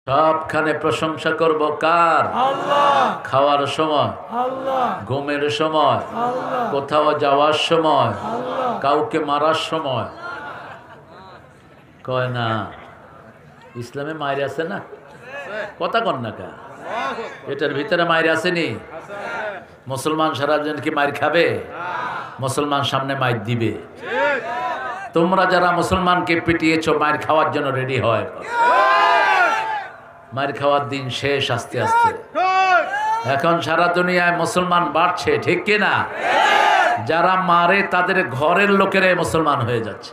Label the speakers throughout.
Speaker 1: সবখানে প্রশংসা করব কার?
Speaker 2: আল্লাহ।
Speaker 1: খাওয়ার সময়,
Speaker 2: আল্লাহ।
Speaker 1: ঘুমের সময়,
Speaker 2: আল্লাহ।
Speaker 1: কোথাও যাওয়ার সময়,
Speaker 2: আল্লাহ।
Speaker 1: কাউকে মারার সময়। কয় না ইসলামে মায়ের আছে না? কথা কন না কা? এটার ভিতরে মায়ের আসেনি? মুসলমান সারাজন কি মায়ের খাবে? মুসলমান সামনে মায়ের দিবে। তোমরা যারা মুসলমানকে পিটিয়েছো মায়ের খাওয়ার জন্য রেডি হয়। মায়ের খাওয়ার দিন শেষ আস্তে আস্তে। এখন সারা দুনিয়ায় মুসলমান বাড়ছে, ঠিক কিনা? যারা মারে তাদের ঘরের লোকেরাই মুসলমান হয়ে যাচ্ছে।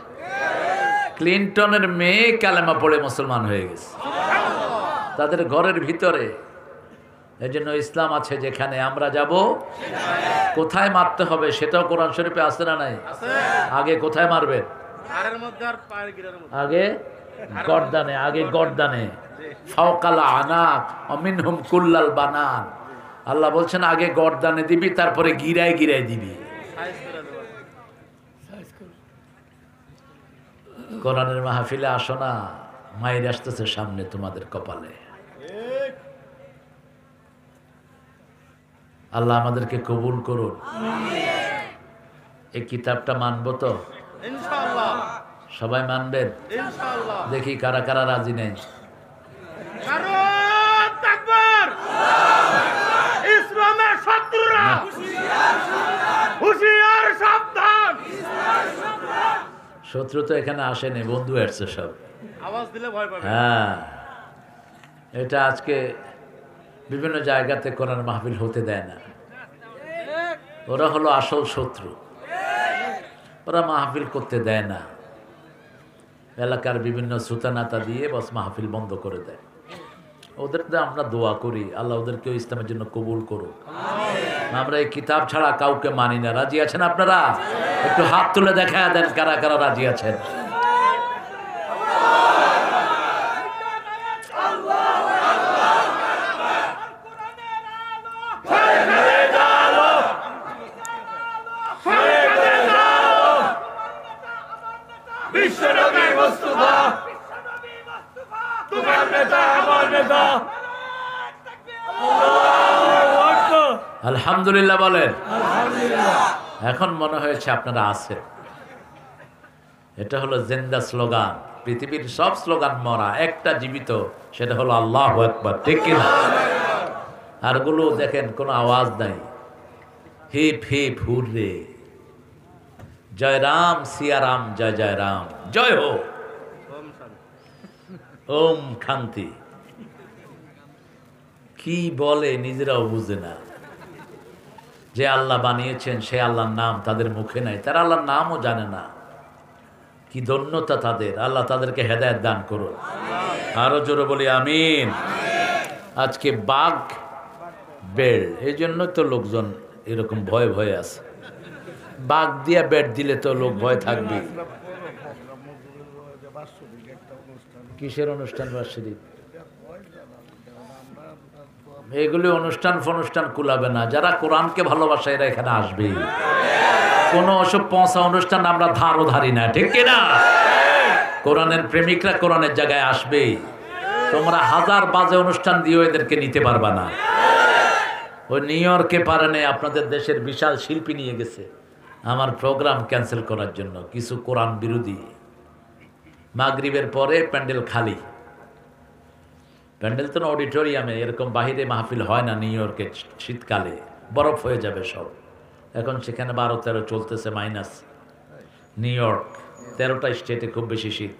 Speaker 1: ক্লিনটনের মেয়ে কালেমা পড়ে মুসলমান হয়ে গেছে তাদের ঘরের ভিতরে। এই জন্য ইসলাম আছে যেখানে আমরা যাব, কোথায় মারতে হবে সেটাও কোরআন শরীফে আছে না নাই? আগে কোথায় মারবেন? আগে গর্দানে, আগে গর্দানে। ফাওকাল আনাক অমিনহুম কুল্লাল বানান। আল্লাহ বলছেন আগে গর্দানে দিবি, তারপরে গিরায় গিরায় দিবি। কোরআনের মাহফিলে আসো না, মায়ের আসতেছে সামনে তোমাদের কপালে। আল্লাহ আমাদেরকে কবুল করুন। এই কিতাবটা মানবো তো ইনশাআল্লাহ? সবাই মানবেন? ইনশাআল্লাহ। দেখি কারা কারা রাজি নেই।
Speaker 2: ইসলামের শত্রুরা হুঁশিয়ার সাবধান।
Speaker 1: শত্রু তো এখানে আসেনি, বন্ধু আসছে সব।
Speaker 2: আওয়াজ দিলে ভয় পাবে।
Speaker 1: হ্যাঁ, এটা আজকে বিভিন্ন জায়গাতে কোরআন মাহফিল হতে দেয় না। ওরা হলো আসল শত্রু, ওরা মাহফিল করতে দেয় না। এলাকার বিভিন্ন সুতানাতা দিয়ে বস মাহফিল বন্ধ করে দেয়। ওদেরকে আমরা দোয়া করি আল্লাহ ওদেরকেও ইসলামের জন্য কবুল করুক। আমরা এই কিতাব ছাড়া কাউকে মানি না। রাজি আছেন আপনারা? একটু হাত তুলে দেখা দেন কারা কারা রাজি আছেন। আলহামদুলিল্লাহ বলেন। এখন মনে হয়েছে আপনারা আছেন। এটা হলো জিন্দা স্লোগান। পৃথিবীর সব স্লোগান মরা, একটা জীবিত, সেটা হলো আল্লাহু আকবার, ঠিক কিনা? আরগুলো দেখেন কোনো আওয়াজ নাই। হিপ হিপ হুররে, জয় রাম সিয়া রাম, জয় জয় রাম, জয় হো, ওম শান্তি। কি বলে নিজেরাও বুঝে না। যে আল্লাহ বানিয়েছেন সে আল্লাহর নাম তাদের মুখে নাই, তারা আল্লাহর নামও জানে না। কি ধন্যতা তাদের। আল্লাহ তাদেরকে হেদায়েত দান করুন। আরো জোরে বলি আমিন। আজকে বাঘ বেড়, এই জন্য তো লোকজন এরকম ভয়ে ভয়ে আছে। বাঘ দিয়া বেড় দিলে তো লোক ভয় থাকবে। কিসের অনুষ্ঠান? বার্ষিক এগুলি অনুষ্ঠান ফনুষ্ঠান কুলাবে না। যারা কোরআনকে ভালোবাসে এরা এখানে আসবে। কোনো ওসব পৌঁছা অনুষ্ঠান আমরা ধারও ধারি না, ঠিক কিনা? কোরআনের প্রেমিকরা কোরআনের জায়গায় আসবে। তোমরা হাজার বাজে অনুষ্ঠান দিয়ে এদেরকে নিতে পারবা না। ওই নিউ ইয়র্কে পারে নাই, আপনাদের দেশের বিশাল শিল্পী নিয়ে গেছে আমার প্রোগ্রাম ক্যান্সেল করার জন্য। কিছু কোরআন বিরোধী। মাগরিবের পরে প্যান্ডেল খালি। প্যান্ডেল তো অডিটোরিয়ামে, এরকম বাহিরে মাহফিল হয় না নিউ ইয়র্কে। শীতকালে বরফ হয়ে যাবে সব। এখন সেখানে 12-13 চলতেছে মাইনাস। নিউ ইয়র্ক 13টা স্টেটে খুব বেশি শীত।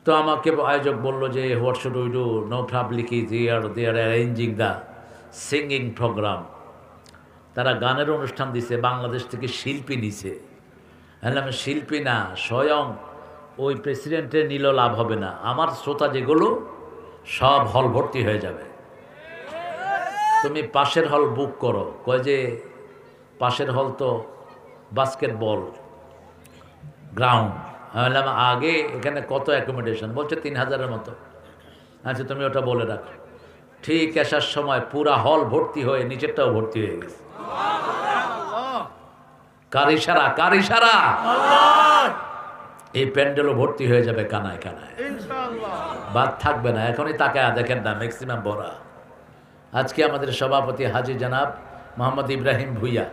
Speaker 1: তো আমাকে আয়োজক বলল যে what should we do, no public is here, they are arranging the singing programme. তারা গানের অনুষ্ঠান দিছে, বাংলাদেশ থেকে শিল্পী নিছে। আমি শিল্পী না, স্বয়ং ওই প্রেসিডেন্টের নিল লাভ হবে না। আমার শ্রোতা যেগুলো সব হল ভর্তি হয়ে যাবে। তুমি পাশের হল বুক করো। কয় যে পাশের হল তো বাস্কেটবল গ্রাউন্ড। আমি বললাম আগে এখানে কত অ্যাকোমোডেশন? বলছে 3000-এর মতো। আচ্ছা তুমি ওটা বলে রাখো। ঠিক আসার সময় পুরা হল ভর্তি হয়ে নিচেরটাও ভর্তি হয়ে গেছে। কার ইশারা? কার ইশারা? এই প্যান্ডেলও ভর্তি হয়ে যাবে কানায় কানায় ইনশাআল্লাহ। বাদ থাকবে না, এখনই তাকায় দেখেন না, ম্যাক্সিমাম ভরা। আজকে আমাদের সভাপতি হাজী জনাব মোহাম্মদ ইব্রাহিম ভুইয়া,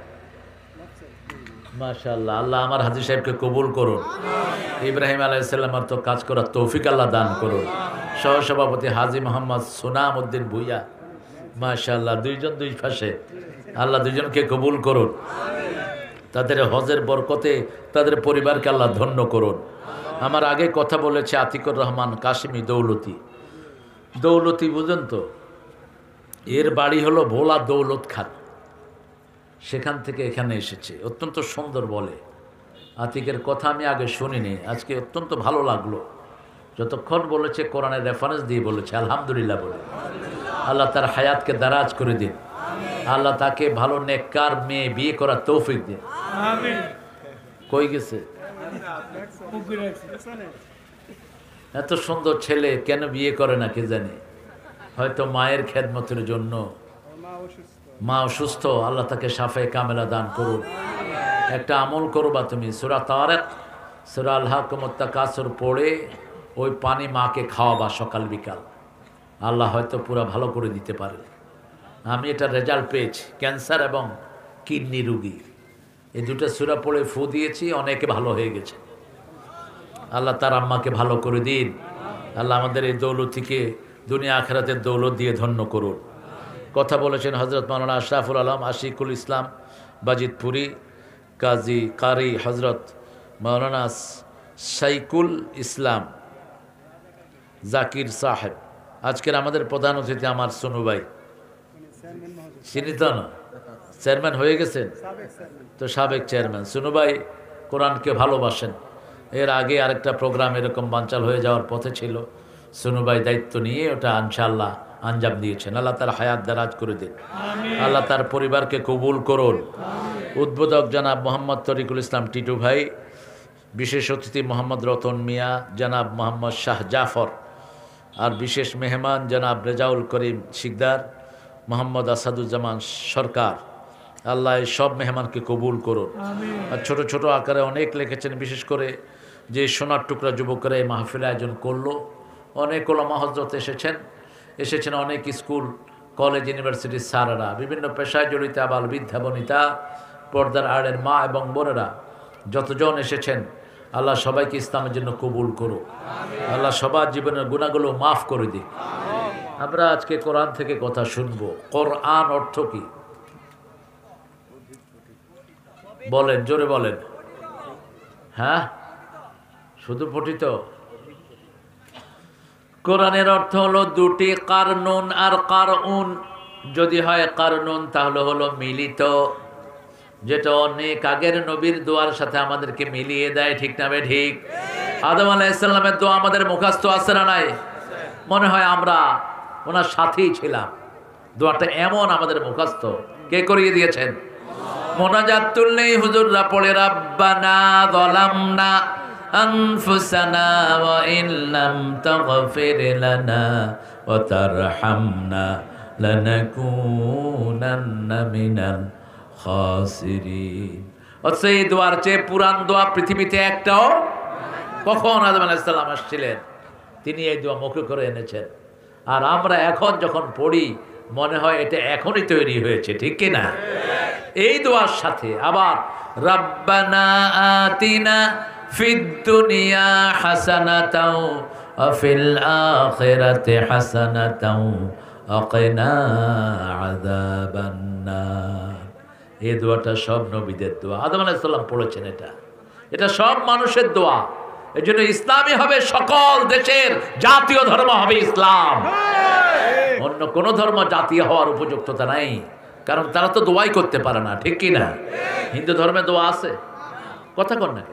Speaker 1: মাশাআল্লাহ, আল্লাহ আমার হাজী সাহেবকে কবুল করুন। ইব্রাহিম আলাইহিসসালামের তো কাজ করার তৌফিক আল্লাহ দান করুন। সহসভাপতি হাজী মোহাম্মদ সুনাম উদ্দিন ভুইয়া, মাশাআল্লাহ, দুইজন দুই পাশে, আল্লাহ দুইজনকে কবুল করুন। তাদের হজের বরকতে তাদের পরিবারকে আল্লাহ ধন্য করুন। আমার আগে কথা বলেছে আতিকুর রহমান কাশিমি দৌলতি। দৌলতি বুঝেন তো, এর বাড়ি হলো ভোলা দৌলত খান, সেখান থেকে এখানে এসেছে। অত্যন্ত সুন্দর বলে। আতিকের কথা আমি আগে শুনিনি, আজকে অত্যন্ত ভালো লাগলো। যতক্ষণ বলেছে কোরআনের রেফারেন্স দিয়ে বলেছে, আলহামদুলিল্লাহ বলে। আল্লাহ তার হায়াতকে দারাজ করে দিন, আল্লাহ তাকে ভালো নেককার মেয়ে বিয়ে করার তৌফিক দিন। কই গেছে এত সুন্দর ছেলে, কেন বিয়ে করে না কে জানে? হয়তো মায়ের খেদমতের জন্য। মা অসুস্থ, আল্লাহ তাকে শাফায়ে কামেলা দান করুন। একটা আমল করবা তুমি, সূরা তারিক, সূরা আল হাকুমুত তাকাসুর পড়ে ওই পানি মাকে খাওয়াবা সকাল বিকাল, আল্লাহ হয়তো পুরা ভালো করে দিতে পারে। আমি এটা রেজাল্ট পেয়েছি, ক্যান্সার এবং কিডনি রুগী, এই দুটো সূরা পড়ে ফু দিয়েছি, অনেকে ভালো হয়ে গেছে। আল্লাহ তার আম্মাকে ভালো করে দিন। আল্লাহ আমাদের এই দৌলতিকে দুনিয়া আখেরাতের দৌলত দিয়ে ধন্য করুন। কথা বলেছেন হজরত মাওলানা আশরাফুল আলম আশিকুল ইসলাম বাজিতপুরি, কাজী কারি হজরত মাওলানা সাইকুল ইসলাম জাকির সাহেব। আজকের আমাদের প্রধান অতিথি আমার সোনু ভাই, চিনিত না, চেয়ারম্যান হয়ে গেছেন তো, সাবেক চেয়ারম্যান সোনু ভাই কোরআনকে ভালোবাসেন। এর আগে আরেকটা প্রোগ্রাম এরকম বানচাল হয়ে যাওয়ার পথে ছিল, সোনু ভাই দায়িত্ব নিয়ে ওটা ইনশাআল্লাহ আঞ্জাম দিয়েছেন। আল্লাহ তার হায়াত দারাজ করে দিন, আল্লাহ তার পরিবারকে কবুল করুন। উদ্বোধক জনাব মোহাম্মদ তরিকুল ইসলাম টিটু ভাই, বিশেষ অতিথি মোহাম্মদ রতন মিয়া, জনাব মোহাম্মদ শাহ জাফর, আর বিশেষ মেহমান জনাব রেজাউল করিম শিকদার, মোহাম্মদ আসাদুজ্জামান সরকার। আল্লাহ এই সব মেহমানকে কবুল করুন। আর ছোট ছোট আকারে অনেক লিখেছেন, বিশেষ করে যে সোনার টুকরা যুবকরা এই মাহফিল আয়োজন করলো। অনেক ওলামা হযরত এসেছেন অনেক স্কুল কলেজ ইউনিভার্সিটির স্যারেরা, বিভিন্ন পেশায় জড়িত আবাল বৃদ্ধা বনিতা, পর্দার আড়ের মা এবং বোনেরা, যতজন এসেছেন, আল্লাহ সবাইকে ইসলামের জন্য কবুল করুক। আল্লাহ সবার জীবনের গুনাহগুলো মাফ করে দিক। আমরা আজকে কোরআন থেকে কথা শুনবো। কোরআন অর্থ কি বলেন, জোরে বলেন। হ্যাঁ, শুধু পঠিত? কোরআনের অর্থ হলো দুটি, কারনুন আর কারউন। যদি হয় কারনুন তাহলে হলো মিলিত, যেটা অনেক আগের নবীর দোয়ার সাথে আমাদেরকে মিলিয়ে দেয়, ঠিক না বে ঠিক? আদম আলাইহিস সালামের দোয়া আমাদের মুখস্থ আছে না নাই? মনে হয় আমরা ওনার সাথেই ছিলাম। দোয়াটা এমন আমাদের মুখস্থ, কে করিয়ে দিয়েছেন? মোনাজাত তুললেই হুজুররা পড়ে, রাব্বানা যালামনা আনফুসানা ওয়া ইল্লাম তাগফির লানা ওয়া তারহামনা লানাকুনান্না মিনাল খাসিরিন। অথচ এই দোয়ার চেয়ে পুরান দোয়া পৃথিবীতে একটাও। কখন আদম আলাইহিস সালাম আসছিলেন, তিনি এই দোয়া মুখে করে এনেছেন। আর আমরা এখন যখন পড়ি মনে হয় এটা এখনই তৈরি হয়েছে, ঠিক কি না? এই দোয়ার সাথে আবার রাব্বানা আতিনা ফিদ দুনিয়া হাসানাতাও ওয়া ফিল আখিরাতি হাসানাতাও ওয়া কিনা আযাবান নার। এই দোয়াটা সব নবীদের দোয়া, আদম আলাইহিস সালাম পড়েছেন। এটা সব মানুষের দোয়া। এই জন্য ইসলামই হবে সকল দেশের জাতীয় ধর্ম, হবে ইসলাম। অন্য কোন ধর্ম জাতীয় হওয়ার উপযুক্ততা নাই, কারণ তারা তো দোয়াই করতে পারে না, ঠিক কি না? হিন্দু ধর্মে দোয়া আছে, কথা কর না?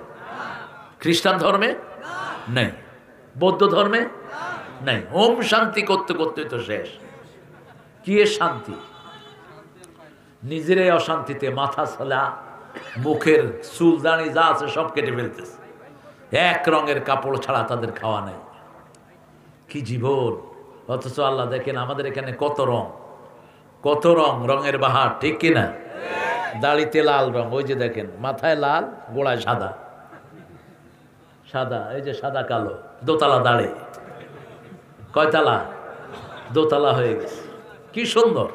Speaker 1: খ্রিস্টান ধর্মে নেই, বৌদ্ধ ধর্মে নেই। ওম শান্তি করতে করতে তো শেষ। কি এর শান্তি? নিজেরাই অশান্তিতে মাথা ছালা, মুখের চুল দাড়ি যা আছে সব কেটে ফেলতেছে। এক রঙের কাপড় ছাড়া তাদের খাওয়া নাই। কি জীবন! অথচ আল্লাহ দেখেন আমাদের এখানে কত রং, কত রং, রঙের বাহার, ঠিক কিনা? দাড়িতে লাল রং, ওই যে দেখেন মাথায় লাল, গোড়ায় সাদা, সাদা, এই যে সাদা কালো, দোতলা দাড়ি, কয়তলা? দোতলা হয়ে গেছে। কি সুন্দর,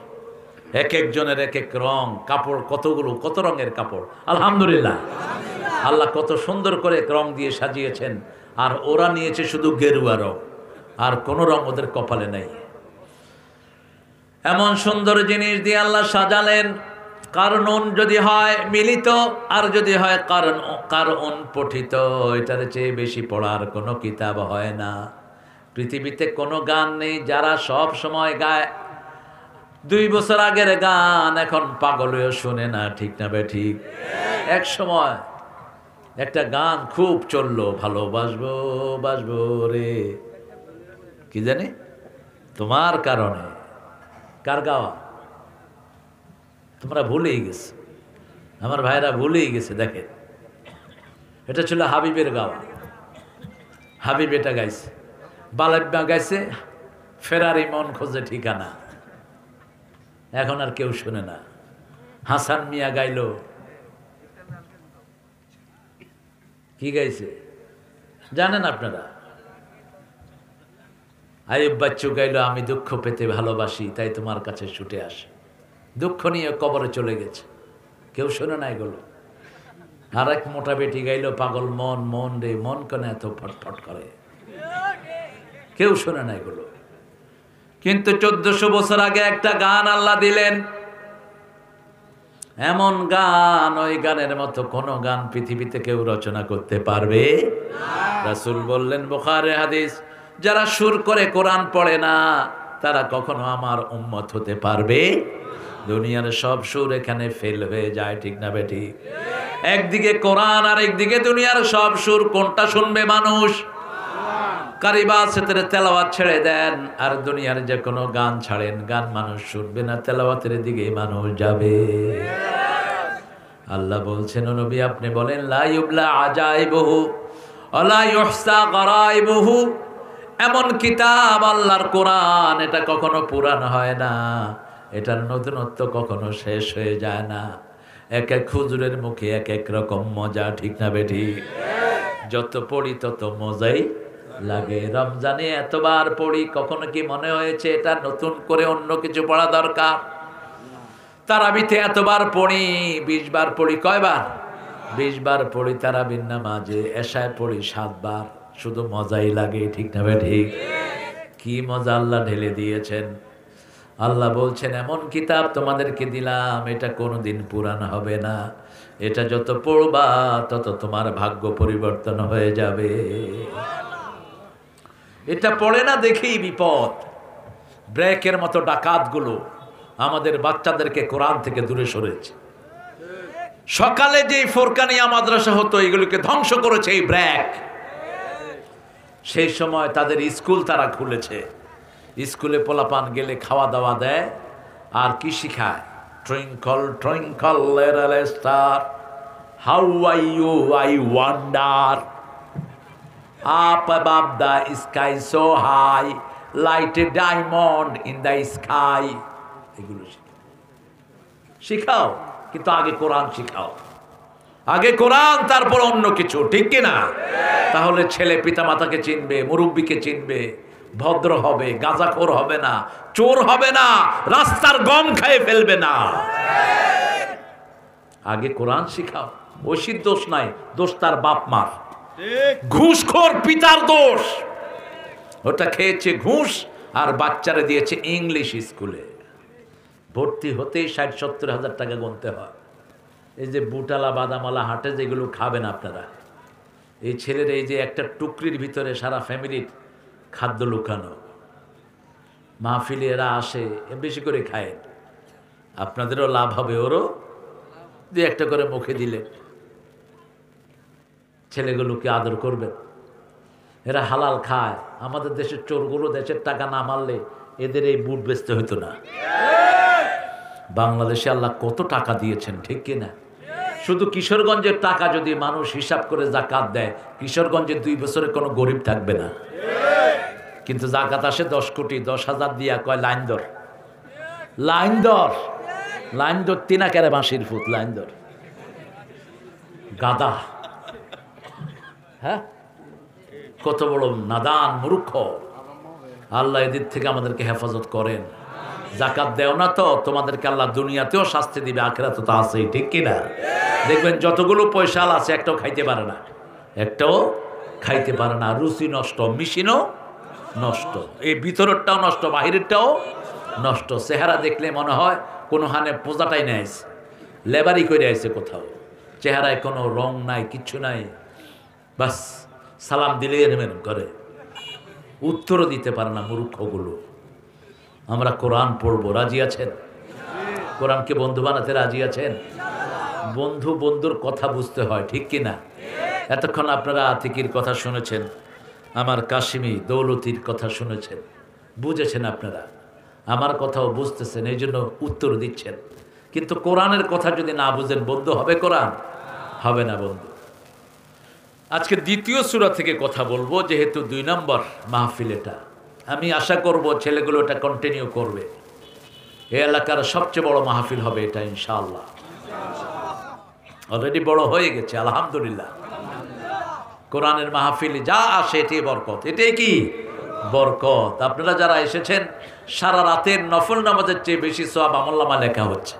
Speaker 1: এক একজনের এক এক রং, কাপড় কতগুলো, কত রঙের কাপড়। আলহামদুলিল্লাহ, আল্লাহ কত সুন্দর করে রং দিয়ে সাজিয়েছেন। আর ওরা নিয়েছে শুধু গেরুয়া রং, আর কোনো রং ওদের কপালে নেই। এমন সুন্দর জিনিস দিয়ে আল্লাহ সাজালেন। কারণ যদি হয় মিলিত, আর যদি হয় কারণ পঠিত, এটার চেয়ে বেশি পড়ার কোনো কিতাব হয় না। পৃথিবীতে কোনো গান নেই যারা সব সময় গায়। 2 বছর আগের গান এখন পাগল হয়ে শোনে না, ঠিক না বে ঠিক? এক সময় একটা গান খুব চললো, ভালোবাসবো বাসবো রে, কি জানি তোমার কারণে। কার গাওয়া? তোমরা ভুলেই গেছে, আমার ভাইরা ভুলেই গেছে। দেখেন, এটা ছিল হাবিবের গাওয়া। হাবিব এটা গাইছে, বালাব্বা গাইছে, ফেরারি মন খোঁজে ঠিকানা। এখন আর কেউ শুনে না। হাসান মিয়া গাইল, কি গাইছে জানেন আপনারা? আইয়ুব বাচ্চু গাইল, আমি দুঃখ পেতে ভালোবাসি, তাই তোমার কাছে ছুটে আসি। দুঃখ নিয়ে কবরে চলে গেছে, কেউ শোনে না এগুলো। আর এক মোটা বেটি গাইল, পাগল মন মন রে মন কেন এত ফটফট করে, কেউ শোনে না এগুলো। কিন্তু 1400 বছর আগে একটা গান আল্লাহ দিলেন, এমন গান, ওই গানের মতো কোন গান পৃথিবীতে কেউ রচনা করতে পারবে না। রাসূল বললেন, বুখারী হাদিস, যারা সুর করে কোরআন পড়ে না তারা কখনো আমার উম্মত হতে পারবে। দুনিয়ার সব সুর এখানে ফেল হয়ে যায়, ঠিক না বেটি? একদিকে কোরআন আর একদিকে দুনিয়ার সব সুর, কোনটা শুনবে মানুষ? কারিবা সেতের তেলাওয়াত ছেড়ে দেন আর দুনিয়ার যে কোনো গান ছাড়েন, গান মানুষ শুনবে না, তেলাওয়াতের দিকে মানুষ যাবে। আল্লাহ বলছেন, ও নবী আপনি বলেন, লা ইউবলা আজাইবুহু ওয়ালা ইউহসা গারাইবুহু। এমন কিতাব আল্লাহর কোরআন, এটা কখনো পুরান হয় না, এটার নতুনত্ব কখনো শেষ হয়ে যায় না। এক এক হুজুরের মুখে এক এক রকম মজা, ঠিক না বেটি? যত পড়ি তত মজাই লাগে। রমজানে এতবার পড়ি, কখনো কি মনে হয়েছে এটা নতুন করে অন্য কিছু পড়া দরকার? তারাবিতে এতবার পড়ি, 20 বার পড়ি। কয়বার? 20 বার পড়ি তারাবির নামাজে। এশায় পড়ি 7 বার, শুধু মজাই লাগে, ঠিক না ঠিক? কি মজা আল্লাহ ঢেলে দিয়েছেন। আল্লাহ বলছেন, এমন কিতাব তোমাদেরকে দিলাম, এটা কোনোদিন পুরান হবে না। এটা যত পড়বা তত তোমার ভাগ্য পরিবর্তন হয়ে যাবে। এটা পড়ে না দেখেই বিপদ। ব্রেকের মতো ডাকাতগুলো আমাদের বাচ্চাদেরকে কোরআন থেকে দূরে সরেছে। সকালে যে ফোরকানিয়া মাদ্রাসা হতো, এগুলোকে ধ্বংস করেছে এই ব্রেক। সেই সময় তাদের স্কুল তারা খুলেছে। স্কুলে পোলাপান গেলে খাওয়া দাওয়া দেয়, আর কি শিখায়? Twinkle twinkle little star, how are you I wonder, up above the sky so high, like a diamond in the sky. এগুলো শিখাও, কিন্তু আগে কোরআন শিখাও। আগে কোরআন, তারপর অন্য কিছু, ঠিক কিনা? তাহলে ছেলে পিতামাতাকে চিনবে, মুরব্বীকে চিনবে, ভদ্র হবে, গাঁজাখোর হবে না, চোর হবে না, রাস্তার গম খেয়ে ফেলবে না। আগে কোরআন শিখাও। ঐশীর দোষ নাই, দোষ তার বাপ মার। ঘুষখোর পিতার দোষ, ওটা খেয়েছে ঘুষ আর বাচ্চারা দিয়েছে ইংলিশ স্কুলে। ভর্তি হতেই 60-70 হাজার টাকা গুনতে হয়। এই যে বুটালা বাদামালা হাটে যেগুলো খাবেন আপনারা, এই ছেলের এই যে একটা টুকরির ভিতরে সারা ফ্যামিলির খাদ্য লুকানো। মাহফিলে এরা আসে, বেশি করে খায়, আপনাদেরও লাভ হবে, ওরও 2-1টা করে মুখে দিলে ছেলেগুলোকে আদর করবেন। এরা হালাল খায়। আমাদের দেশের চোরগুলো দেশের টাকা না মারলে এদের এই বুট বেচতে হতো না। বাংলাদেশে আল্লাহ কত টাকা দিয়েছেন, ঠিক কিনা? শুধু কিশোরগঞ্জের টাকা যদি মানুষ হিসাব করে জাকাত দেয়, কিশোরগঞ্জে 2 বছরে কোনো গরিব থাকবে না। কিন্তু জাকাত আসে 10 কোটি, 10,000 দিয়া কয় লাইন দর, লাইন দর, লাইন দর 3 আকারে বাঁশির ফুট, লাইন দর। গাদা, হ্যাঁ, কত বড় নাদান মূর্খ। আল্লাহ এদের থেকে আমাদেরকে হেফাজত করেন। জাকাত দেও না তো তোমাদেরকে আল্লাহ দুনিয়াতেও শাস্তি দিবে, আখিরাতে তো আছেই, ঠিক কিনা? দেখবেন যতগুলো পয়সা আছে একটাও খাইতে পারে না, একটাও খাইতে পারে না, রুচি নষ্ট, মিশিনও নষ্ট, এই ভিতরেরটাও নষ্ট, বাহিরেরটাও নষ্ট। চেহারা দেখলে মনে হয় কোনো হানে পোজাটাই নেয়, লেবারি করে আইছে কোথাও, চেহারায় কোনো রং নাই, কিচ্ছু নাই, বাস সালাম দিলে নেবেন করে, উত্তরও দিতে পারে না মূর্খগুলো। আমরা কোরআন পড়বো, রাজি আছেন? কোরআনকে বন্ধু বানাতে রাজি আছেন? বন্ধু বন্ধুর কথা বুঝতে হয়, ঠিক কিনা? এতক্ষণ আপনারা আতিকির কথা শুনেছেন, আমার কাশিমি দৌলতির কথা শুনেছেন, বুঝেছেন আপনারা, আমার কথাও বুঝতেছেন, এই জন্য উত্তর দিচ্ছেন। কিন্তু কোরআনের কথা যদি না বুঝেন বন্ধু হবে কোরআন? হবে না বন্ধু। আজকে দ্বিতীয় সূরা থেকে কথা বলবো, যেহেতু 2 নম্বর মাহফিল এটা, আমি আশা করব ছেলেগুলো এটা কন্টিনিউ করবে। এই এলাকার সবচেয়ে বড় মাহফিল হবে এটা ইনশাআল্লাহ। অলরেডি বড় হয়ে গেছে আলহামদুলিল্লাহ। কোরআনের মাহফিলে যা আসে এটাই বরকত, এটাই কি বরকত। আপনারা যারা এসেছেন, সারা রাতের নফল নামাজের চেয়ে বেশি সওয়াব আমলনামা লেখা হচ্ছে।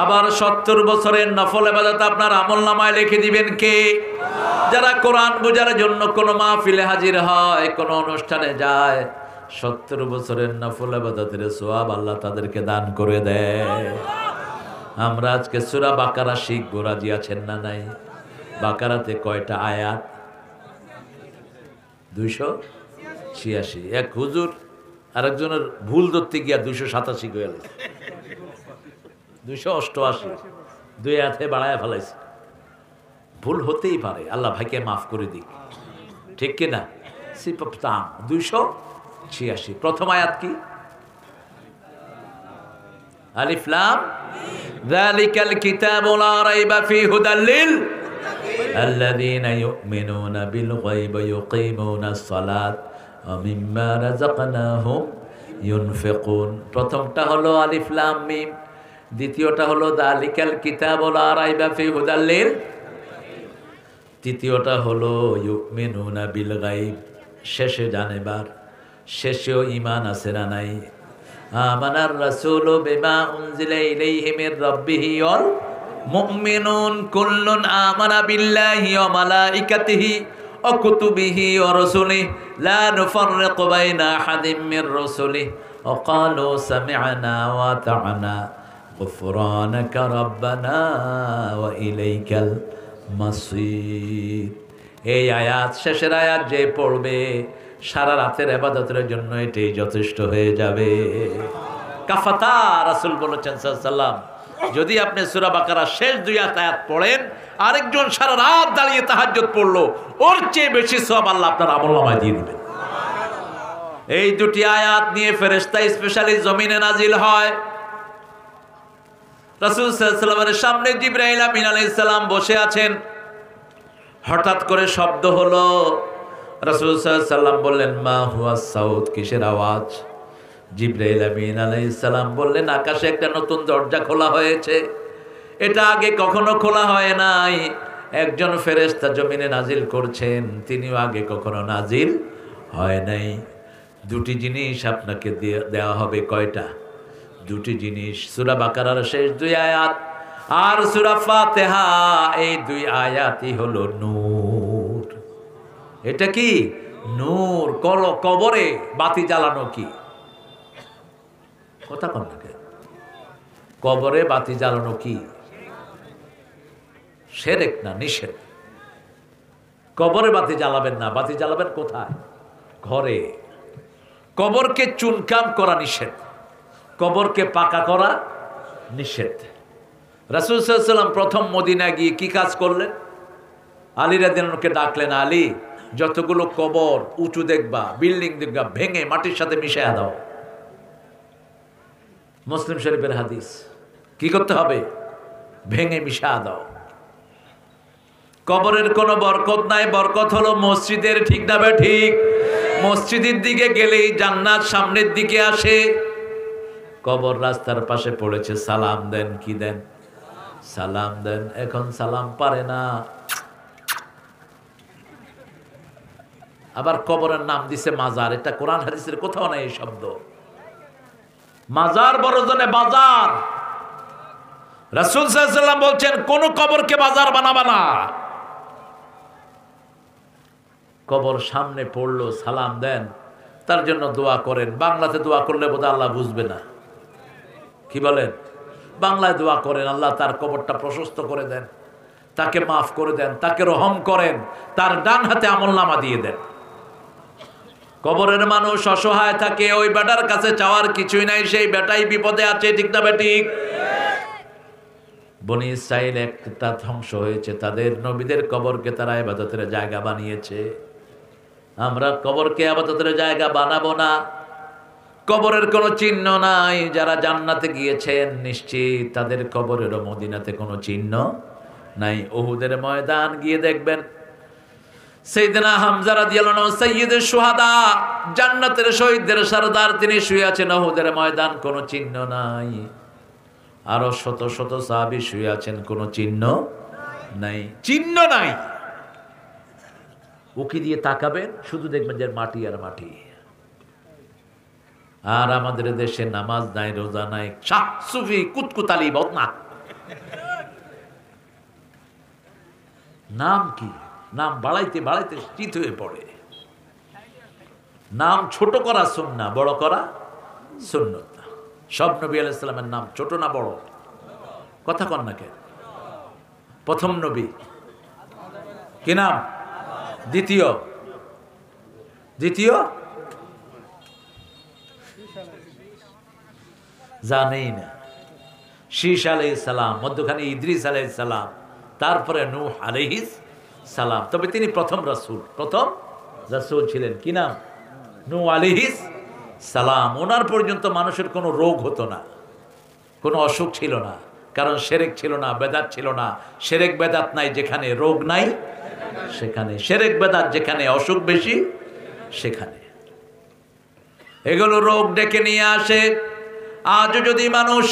Speaker 1: আবার 70 বছরের নফল ইবাদত আপনার আমলনামায় লিখে দিবেন কে? যারা কোরআন বোঝার জন্য কোনো মাহফিলে হাজির হয়, কোনো অনুষ্ঠানে যায়, 70 বছরের নফল ইবাদতের সওয়াব আল্লাহ তাদেরকে দান করে দেয়। আমরা আজকে সূরা বাকারা শিখবো, রাজি আছেন না নাই? বাকারাতে কয়টা আয়াত? 286। এক হুজুর আরেকজনের ভুল ধরতে গিয়া 287 হয়ে গেল, 288, 2 হাতে বাড়ায় ফেলাইছে। ভুল হতেই পারে, আল্লাহ ভাইকে মাফ করে দিক, ঠিক কিনা? 286। প্রথম আয়াত কি? আলিফ লাম যালিকাল কিতাবু লা রাইবা ফীহি হুদাল লিল আল্লাযীনা ইউমিনুনা বিল গায়বি ইউকিমুনাস সালাত ওয়া মিম্মা রাযাকনাহুম ইউনফিকুন। প্রথমটা হলো আলিফ লাম মিম, দ্বিতীয়টা হলো যালিকাল কিতাবু লা রাইবা ফীহি হুদাল লিল, তৃতীয়টা হলো ইউমিনুনা বিল গায়ব, শেষে জানেবার, শেষেও ঈমান আছে না নাই? আমানার রাসূলু বিমা উনজিলা ইলাইহি মির রাব্বিহি ওয়াল মুমিনুন কুল্লুন আমানা বিল্লাহি ওয়া মালাইকাতিহি ওয়া কুতুবিহি ওয়া রাসূলিহি লা নুফাররিকু বাইনা আহাদিম মির রাসূলিহি ওয়া ক্বালু সামি'না ওয়া আতা'না গুফরানাকা রাব্বানা ওয়া ইলাইকাল মাসির। এই আয়াত, শেষের আয়াত যে পড়বে সারা রাতের ইবাদতের জন্য এটাই যথেষ্ট হয়ে যাবে। কাফাতা, রাসূল বলেছেন সাল্লাল্লাহু আলাইহি ওয়াসাল্লাম, যদি আপনি সূরা বাকারা শেষ 2 আয়াত পড়েন, আরেকজন সারা রাত দাঁড়িয়ে তাহাজ্জুদ পড়লো, ওর চেয়ে বেশি সওয়াব আল্লাহ আপনার আমলনামায় দিয়ে দিবেন। এই 2টি আয়াত নিয়ে ফেরেশতা স্পেশালি জমিনে নাজিল হয়। রাসূল সাল্লাল্লাহু আলাইহি ওয়াসাল্লামের সামনে জিবরাইল আমিন আলাইহিস সালাম বসে আছেন। হঠাৎ করে শব্দ হলো। রাসূল সাল্লাল্লাহু আলাইহি ওয়াসাল্লাম বললেন, মা হুয়া সাউত, কিসের আওয়াজ? জিবরাইল আমিন আলাইহিস সালাম বললেন, আকাশে একটা নতুন দরজা খোলা হয়েছে, এটা আগে কখনো খোলা হয় নাই। একজন ফেরেশতা জমিনে নাজিল করছেন, তিনিও আগে কখনো নাজিল হয় নাই। 2টি জিনিস আপনাকে দেওয়া হবে। কয়টা? 2টি জিনিস। সূরা বাকারার শেষ 2 আয়াত আর সূরা ফাতিহা, এই 2 আয়াতই হলো নূর। এটা কি? নূর। কবরে বাতি জ্বালানো কি? কথা কন না কেন? কবরে বাতি জ্বালানো কি? শিরক না নিষেধ। কবরে বাতি জ্বালাবেন না। বাতি জ্বালাবেন কোথায়? ঘরে। কবরকে চুনকাম করা নিষেধ, কবরকে পাকা করা নিষেধ। রাসূল সাল্লাল্লাহু আলাইহি ওয়াসাল্লাম প্রথম মদিনায় গিয়ে কি কাজ করলেন? আলী রাদিয়াল্লাহু আনহুকে ডাকলেন, আলী, যতগুলো কবর উঁচু দেখবা, বিল্ডিং দেখবা, ভেঙে মাটির সাথে মিশিয়ে দাও। মুসলিম শরীফের হাদিস। কি করতে হবে? ভেঙে মিশিয়ে দাও। কবরের কোনো বরকত নাই, বরকত হলো মসজিদের, ঠিক না বে ঠিক? মসজিদের দিকে গেলেই জান্নাত সামনের দিকে আসে। কবর রাস্তার পাশে পড়েছে, সালাম দেন। কি দেন? সালাম দেন। এখন সালাম পারে না। আবার কবরের নাম দিছে মাজার। এটা কোরআন হাদিসের কোথাও নাই এই শব্দ। মাজার বড় জনে বাজার। রাসূল সাল্লাল্লাহু আলাইহি ওয়াসাল্লাম বলছেন কোন কবরকে বাজার বানাবা না। কবর সামনে পড়লো সালাম দেন, তার জন্য দোয়া করেন। বাংলাতে দোয়া করলে বোধহয় আল্লাহ বুঝবে না, কি বলেন? বাংলায় দোয়া করেন, আল্লাহ তার কবরটা প্রশস্ত করে দেন, তাকে মাফ করে দেন, তাকে রহম করেন, তার ডান হাতে আমলনামা দিয়ে দেন। কবরের মানুষ অসহায় থাকে, ওই বেটার কাছে চাওয়ার কিছুই নাই, সেই বেটাই বিপদে আছে, ঠিক না বেঠিক? বনি ইসরাইল একটা ধ্বংস হয়েছে, তাদের নবীদের কবরকে তারা ইবাদতের জায়গা বানিয়েছে। আমরা কবরকে ইবাদতের জায়গা বানাবো না। কবরের কোনো চিহ্ন নাই। যারা জান্নাতে গিয়েছেন নিশ্চিত তাদের কবরেরও মদিনাতে কোনো চিহ্ন নাই। উহুদের ময়দান গিয়ে দেখবেন, সাইয়েদনা হামজা রাদিয়াল্লাহু আনহু সাইয়্যিদুশ শুহাদা, জান্নাতের শহীদদের সরদার, তিনি শুয়ে আছেন উহুদের ময়দান, কোনো চিহ্ন নাই। আরো শত শত সাহাবী শুয়ে আছেন, কোনো চিহ্ন নাই, চিহ্ন নাই। উকি দিয়ে তাকাবেন, শুধু দেখবেন যে মাটি আর মাটি। আর আমাদের দেশে নামাজ নাই, রোজা নাই, শাহ সুফি কুতকুতালি বদনা। নাম কি? নাম বাড়াইতে বাড়াইতে চিত হয়ে পড়ে। নাম ছোট করা সুন্নাহ, বড় করা সুন্নত না। সব নবী আলাইহিস সালামের নাম ছোট না বড়? কথা কন না কেন? প্রথম নবী কি নাম? দ্বিতীয় জানেই না। শীশ আলাইহিস সালাম, মধ্যখানে ইদ্রিস আলাইহিস সালাম, তারপরে নূহ আলাইহিস সালাম। তবে তিনি প্রথম রাসূল ছিলেন। কি নাম? নূহ আলাইহিস সালাম। ওনার পর্যন্ত মানুষের কোনো রোগ হতো না, কোনো অসুখ ছিল না, কারণ শিরক ছিল না, বেদাত ছিল না। শিরক বেদাত নাই যেখানে, রোগ নাই সেখানে। শিরক বেদাত যেখানে, অসুখ বেশি সেখানে। এগুলো রোগ ডেকে নিয়ে আসে। আজও যদি মানুষ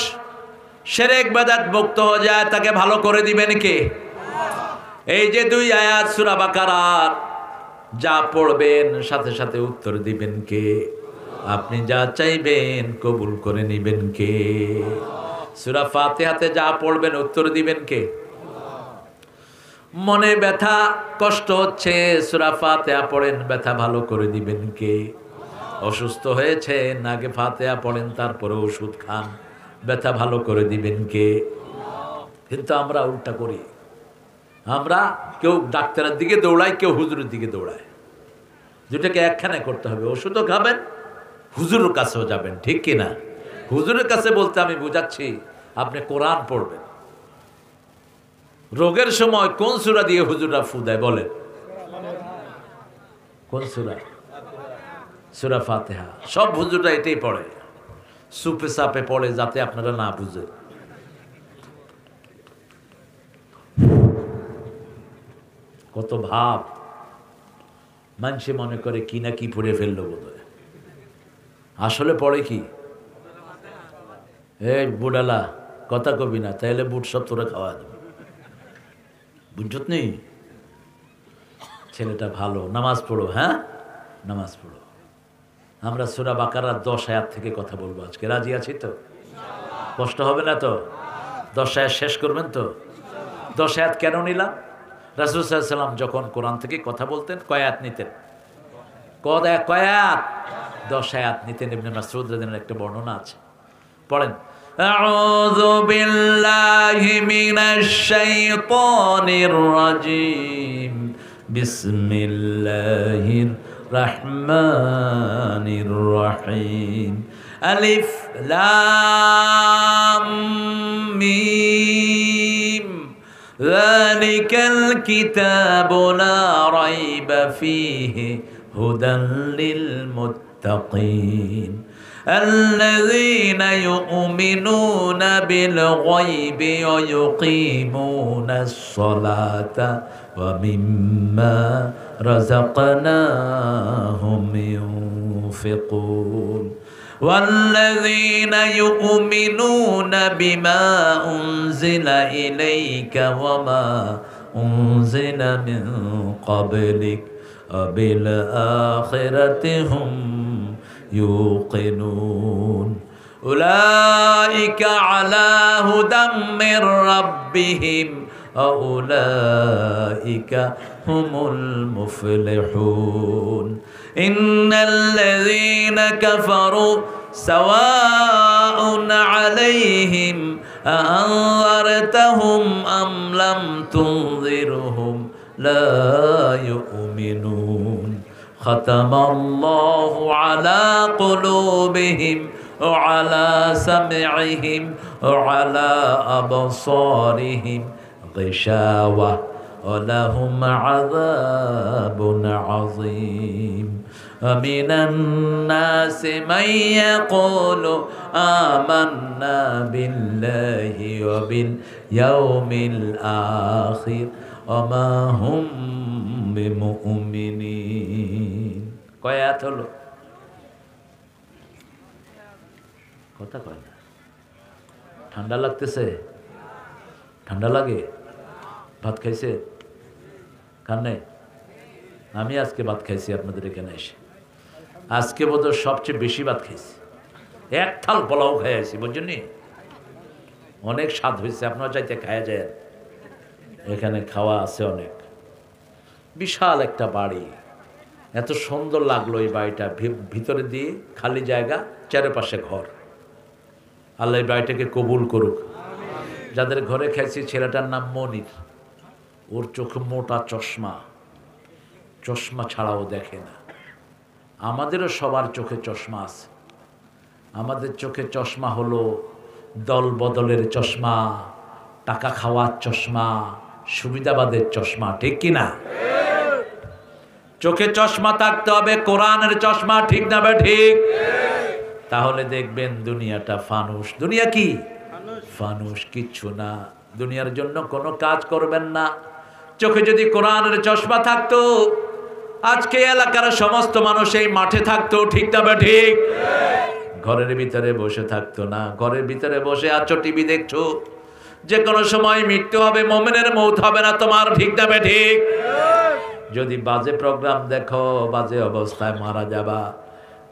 Speaker 1: শিরক বেদাত মুক্ত হয়ে যায়, তাকে ভালো করে দিবেন কে? এই যে 2 আয়াত সূরা বাকারার, যা পড়বেন সাথে সাথে উত্তর দিবেন কে? আপনি যা চাইবেন কবুল করে নেবেন কে? সূরা ফাতিহাতে যা পড়বেন উত্তর দিবেন কে? মনে ব্যথা কষ্ট হচ্ছে, সূরা ফাতিহা পড়েন, ব্যথা ভালো করে দিবেন কে? অসুস্থ হয়েছেন, আগে ফাতিহা পড়েন, তারপরে ওষুধ খান, ব্যথা ভালো করে দিবেন কে? কিন্তু আমরা উল্টা করি। আমরা কেউ ডাক্তারের দিকে দৌড়ায়, কেউ হুজুরের দিকে দৌড়ায়। দুটাকে একখানে করতে হবে। ওষুধও খাবেন, হুজুরের কাছেও যাবেন, ঠিক কিনা? হুজুরের কাছে বলতে আমি বুঝাচ্ছি, আপনি কোরআন পড়বেন। রোগের সময় কোন সূরা দিয়ে হুজুররা ফু দেয় বলেন? কোন সূরা? সূরা ফাতিহা। সব হুজুররা এটাই পড়ে, সুপে সাপে পড়ে, যাতে আপনারা না বুঝেন। কত ভাব, মানুষে মনে করে কি না কি পড়ে ফেললো বোধহয়, আসলে পড়ে কি? এই বুড়ালা কথা কবি না, তাইলে বুট সব তোরা খাওয়া দেবে, বুঝত নেই? ছেলেটা ভালো, নামাজ পড়ো, হ্যাঁ নামাজ পড়ো। আমরা সূরা বাকারার 10 আয়াত থেকে কথা বলবো আজকে, রাজি আছি তো? কষ্ট হবে না তো? 10 আয়াত শেষ করবেন তো? 10 আয়াত কেন নিলাম? রাসূল সাল্লাল্লাহু আলাইহি ওয়াসাল্লাম যখন কোরআন থেকে কথা বলতেন কয় আয়াত নিতেন? কয় আয়াত? 10 আয়াত নিতেন। ইবনে মাসউদ রাদিয়াল্লাহু আনহু একটা বর্ণনা আছে, পড়েন। আউযু বিল্লাহি মিনাশ শাইতানির রাজীম, বিসমিল্লাহির রহমানির রহিম, আলিফ লাম মিম, যালিকাল কিতাবু লা রাইবা ফীহি হুদাল লিল মুত্তাকিন الذين يؤمنون بالغيب ويقيمون الصلاة ومما رزقناهم ينفقون والذين يؤمنون بما أنزل إليك وما أنزل من قبلك وبالآخرة هم يوقنون أولئك على هدى من ربهم وأولئك هم المفلحون إن الذين كفروا سواء عليهم أأنذرتهم أم لم تنذرهم لا يؤمنون ختم الله على قلوبهم وعلى سمعهم وعلى أبصارهم غشاوة ولهم عذاب عظيم ومن الناس من يقول آمنا بالله وباليوم الآخر وما هم بمؤمنين কয়াত হলো কথা কয় না ঠান্ডা লাগতেছে ঠান্ডা লাগে ভাত খাইছে খান নাই আমি আজকে ভাত খাইছি আপনাদের এখানে এসে আজকে বোধহয় সবচেয়ে বেশি ভাত খাইছি এক থাল পোলাও খাই আছি বুঝছেন নি অনেক স্বাদ হয়েছে আপনারা চাইতে খাওয়া যায় এখানে খাওয়া আছে অনেক বিশাল একটা বাড়ি এত সুন্দর লাগলো এই বাড়িটা ভিতরে দিয়ে খালি জায়গা চারপাশে ঘর আল্লাহ এই বাড়িটাকে কবুল করুক যাদের ঘরে খাইছি ছেলেটার নাম মনির ওর চোখে মোটা চশমা চশমা ছাড়াও দেখে না আমাদেরও সবার চোখে চশমা আছে আমাদের চোখে চশমা হলো দল বদলের চশমা টাকা খাওয়ার চশমা সুবিধাবাদের চশমা ঠিক কিনা চোখে চশমা থাকতে হবে কোরআনের চশমা ঠিক না বে ঠিক তাহলে দেখবেন দুনিয়াটা ফানুস দুনিয়া কি ফানুস কিচ্ছু না দুনিয়ার জন্য কোনো কাজ করবেন না চোখে যদি কোরআনের চশমা থাকতো আজকে এলাকার সমস্ত মানুষ এই মাঠে থাকতো ঠিক না বে ঠিক ঘরের ভিতরে বসে থাকতো না ঘরের ভিতরে বসে আছো টিভি দেখছো যে কোনো সময় মৃত্যু হবে মুমিনের মৌত হবে না তোমার ঠিক না বে ঠিক যদি বাজে প্রোগ্রাম দেখো বাজে অবস্থায় মারা যাবা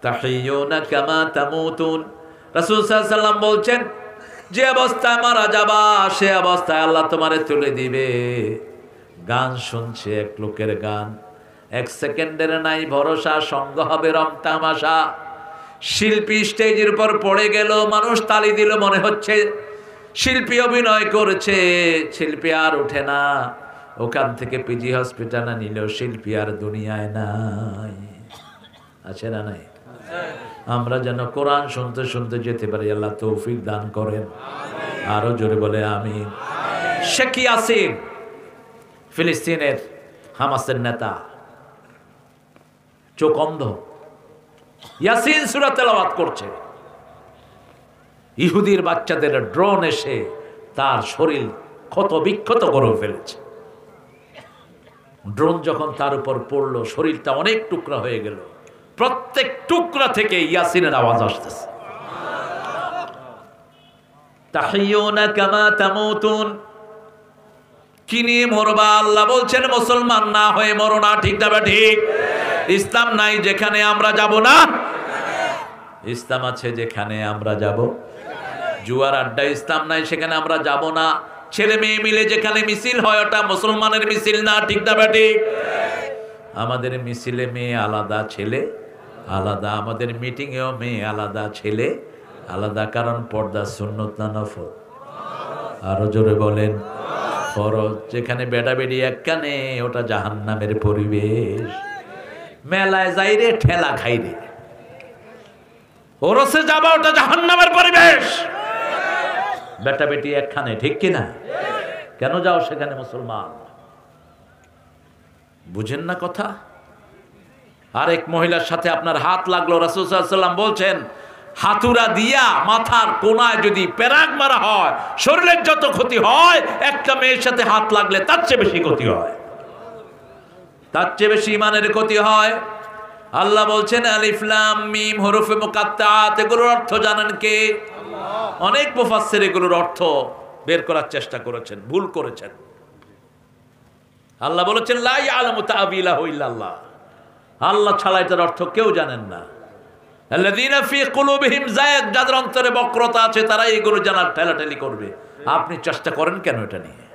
Speaker 1: তাহিয়ুনা কামা তামুতুন রাসূল সাল্লাল্লাহু আলাইহি ওয়াসাল্লাম বলছেন যে অবস্থায় মারা যাবা সে অবস্থায় আল্লাহ তোমারে তুলে দিবে গান শুনছে এক লোকের গান এক সেকেন্ডের নাই ভরসা সঙ্গ হবে রং তামাশা শিল্পী স্টেজের উপর পড়ে গেল মানুষ তালি দিল মনে হচ্ছে শিল্পী অভিনয় করেছে শিল্পী আর ওঠে না ওখান থেকে পিজি হসপিটালে নিল শিল্পী আর দুনিয়ায় নাই আছে না নাই আমরা যেন কোরআন শুনতে শুনতে যেতে পারি আল্লাহ তৌফিক দান করেন আরো জোরে বলে আমিন শেখ ইয়াসিন ফিলিস্তিনের হামাসের নেতা চোখ অন্ধ ইয়াসিন সূরা তেলাওয়াত করছে ইহুদির বাচ্চাদের ড্রোন এসে তার শরীর ক্ষত বিক্ষত করে ফেলেছে ড্রোন যখন তার উপর পড়লো শরীরটা অনেক টুকরা হয়ে গেল প্রত্যেক টুকরা থেকে ইয়াসিনের আওয়াজ আসতেছে তাহিয়ুনা কামা তামুতুন কি নিয়ে মরবা আল্লাহ বলছেন মুসলমান না হয়ে মরো না ঠিক না ঠিক ইসলাম নাই যেখানে আমরা যাব না ইসলাম আছে যেখানে আমরা যাব জুয়ার আড্ডা ইসলাম নাই সেখানে আমরা যাব না ছেলে মেয়ে মিলে যেখানে মিছিল হয় ওটা মুসলমানের মিছিল না ঠিক না ঠিক আমাদের মিছিলে মেয়ে আলাদা ছেলে আলাদা আমাদের মিটিংয়েও মেয়ে আলাদা ছেলে আলাদা কারণ পর্দা সুন্নত না নফল আরো জোরে বলেন ফরজ যেখানে বেড়াবেড়ি এক কানে ওটা জাহান্নামের পরিবেশ মেলায় যাই রে ঠেলা খাই রে ওরসে যাবা ওটা জাহান্নামের পরিবেশ বেটা বেটি একখানে ঠিক কিনা কেন যাও সেখানে মুসলমান বুঝেন না কথা আরেক মহিলার সাথে আপনার হাত লাগলো রাসূল সাল্লাল্লাহু আলাইহি ওয়াসাল্লাম বলছেন হাতুড়া দিয়া মাথার কোনায় যদি পেরাক মারা হয় শরীরের যত ক্ষতি হয় একটা মেয়ের সাথে হাত লাগলে তার চেয়ে বেশি ক্ষতি হয় তার চেয়ে বেশি ইমানের ক্ষতি হয় আল্লাহ বলছেন আলিফ লাম মিম হরফে মুকাত্তাআত এগুলোর অর্থ জানেন কে আল্লাহ অনেক মুফাসসির এগুলোর অর্থ বের করার চেষ্টা করেছেন ভুল করেছেন আল্লাহ বলেছেন লা ইয়ালামু তাআবিলাহু ইল্লাল্লাহ আল্লাহ ছাড়া এটার অর্থ কেউ জানেন না। আল্লাযীনা ফী কুলুবিহিম যায়গ, যাদের অন্তরে বক্রতা আছে তারা এইগুলো জানার ঠেলাঠেলি করবে। আপনি চেষ্টা করেন কেন এটা নিয়ে?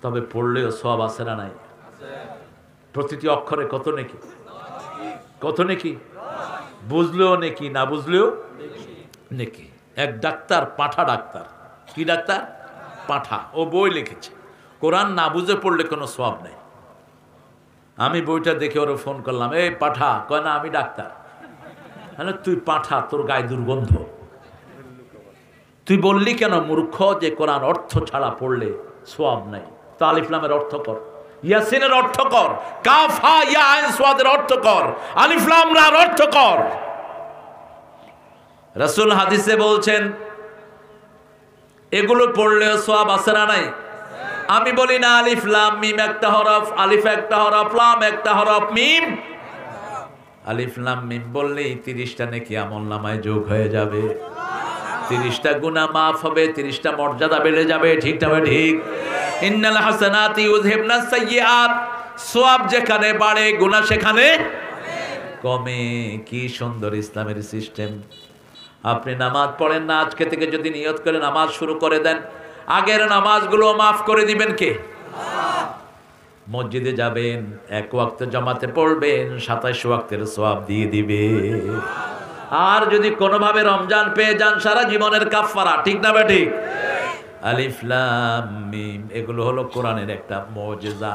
Speaker 1: তবে পড়লেও সওয়াব আছে না নাই? প্রতিটি অক্ষরে কত নেকি, কত নেকি, বুঝলেও নেকি, না বুঝলেও নেকি। এক ডাক্তার, পাঁঠা ডাক্তার, কি ডাক্তার? পাঁঠা। ও বই লিখেছে, কোরআন না বুঝে পড়লে কোনো সওয়াব নেই। আমি বইটা দেখে ওরা ফোন করলাম, এই পাঁঠা। কয় না, আমি ডাক্তার। হ্যাঁ, তুই পাঁঠা, তোর গায়ে দুর্গন্ধ। তুই বললি কেন মূর্খ যে কোরআন অর্থ ছাড়া পড়লে সওয়াব নাই? তো আলিফ লামের অর্থ কর, ইয়াসিনের অর্থ কর, কাফ হা ইয়া আইন সাদের অর্থ কর, আলিফ লাম রার অর্থ কর। রাসূল হাদিসে বলছেন এগুলো পড়লেও সওয়াব আছে না নাই? আমি বলি না আলিফ লাম মিম একটা হরফ, আলিফ একটা হরফ, লাম একটা হরফ, মিম। আলিফ লাম মিম বললেই 30টা নেকি আমলনামায় যোগ হয়ে যাবে, 30টা গুনাহ মাফ হবে, 30টা মর্যাদা বেড়ে যাবে। ঠিক না ঠিক? ইন্নাল হাসানাতি ইউযহিবনাস সাইয়্যাত, সওয়াব যেখানে বাড়ে গুনাহ সেখানে কমে। কি সুন্দর ইসলামের সিস্টেম। আপনি নামাজ পড়েন না, আজকে থেকে যদি নিয়ত করে নামাজ শুরু করে দেন, আগের নামাজগুলো মাফ করে দিবেন কে? মসজিদে যাবেন, 1 ওয়াক্ত জামাতে পড়বেন, 27 ওয়াক্তের সওয়াব দিয়ে দিবে। আর যদি কোনোভাবে রমজান পেয়ে যান, সারা জীবনের কাফারা। ঠিক না ঠিক? আলিফ লাম মিম এগুলো হলো কোরআনের একটা মুজিজা।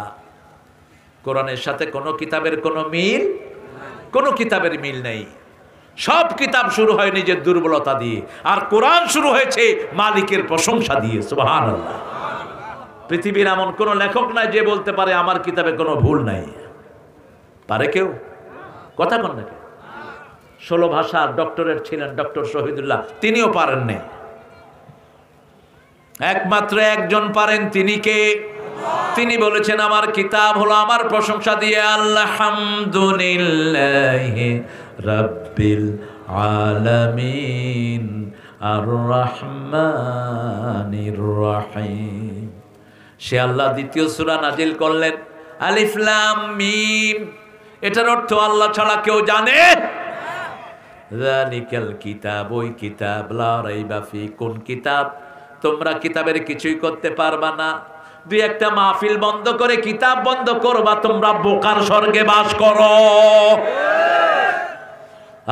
Speaker 1: কোরআনের সাথে কোনো কিতাবের কোনো মিল, কোনো কিতাবের মিল নেই। সব কিতাব শুরু হয় নিজের দুর্বলতা দিয়ে, আর কোরআন শুরু হয়েছে মালিকের প্রশংসা দিয়ে। সুবহানাল্লাহ। পৃথিবীর এমন কোন লেখক নাই যে বলতে পারে আমার কিতাবে কোনো ভুল নাই। পারে কেউ? কথা কন নাকি? 16 ভাষার ডক্টরেট ছিলেন ডক্টর শহীদুল্লাহ, তিনিও পারেননি। একমাত্র একজন পারেন, তিনি কে? তিনি বলেছেন আমার কিতাব হলো আমার প্রশংসা দিয়ে আলহামদুলিল্লাহি রাব্বিল আলামিন আর রহমানির রহিম। সে আল্লাহ দ্বিতীয় সূরা নাজিল করলেন, আলিফ লাম মিম। এটার অর্থ আল্লাহ ছাড়া কেউ জানে? যালিকাল কিতাব, ওই কিতাব, লা রাইবা ফি, কোন কিতাব? তোমরা কিতাবের কিছুই করতে পারবা না। দুই একটা মাহফিল বন্ধ করে কিতাব বন্ধ করবা, তোমরা বোকার স্বর্গে বাস করো।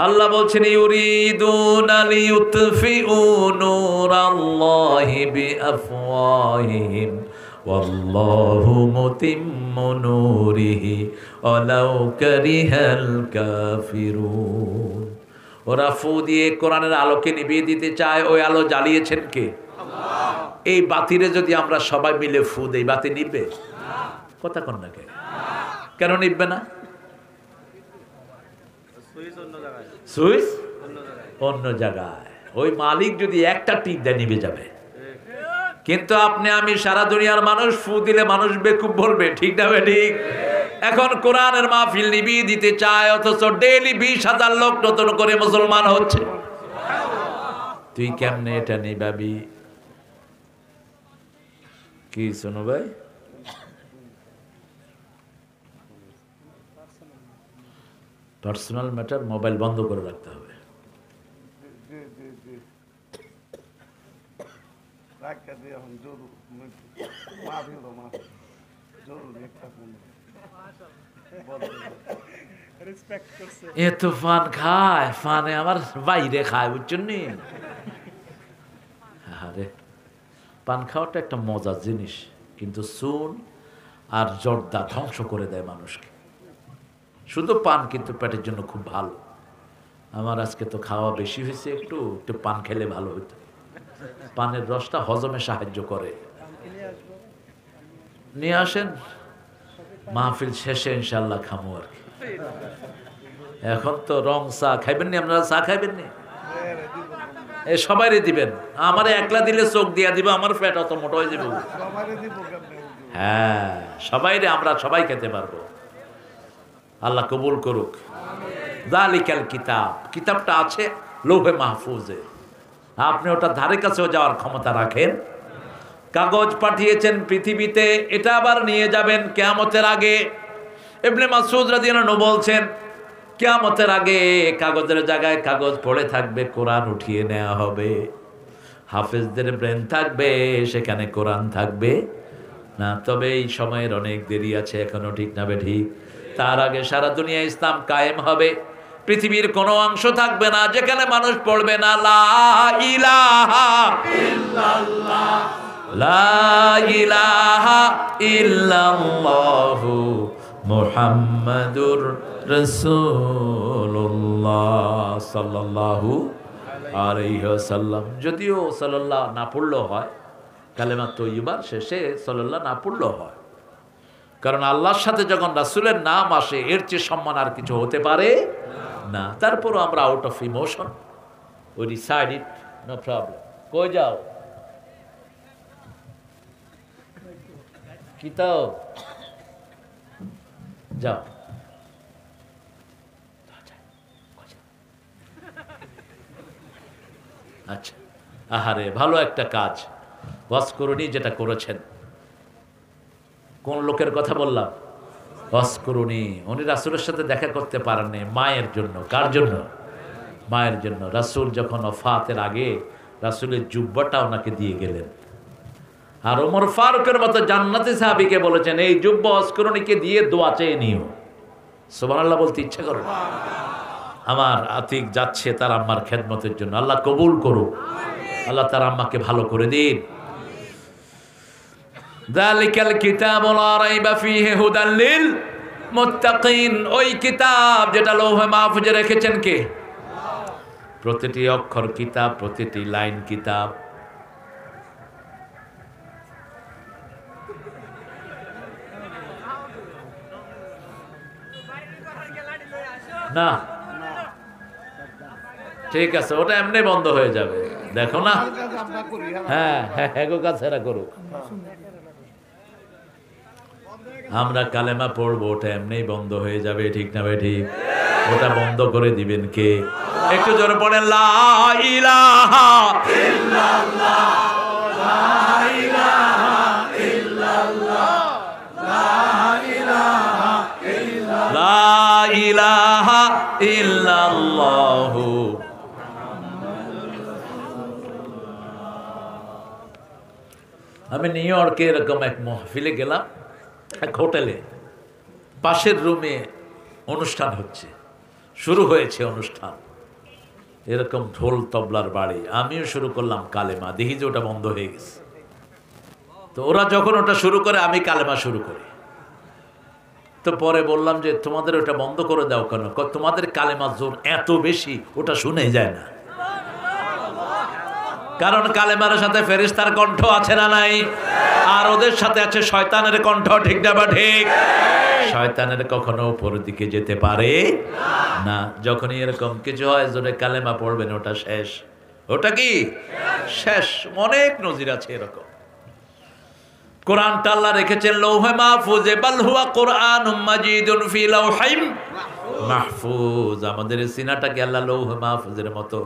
Speaker 1: আল্লাহ বলছেন ইউরিদুনা লিইউতফিউ নূরাল্লাহি বিআফওয়াহিহিম ওয়াল্লাহু মুতিম্মু নূরিহি ওয়ালাউ কারিহাল কাফিরুন। ওরা ফু দিয়ে কোরআনের আলোকে নিভিয়ে দিতে চায়, ওই আলো জ্বালিয়েছেন কে? আল্লাহ। এই বাতিরে যদি আমরা সবাই মিলে ফু দেই, বাতি নিবে? কথা কন না কে? কেন নিবে না? সুইচ অন্য জায়গায়। ওই মালিক যদি একটা টিপ দেয় নিভে যাবে। কিন্তু আপনি আমি সারা দুনিয়ার মানুষ ফু দিলে মানুষ বেকুব বলবে। ঠিক না ঠিক? এখন কোরআনের মাহফিল নিভিয়ে দিতে চায়, অথচ ডেইলি 20,000 লোক নতুন করে মুসলমান হচ্ছে। তুই কেমনে এটা নিবাবি? কি শোনো ভাই, পার্সোনাল ম্যাটার, মোবাইল বন্ধ করে রাখতে হবে। এ তো পান খায়, পানে আমার বাইরে খায়, বুঝছেন নি? আরে পান খাওয়াটা একটা মজার জিনিস, কিন্তু চুন আর জর্দা ধ্বংস করে দেয় মানুষকে। শুধু পান কিন্তু পেটের জন্য খুব ভালো। আমার আজকে তো খাওয়া বেশি হয়েছে, একটু একটু পান খেলে ভালো হতো। পানের রসটা হজমে সাহায্য করে। নিয়ে আসেন, মাহফিল শেষে ইনশাল্লাহ খামো আর কি। এখন তো রং চা খাইবেননি আপনারা? চা খাইবেননি? এ সবাইরে দিবেন। আমারে একলা দিলে চোখ দিয়া দিব, আমার পেট অত মোটা হয়ে যাবে। হ্যাঁ, সবাইরে আমরা সবাই খেতে পারবো। আল্লাহ কবুল করুক। যালিকাল কিতাব, কিতাবটা আছে লৌহে মাহফুজে। আপনি ওটা ধারে কাছেও যাওয়ার ক্ষমতা রাখেন। কাগজ পাঠিয়েছেন পৃথিবীতে, এটা আবার নিয়ে যাবেন কিয়ামতের আগে। ইবনে মাসউদ রাদিয়াল্লাহু আনহু বলছেন, কিয়ামতের আগে কাগজের জায়গায় কাগজ পড়ে থাকবে, কোরআন উঠিয়ে নেওয়া হবে। হাফেজদের ব্রেন থাকবে, সেখানে কোরআন থাকবে না। তবে এই সময়ের অনেক দেরি আছে এখনো, ঠিক না ঠিক? তার আগে সারা দুনিয়া ইসলাম কায়েম হবে। পৃথিবীর কোনো অংশ থাকবে না যেখানে মানুষ পড়বে না লা ইলাহা ইল্লাল্লাহ, লা ইলাহা ইল্লাল্লাহু মুহাম্মাদুর রাসূলুল্লাহ সাল্লাল্লাহু আলাইহি ওয়াসাল্লাম। যদিও সাল্লাল্লাহ না পড়লেও হয়, কালেমা তৈয়্যিবার শেষে সাল্লাল্লাহ না পড়লেও হয়, কারণ আল্লাহর সাথে যখন রাসূলের নাম আসে এর চেয়ে সম্মান আর কিছু হতে পারে না। তারপরও আমরা out of emotion we decide it, no problem. কই যাও কিতাব, যাও। আচ্ছা, আহারে ভালো একটা কাজ ওয়াজকুরুনি যেটা করেছেন। কোন লোকের কথা বললাম? ওয়াজকুরুনি। উনি রাসূলের সাথে দেখা করতে পারেননি মায়ের জন্য। কার জন্য? মায়ের জন্য। রাসূল যখন ওফাতের আগে রাসূলের জুব্বাটা ওনাকে দিয়ে গেলেন। আর ওমর ফারুকের মতো জান্নাতি সাহাবীকে বলেছেন, এই জুব্বা ওয়াজকুরুনিকে দিয়ে দোয়া চেয়ে নিও। সুবহানাল্লাহ বলতে ইচ্ছা করে। আমার আতিক যাচ্ছে তার আম্মার খেদমতের জন্য, আল্লাহ কবুল করুক, আল্লাহ তার আম্মাকে ভালো করে দিন। যালিকাল কিতাবু লা রাইবা ফীহি হুদাল লিল মুত্তাকিন। ওই কিতাব যেটা লৌহে মাহফুজে রেখেছেন কে? প্রতিটি অক্ষর কিতাব, প্রতিটি লাইন কিতাব। না ঠিক আছে, ওটা এমনি বন্ধ হয়ে যাবে, দেখো না। হ্যাঁ হ্যাঁ হ্যাঁ গো, কাছেরা করুক। আমরা কালেমা পড়বো, ওটা এমনি বন্ধ হয়ে যাবে, ঠিক না ভাই? ঠিক। ওটা বন্ধ করে দিবেন কে? একটু জোরে পড়েন, লা ইলাহা ইল্লাল্লাহ, লা ইলাহা ইল্লাল্লাহ, লা ইলাহা ইল্লাল্লাহ, লা ইলাহা ইল্লাল্লাহ। আমি নিউ ইয়র্কে এরকম এক মাহফিলে গেলাম, এক হোটেলে। পাশের রুমে অনুষ্ঠান হচ্ছে, শুরু হয়েছে অনুষ্ঠান, এরকম ঢোল তবলার বাড়ি। আমিও শুরু করলাম কালেমা, দেখি যে ওটা বন্ধ হয়ে গেছে। তো ওরা যখন ওটা শুরু করে আমি কালেমা শুরু করি। তো পরে বললাম যে তোমাদের ওটা বন্ধ করে দাও কেন? তোমাদের কালেমা জোর এত বেশি, ওটা শুনে যায় না। কারণ কালেমার সাথে ফেরেশতার কণ্ঠ আছে না নাই? আর ওদের সাথে আছে শয়তানের কণ্ঠ, ঠিক না বা ঠিক? শয়তানের কখনো উপরের দিকে যেতে পারে না। যখনই এরকম কিছু হয় জোরে কালেমা পড়বেন, ওটা শেষ। ওটা কি শেষ? অনেক নজির আছে এরকম। কোরআনটা আল্লাহ রেখেছেন লৌহে মাহফুজে, বাল হুয়া কুরআনুম মাজিদুন ফি লাওহিম মাহফুজ। আমাদের সিনাটাকে আল্লাহ লৌহে মাহফুজের মতো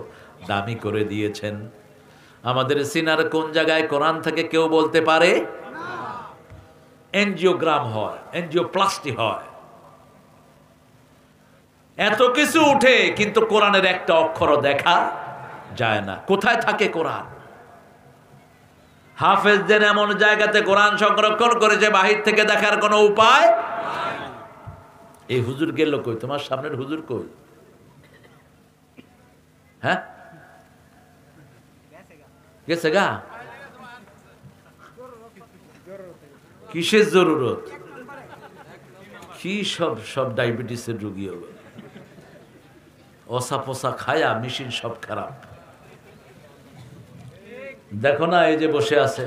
Speaker 1: দামি করে দিয়েছেন। আমাদের সিনার কোন জায়গায় কোরআন থেকে কেউ বলতে পারে? এনজিওগ্রাম হয়, এনজিওপ্লাস্টি হয়, এত কিছু উঠে, কিন্তু কোরআনের একটা অক্ষরও দেখা যায় না। কোথায় থাকে কোরআন? হাফেজদের এমন জায়গাতে কোরআন সংরক্ষণ করেছে, বাহির থেকে দেখার কোনো উপায়। এই হুজুর গেল কই? তোমার সামনের হুজুর কই? হ্যাঁ, গেছে গা? কিসের জরুরত? কি সব ডায়াবেটিসের রোগী হবে, অসা পোসা খায়া মেশিন সব খারাপ। দেখো না, এই যে বসে আছে,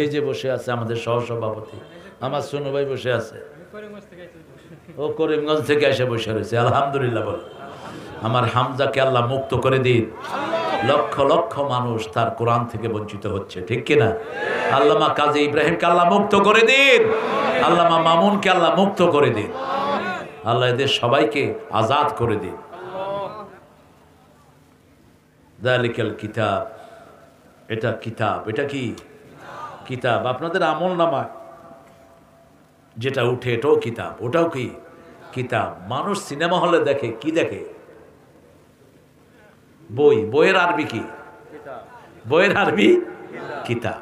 Speaker 1: এই যে বসে আছে আমাদের সহসভাপতি, আমার সোনু ভাই বসে আছে, ও করিমগঞ্জ থেকে এসে বসে রয়েছে। আলহামদুলিল্লাহ বল। আমার হামজাকে আল্লাহ মুক্ত করে দিন। লক্ষ লক্ষ মানুষ তার কোরআন থেকে বঞ্চিত হচ্ছে, ঠিক কিনা? আল্লামা কাজী ইব্রাহিমকে আল্লাহ মুক্ত করে দিন, আল্লামা মামুনকে আল্লাহ মুক্ত করে দিন, আল্লাহ এদের সবাইকে আজাদ করে দিন। যালিকাল কিতাব, এটা কিতাব। এটা কি কিতাব? আপনাদের আমল নামা যেটা উঠে এটাও কিতাব, ওটাও কি কিতাব। মানুষ সিনেমা হলে দেখে কি দেখে? বই। বইয়ের আরবি কি? বইয়ের আরবি কিতাব।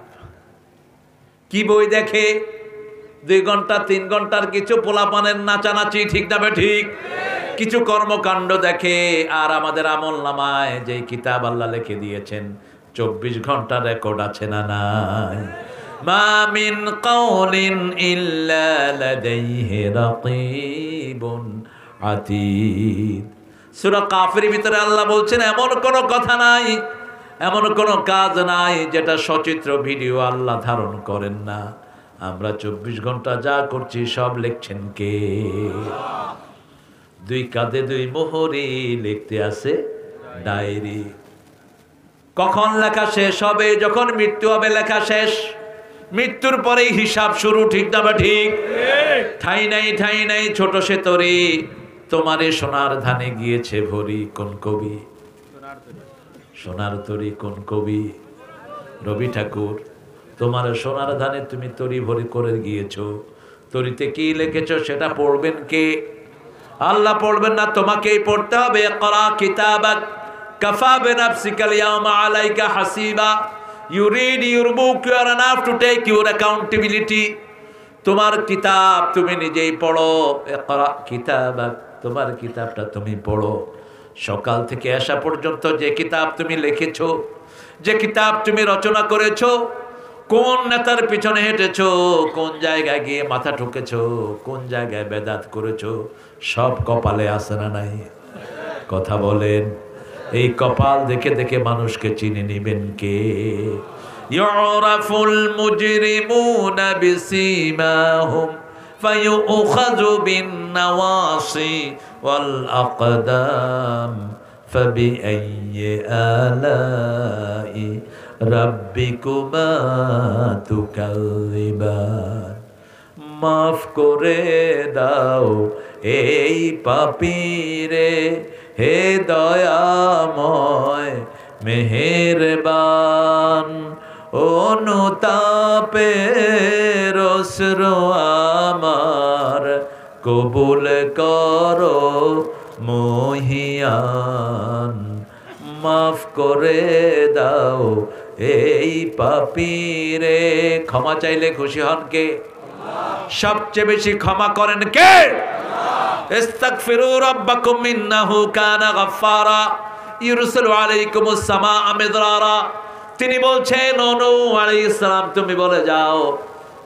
Speaker 1: কি বই দেখে? 2 ঘন্টা 3 ঘন্টার কিছু পোলাপানের নাচানাচি, ঠিক না ঠিক? কিছু কর্মকাণ্ড দেখে। আর আমাদের আমল নামায় যে কিতাব আল্লাহ লিখে দিয়েছেন 24 ঘন্টা রেকর্ড আছে না নাই? মা মিন কাউলিন ইল্লা লাদাইহি রাকিবুন আতীদ। সূরা কাফের ভিতরে আল্লাহ বলছেন এমন কোনো কথা নাই, এমন কোনো কাজ নাই যেটা সচিত্র ভিডিও আল্লাহ ধারণ করেন না। আমরা 24 ঘন্টা যা করছি সব লিখছেন কে? 2 কাঁধে 2 মোহরে লিখতে আছে ডায়েরি। কখন লেখা শেষ হবে? যখন মৃত্যু হবে লেখা শেষ। মৃত্যুর পরেই হিসাব শুরু, ঠিক না ঠিক? ঠাই নাই ছোট সে তরি, তোমারে সোনার ধানে গিয়েছে ভরি। কোন কবি? সোনার তরি কোন কবি? রবি ঠাকুর। তোমার সোনার ধানে তুমি তরি ভরি করে গিয়েছো, তরিতে কি লিখেছো সেটা পড়বেন কে? আল্লাহ পড়বেন না, তোমাকেই পড়তে হবে। ইকরা কিতাবাক কাফা বিনাফসিকাল ইয়াওমা আলাইকা হাসিবা। You read your book, you are enough to take your accountability. তোমার কিতাব তুমি নিজেই পড়ো। ইকরা কিতাবাক, তোমার কিতাবটা তুমি পড়ো। সকাল থেকে আসা পর্যন্ত যে কিতাব তুমি লিখেছো, যে কিতাব তুমি রচনা করেছো, কোন নেতার পিছনে হেঁটেছো, কোন জায়গায় গিয়ে মাথা ঠুকেছো, কোন জায়গায় বেদাত করেছো, সব কপালে আছে না নাই? কথা বলেন। এই কপাল দেখে দেখে মানুষকে চিনে নিবেন কে? ইউরাফুল মুজরিমুনা বিসিমাহুম ফায়ুখাযু বিন নাওয়াসি ওয়াল আকদাম ফাবিআইয়ি আলাই রাব্বিকুমা তুকাল্লিবান। মাফ করে দাও এই পাপীরে, হে দয়াময় মেহেরবান। অনুতাপের অশ্রু আমার কবুল করো মহিয়ান। মাফ করে দাও এই পাপীরে। ক্ষমা চাইলে খুশি হন কে? সবচেয়ে বেশি ক্ষমা করেন কে? ইস্তাগফিরু রাব্বাকুম ইন্নাহু কানা গাফফারা ইউরসিলু আলাইকুমুস সামাআ মিদরারা। তিনি বলছেন ও নূহ আলাইহিস সালাম তুমি বলে যাও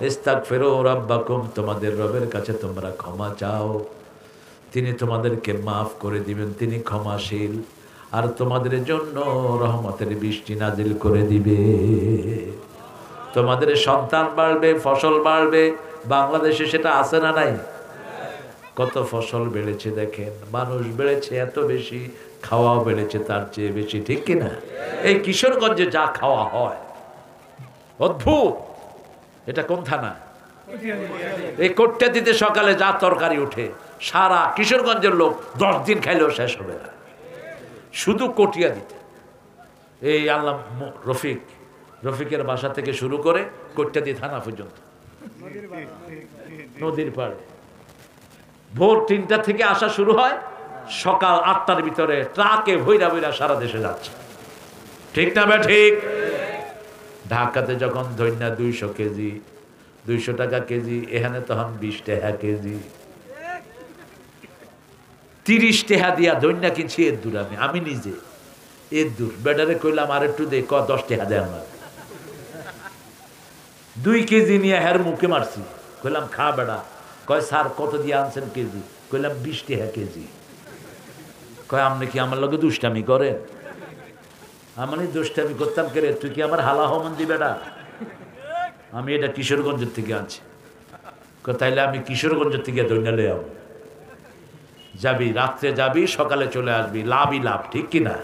Speaker 1: ইস্তাগফিরু রাব্বাকুম, তোমাদের রবের কাছে তোমরা ক্ষমা চাও, তিনি তোমাদেরকে মাফ করে দিবেন, তিনি ক্ষমাশীল, আর তোমাদের জন্য রহমতের বৃষ্টি নাজিল করে দিবে। তোমাদের সন্তান বাড়বে, ফসল বাড়বে। বাংলাদেশে সেটা আছে না নাই? কত ফসল বেড়েছে দেখেন, মানুষ বেড়েছে এত বেশি, খাওয়াও বেড়েছে তার চেয়ে বেশি, ঠিক কিনা? এই কিশোরগঞ্জে যা খাওয়া হয় অদ্ভুত। এটা কোন থানা? এই কোট্টা দিতে সকালে যা তরকারি উঠে, সারা কিশোরগঞ্জের লোক 10 দিন খাইলেও শেষ হবে না, শুধু কটিয়া দিতে। এই আল্লাহ রফিকের বাসা থেকে শুরু করে কোট্টাদি থানা পর্যন্ত, নদীর পাড়ে ভোর 3টা থেকে আসা শুরু হয়, সকাল 8টার ভিতরে ট্রাকে ভৈরা ভৈরা সারা দেশে যাচ্ছে, ঠিক না ভাই? ঠিক। ঢাকাতে যখন ধন্যা 200 কেজি 200 টাকা কেজি, এখানে তখন 20 টাকা কেজি। 30 টাকা দিয়া ধন্যা কিনছি এর দূর। আমি নিজে এর দূর বেডারে কইলাম আর একটু দে, 10 টাকা দেয় আমার। 2 কেজি নিয়ে হের মুখে মারছি, কইলাম খা বেড়া। কয় স্যার কত দিয়ে আনছেন কেজি? কইলাম 20 টাকা কেজি। কয় আপনি কি আমার লগে দুষ্টামি করেন? আমি দুষ্টামি করতাম কে রে? তুই কি আমার হালা হমন দি বেড়া? আমি এটা কিশোরগঞ্জের থেকে আনছি। তাইলে আমি কিশোরগঞ্জের থেকে দৈন্যা লয়ে যাবো। যাবি, রাত্রে যাবি, সকালে চলে আসবি, লাভই লাভ, ঠিক কিনা?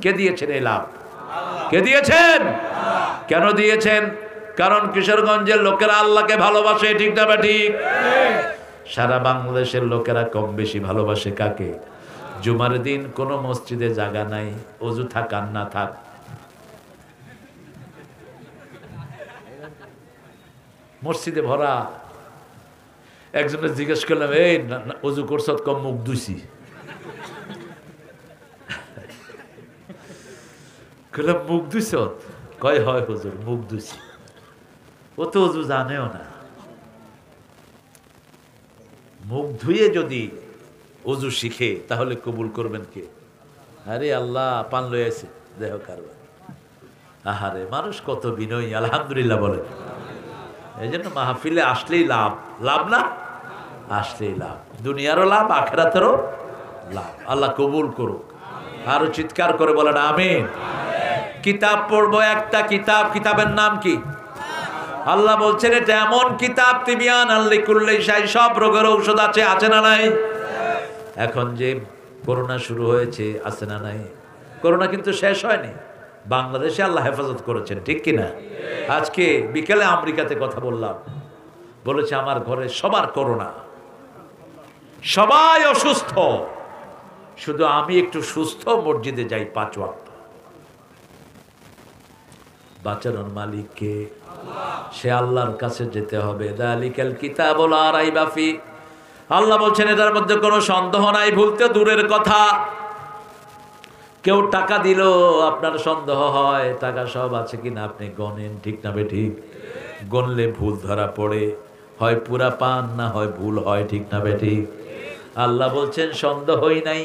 Speaker 1: কে দিয়েছেন এই লাভ? কে দিয়েছেন? কেন দিয়েছেন? কারণ কিশোরগঞ্জের লোকেরা আল্লাহকে ভালোবাসে, ঠিক না ঠিক? সারা বাংলাদেশের লোকেরা কম বেশি ভালোবাসে কাকে? জুমার দিন কোনো মসজিদে জায়গা নাই, অজু থাক আর না থাক, মসজিদে ভরা। একজনে জিজ্ঞেস করলাম, এই অজু করছ? কম মুখ ধুইছি। বললাম মুখ ধুইছ? কয় হয় হুজুর, মুখ ধুইছি। ও তো অজু জানেও না। মুখ ধুয়ে যদি অজু শিখে তাহলে কবুল করবেন কে? আরে আল্লাহ পান লই আছে দেহ কারবার। আহারে মানুষ কত বিনয়ী, আলহামদুলিল্লাহ বলেন। এই জন্য মাহফিলে আসলেই লাভ, লাভ না আসলেই লাভ, দুনিয়ারও লাভ আখেরাতেরও লাভ। আল্লাহ কবুল করুক। আরো চিৎকার করে বলেন আমিন। কিতাব পড়বো একটা কিতাব, কিতাবের নাম কি? আল্লাহ বলছেন এটা এমন কিতাব তিবিয়ান আল্লিকুল্লি শাই, সব রোগের ঔষধ আছে, আছে না নাই? এখন যে করোনা শুরু হয়েছে, আছে না নাই? করোনা কিন্তু শেষ হয়নি, বাংলাদেশে আল্লাহ হেফাজত করেছেন, ঠিক কিনা? আজকে বিকেলে আমেরিকাতে কথা বললাম, বলেছে আমার ঘরে সবার করোনা, সবাই অসুস্থ, শুধু আমি একটু সুস্থ, মসজিদে যাই 5 ওয়াক্ত। বাঁচানোর মালিককে, সে আল্লাহর কাছে যেতে হবে। যালিকাল কিতাবু লা রাইবা ফি, আল্লাহ বলছেন এটার মধ্যে কোনো সন্দেহ নাই। ভুলতে দূরের কথা, কেউ টাকা দিল আপনার সন্দেহ হয় টাকা সব আছে কিনা, আপনি গণেন, ঠিক না বেঠিক? গণলে ভুল ধরা পড়ে, হয় পুরা পান না হয় ভুল হয়, ঠিক না বেঠিক? আল্লাহ বলছেন সন্দেহই নাই।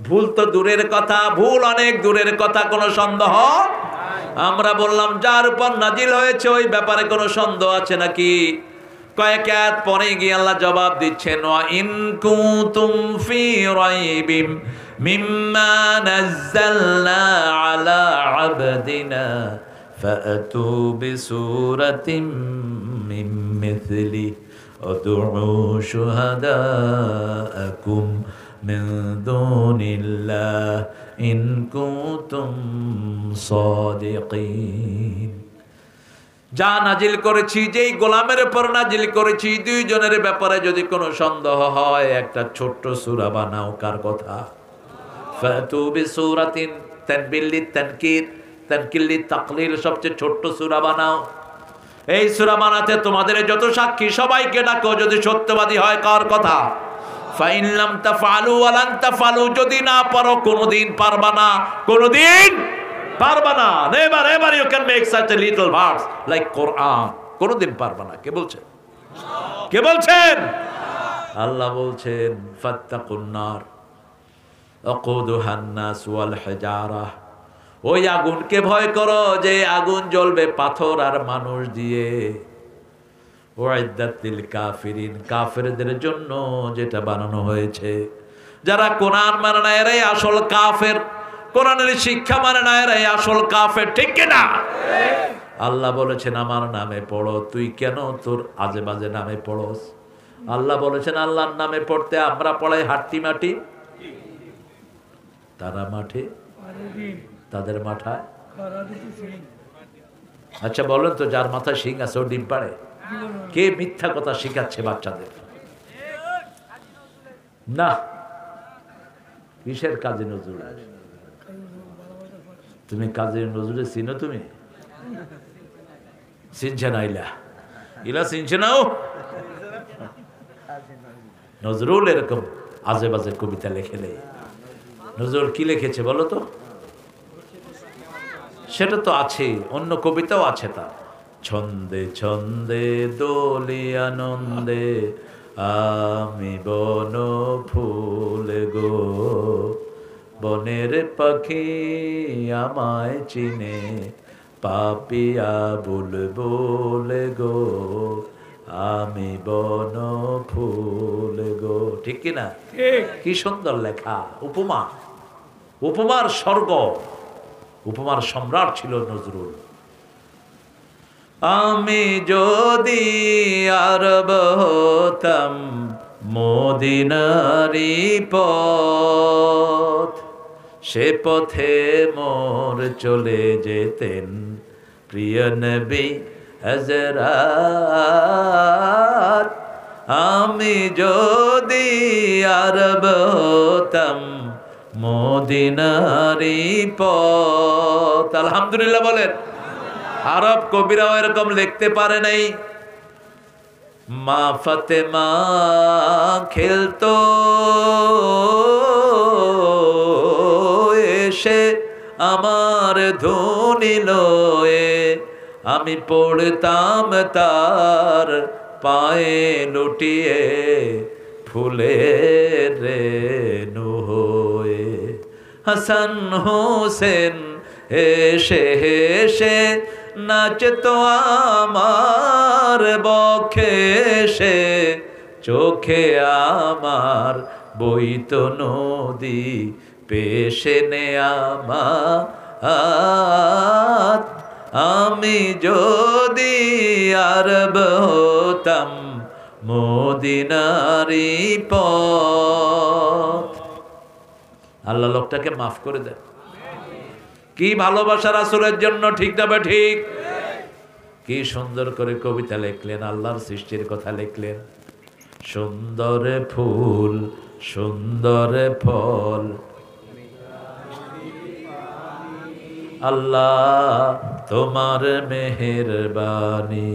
Speaker 1: ভুল তো দূরের কথা, ভুল অনেক দূরের কথা, কোনো সন্দেহ। আমরা বললাম যার উপর নাজিল হয়েছে ওই ব্যাপারে কোনো সন্দেহ আছে নাকি? কয়েক আয়াত পরে গিয়ে আল্লাহ জবাব দিচ্ছেন, ওয়া ইন কুনতুম ফি রাইবিম মিম্মা নাযালনা আলা আবদিনা ফাআতু বিসূরাতিন মিন মিথলি উদউ শুহাদাআকুম মিন দুনিল্লাহ ইন কুনতুম সাদিকিন। যা নাজিল করেছি, যেই গোলামের উপর নাজিল করেছি, 2 জনের ব্যাপারে যদি কোনো সন্দেহ হয়, একটা ছোট্ট সূরা বানাও। কার কথা? ফাতু বিসূরাতিন, তানবিল লিতানকির, তানকিল লিতাকলিল, সবচেয়ে ছোট্ট সূরা বানাও। এই সূরা বানাতে তোমাদের যত সাক্ষী সবাইকে ডাকো, যদি সত্যবাদী হয়। কার কথা? ফাইন লাম তাফআলু ওয়া লান তাফআলু, যদি না পারো কোনোদিন পারবা না, কোনোদিন পারবা না। Never you can make such a little verse like Quran, কোনোদিন পারবা না। কে বলছেন? কে বলছেন? আল্লাহ বলছেন ফাত্তাকুন নার আকুদুহান নাস ওয়াল হিজারা, ওই আগুনকে ভয় করো যে আগুন জ্বলবে পাথর আর মানুষ দিয়ে। ওয়াইদাত লিল কাফিরিন, কাফেরদের জন্য যেটা বানানো হয়েছে। যারা কোরআন মানে না এরাই আসল কাফের, কোরআনের শিক্ষা মানে না এরাই আসল কাফের, ঠিক কিনা? আল্লাহ বলেছেন আমার নামে পড়ো, তুই কেন তোর আজে বাজে নামে পড়স? আল্লাহ বলেছেন আল্লাহর নামে পড়তে আমরা পড়াই হাট্টি মাটি, তারা মাঠে, তাদের মাথায়। আচ্ছা বলেন তো, যার মাথায় শিং আছে ও ডিম পাড়ে? কে মিথ্যা কথা শিখাচ্ছে বাচ্চাদের? না, কিসের কাজী নজরুল? তুমি কাজী নজরুলের চিনো? তুমি চিনছে না? ইলা চিনছে না? নজরুল এরকম আজে বাজে কবিতা লেখেলে। নজরুল কি লিখেছে বলো তো? সেটা তো আছে, অন্য কবিতাও আছে তার। ছন্দে ছন্দে দোলি আনন্দে আমি বন ফুল গো, বনের পাখি আমায় চিনে পাপিয়া বুলবুল গো, আমি বন ফুল গো, ঠিক কিনা? কি সুন্দর লেখা, উপমা, উপমার স্বর্গ, উপমার সম্রাট ছিল নজরুল। আমি যদি আরব হতাম মদিনারি পথ, সে পথে মোর চলে যেতেন প্রিয় নবী হযরত। আমি যদি আরব হতাম মদিনারি পথ। আলহামদুলিল্লাহ বলেন। আরব কবিরাও এরকম লিখতে পারে নাই। মা ফাতেমা খেলতো এসে আমার ধুনি লয়ে, আমি পড়তাম তার পায়ে লুটিয়ে ফুলের রেণু হয়ে। হাসান হোসেন হেসে হেসে নাচতো আমার বক্ষে এসে, চোখে আমার বইতো নদী পেশে নে আমার। আমি যদি আরব হতাম মদিনারি পথ। আল্লাহ লোকটাকে মাফ করে দেন। কি ভালোবাসা রাসূলের জন্য, ঠিক না ঠিক? কি সুন্দর করে কবিতা লিখলেন, আল্লাহর সৃষ্টির কথা লিখলেন। সুন্দর ফুল সুন্দর ফল, আল্লাহ তোমার মেহেরবানি,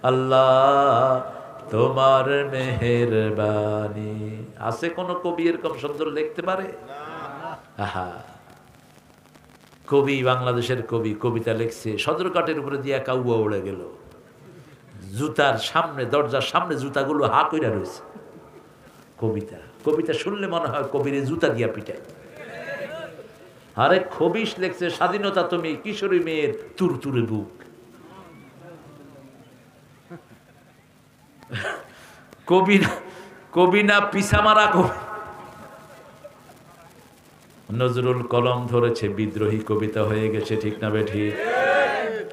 Speaker 1: আল্লাহ তোমার মেহেরবানি। আছে কোন কবি এরকম সুন্দর লিখতে পারে? আহা, কবি, বাংলাদেশের কবি কবিতা লিখছে, সদরঘাটের উপরে দিয়া কাউয়া উড়ে গেল, জুতার সামনে, দরজার সামনে জুতাগুলো হা কইরা রয়েছে। কবিতা, কবিতা শুনলে মনে হয় কবির জুতা দিয়া পিটায়। আরে খবিশ লেখছে, স্বাধীনতা তুমি কিশোরী মেয়ের তুরতুরে বুক। কবি না পিছা মারা কবি। নজরুল কলম ধরেছে, বিদ্রোহী কবিতা হয়ে গেছে, ঠিক না বেঠি?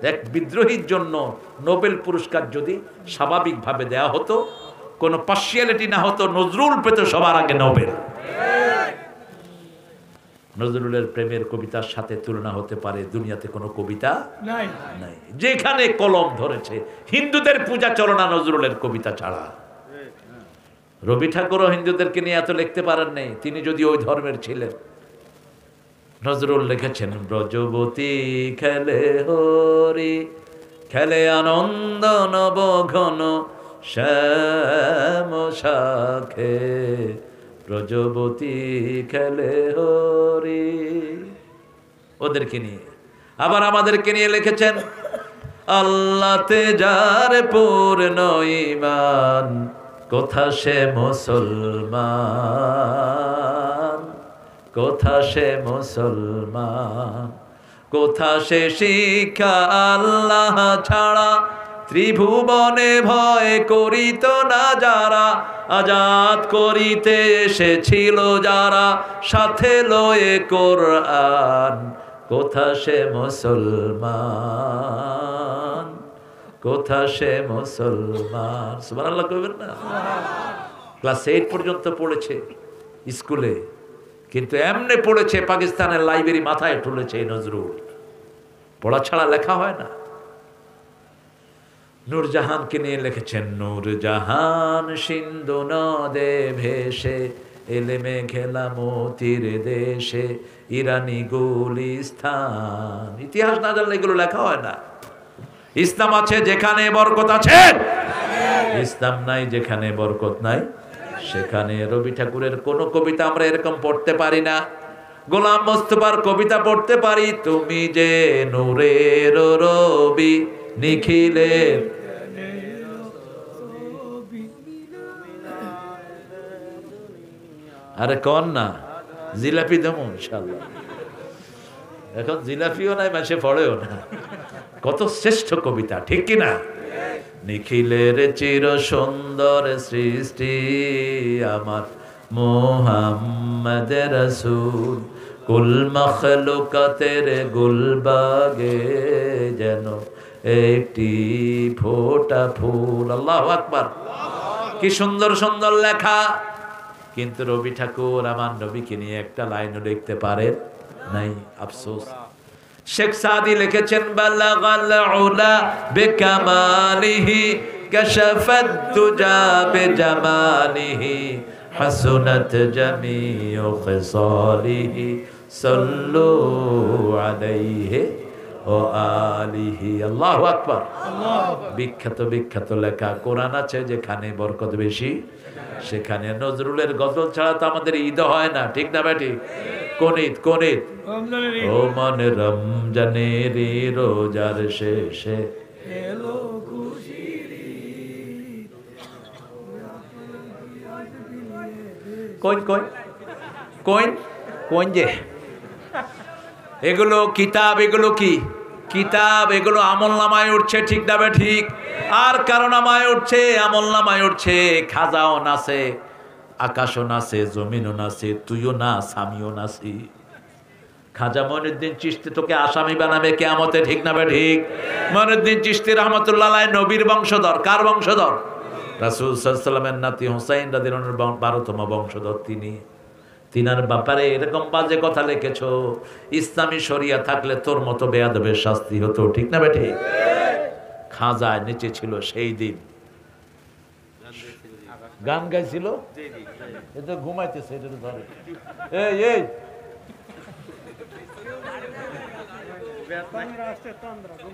Speaker 1: এক বিদ্রোহীর জন্য নোবেল পুরস্কার যদি স্বাভাবিকভাবে দেয়া হতো, কোনো পার্সিয়ালিটি না হতো, নজরুল পেত সবার আগে নোবেল। নজরুলের প্রেমের কবিতার সাথে তুলনা হতে পারে দুনিয়াতে কোনো কবিতা নাই। যেখানে কলম ধরেছে, হিন্দুদের পূজা চলনা নজরুলের কবিতা ছাড়া। রবি ঠাকুরও হিন্দুদেরকে নিয়ে এত লিখতে পারেন নাই, তিনি যদি ওই ধর্মের ছিলেন। নজরুল লিখেছেন, ব্রজবতী খেলে হরি, খেলে আনন্দ নব ঘন শ্যাম শাখে, ব্রজবতী খেলে হরি। ওদেরকে নিয়ে, আবার আমাদেরকে নিয়ে লিখেছেন, আল্লাহতে যার পূর্ণ ঈমান, কোথা সে মুসলমান, কোথা সে মুসলমান, কোথা সে শিক্ষা আল্লাহ ছাড়া, ত্রিভুবনে ভয় করিত না যারা, আজাদ করিতে এসেছিল যারা, সাথে লয়ে কোরআন, কোথা সে মুসলমান, কোথা সে মুসলমান। সুবহানাল্লাহ কইবেন না? ক্লাস 8 পর্যন্ত পড়েছে স্কুলে, কিন্তু এমনি পড়েছে পাকিস্তানের লাইব্রেরি মাথায় তুলেছে এই নজরুল। পড়া ছাড়া লেখা হয় না। নূরজাহানকে নিয়ে লিখেছেন, নূরজাহান সিন্ধু নদে ভেসে, এলেমে খেলা মতির দেশে, ইরানি গুলিস্তান। ইতিহাস না জানলে এগুলো লেখা হয় না। ইসলাম আছে যেখানে বরকত আছে, ইসলাম নাই যেখানে বরকত নাই সেখানে। রবি ঠাকুরের কোন কবিতা আমরা এরকম পড়তে পারি না। গোলাম মোস্তফার কবিতা পড়তে পারি, তুমি যে নূরের রবি নিখিলের। আরে কন না, জিলাপি দেবো ইনশাআল্লাহ। এখন জিলাপিও নাই, মাসে পড়েও না। কত শ্রেষ্ঠ কবিতা, ঠিক কিনা? নিখিলের চির সুন্দর সৃষ্টি আমার মুহাম্মদ রাসূল, কুল মখলুকাতের গুলবাগে যেন একটি ফোঁটা ফুল। আল্লাহু আকবার। কি সুন্দর সুন্দর লেখা, কিন্তু রবি ঠাকুর আমার নবীকে নিয়ে একটা লাইনও লিখতে পারেন নাই, আফসোস। শেখ সাদি লিখেছেন, বালাগাল উলা বিকামালিহি, কাশাফাত দুজা বিজামালিহি, হাসুনাত জামিউ খিসালিহি, সাল্লু আলাইহি ও আলিহি। আল্লাহু আকবার। বিখ্যাত বিখ্যাত লেখা কোরআন আছে যেখানে বরকত বেশি সেখানে নজরুলের গজল ছাড়া তো আমাদের ঈদ হয় না, ঠিক না ভাই? ঠিক। কোন ঈদ? কোন ঈদ? ও মনে রমজানের রোজার শেষে কোন কোন কোন কোন যে এগুলো কিতাব, এগুলো কি কিতাব, এগুলো আমল নামায় উঠছে, ঠিক না ভাই? ঠিক। আর কারো নামায় উঠছে, আমল নামায় উঠছে। খাজাও নাচে, আকাশও নাচে, জমিনও নাচে, তুইও নাচ, আমিও নাচি। খাজা মঈনুদ্দিন চিশতি তোকে আসামি বানাবে কিয়ামতে, ঠিক না ভাই? ঠিক। মঈনুদ্দিন চিশতি রহমতুল্লাহ আলাইহি নবীর বংশধর। কার বংশধর? রাসূল সাল্লাল্লাহু আলাইহি ওয়াসাল্লামের নাতি হুসাইন রাদিয়াল্লাহু আনহু 12তম বংশধর তিনি। তিনার ব্যাপারে এরকম বাজে কথা লিখেছো, ইসলামী শরিয়া থাকলে তোর মতো বেয়াদবের শাস্তি হতো, ঠিক না বেঠে? খাজায় নিচে ছিল সেই দিন। গান গাইছিল, এটা ঘুমাইতেছে, এটা ধরে। এই এই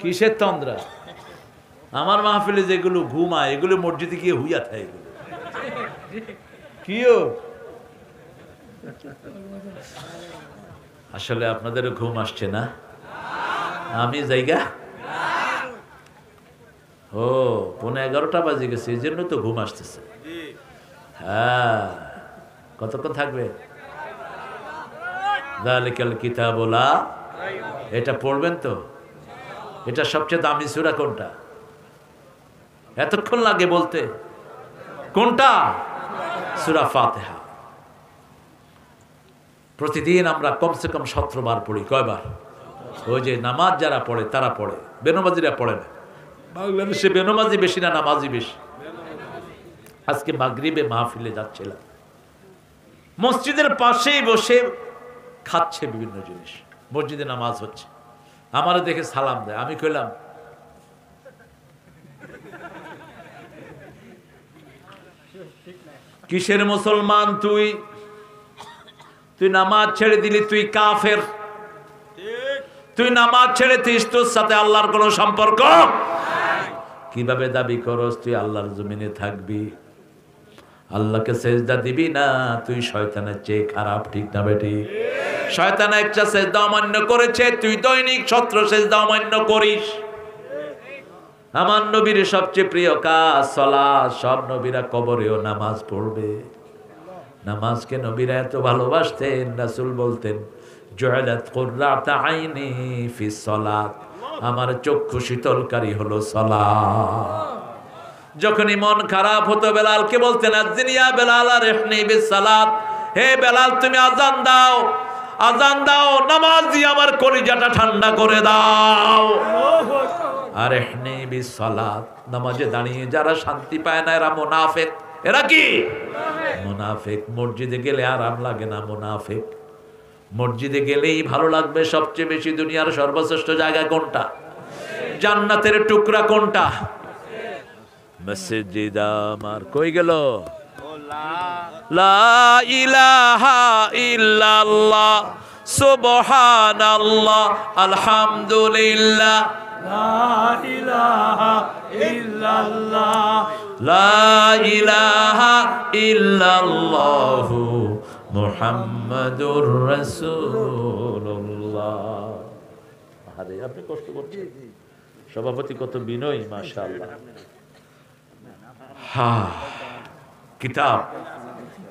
Speaker 1: কিসের তন্দ্রা? আমার মাহফিলে যেগুলো ঘুমায় এগুলো মসজিদে গিয়ে হুইয়া থাকে। এগুলো কিও আসলে আপনাদেরও ঘুম আসছে না? আমি জায়গা ও 11:30 বাজে গেছে, এই জন্য তো ঘুম আসতেছে। হ্যাঁ, কতক্ষণ থাকবে? যালিকাল কিতাবু লা, এটা পড়বেন তো? এটা সবচেয়ে দামি সূরা কোনটা? এতক্ষণ লাগে বলতে? কোনটা? সূরা ফাতিহা। প্রতিদিন আমরা কমসে কম 17 বার পড়ি। কয়বার? ওই যে নামাজ যারা পড়ে তারা পড়ে, বেনমাজিরা পড়ে না। বাংলাদেশে বেনমাজি বেশি না নামাজি বেশি? আজকে মাগরিবে মাহফিলে যাচ্ছিলাম, মসজিদের পাশেই বসে খাচ্ছে বিভিন্ন জিনিস, মসজিদে নামাজ হচ্ছে। আমারে দেখে সালাম দেয়, আমি কইলাম কিসের মুসলমান তুই? তুই নামাজ ছেড়ে দিলি, তুই কাফের। তুই নামাজ ছেড়ে দিস, তোর সাথে আল্লাহর কোনো সম্পর্ক? কিভাবে দাবি করস তুই আল্লাহর জমিনে থাকবি, আল্লাহকে সেজদা দিবি না? তুই শয়তানের চেয়ে খারাপ, ঠিক না বেটি? শয়তান একটা সেজদা অমান্য করেছে, তুই দৈনিক 17 সেজদা অমান্য করিস। আমার নবীর সবচেয়ে প্রিয় কাজ সালাত। সব নবীরা কবরেও নামাজ পড়বে। নামাজকে নবীরা এত ভালোবাসতেন, রাসূল বলতেন জুইলাত কুররাতু আইনি ফিস সালাত, আমার চক্ষু শীতলকারী হলো সালাত। যখনই মন খারাপ হতো বেলালকে বলতেন আযিন ইয়া বেলাল আরহিনি বিস সালাত, হে বেলাল তুমি আযান দাও, আযান দাও, নামাজ দিয়ে আমার কলিজাটা ঠান্ডা করে দাও। আরহিনি বিস সালাত, নামাজে দাঁড়িয়ে যারা শান্তি পায় না এরা মুনাফিক। এরা কি? মুনাফিক। মসজিদে গেলে আরাম লাগে না মুনাফিক। মসজিদে গেলেই ভালো লাগবে সবচেয়ে বেশি। দুনিয়ার সর্বশ্রেষ্ঠ জায়গা কোনটা? জান্নাতের টুকরা কোনটা? মসজিদ আমার। কই গেল? লা ইলাহা ইল্লাল্লাহ সুবহানাল্লাহ আলহামদুলিল্লাহ লা ইলাহা ইল্লাল্লাহ লা ইলাহা ইল্লাল্লাহু মুহাম্মাদুর রাসূলুল্লাহ। আরে আপনি কষ্ট করছেন। সভাপতি কত বিনয়ী, মাশাআল্লাহ। হ্যাঁ, কিতাব,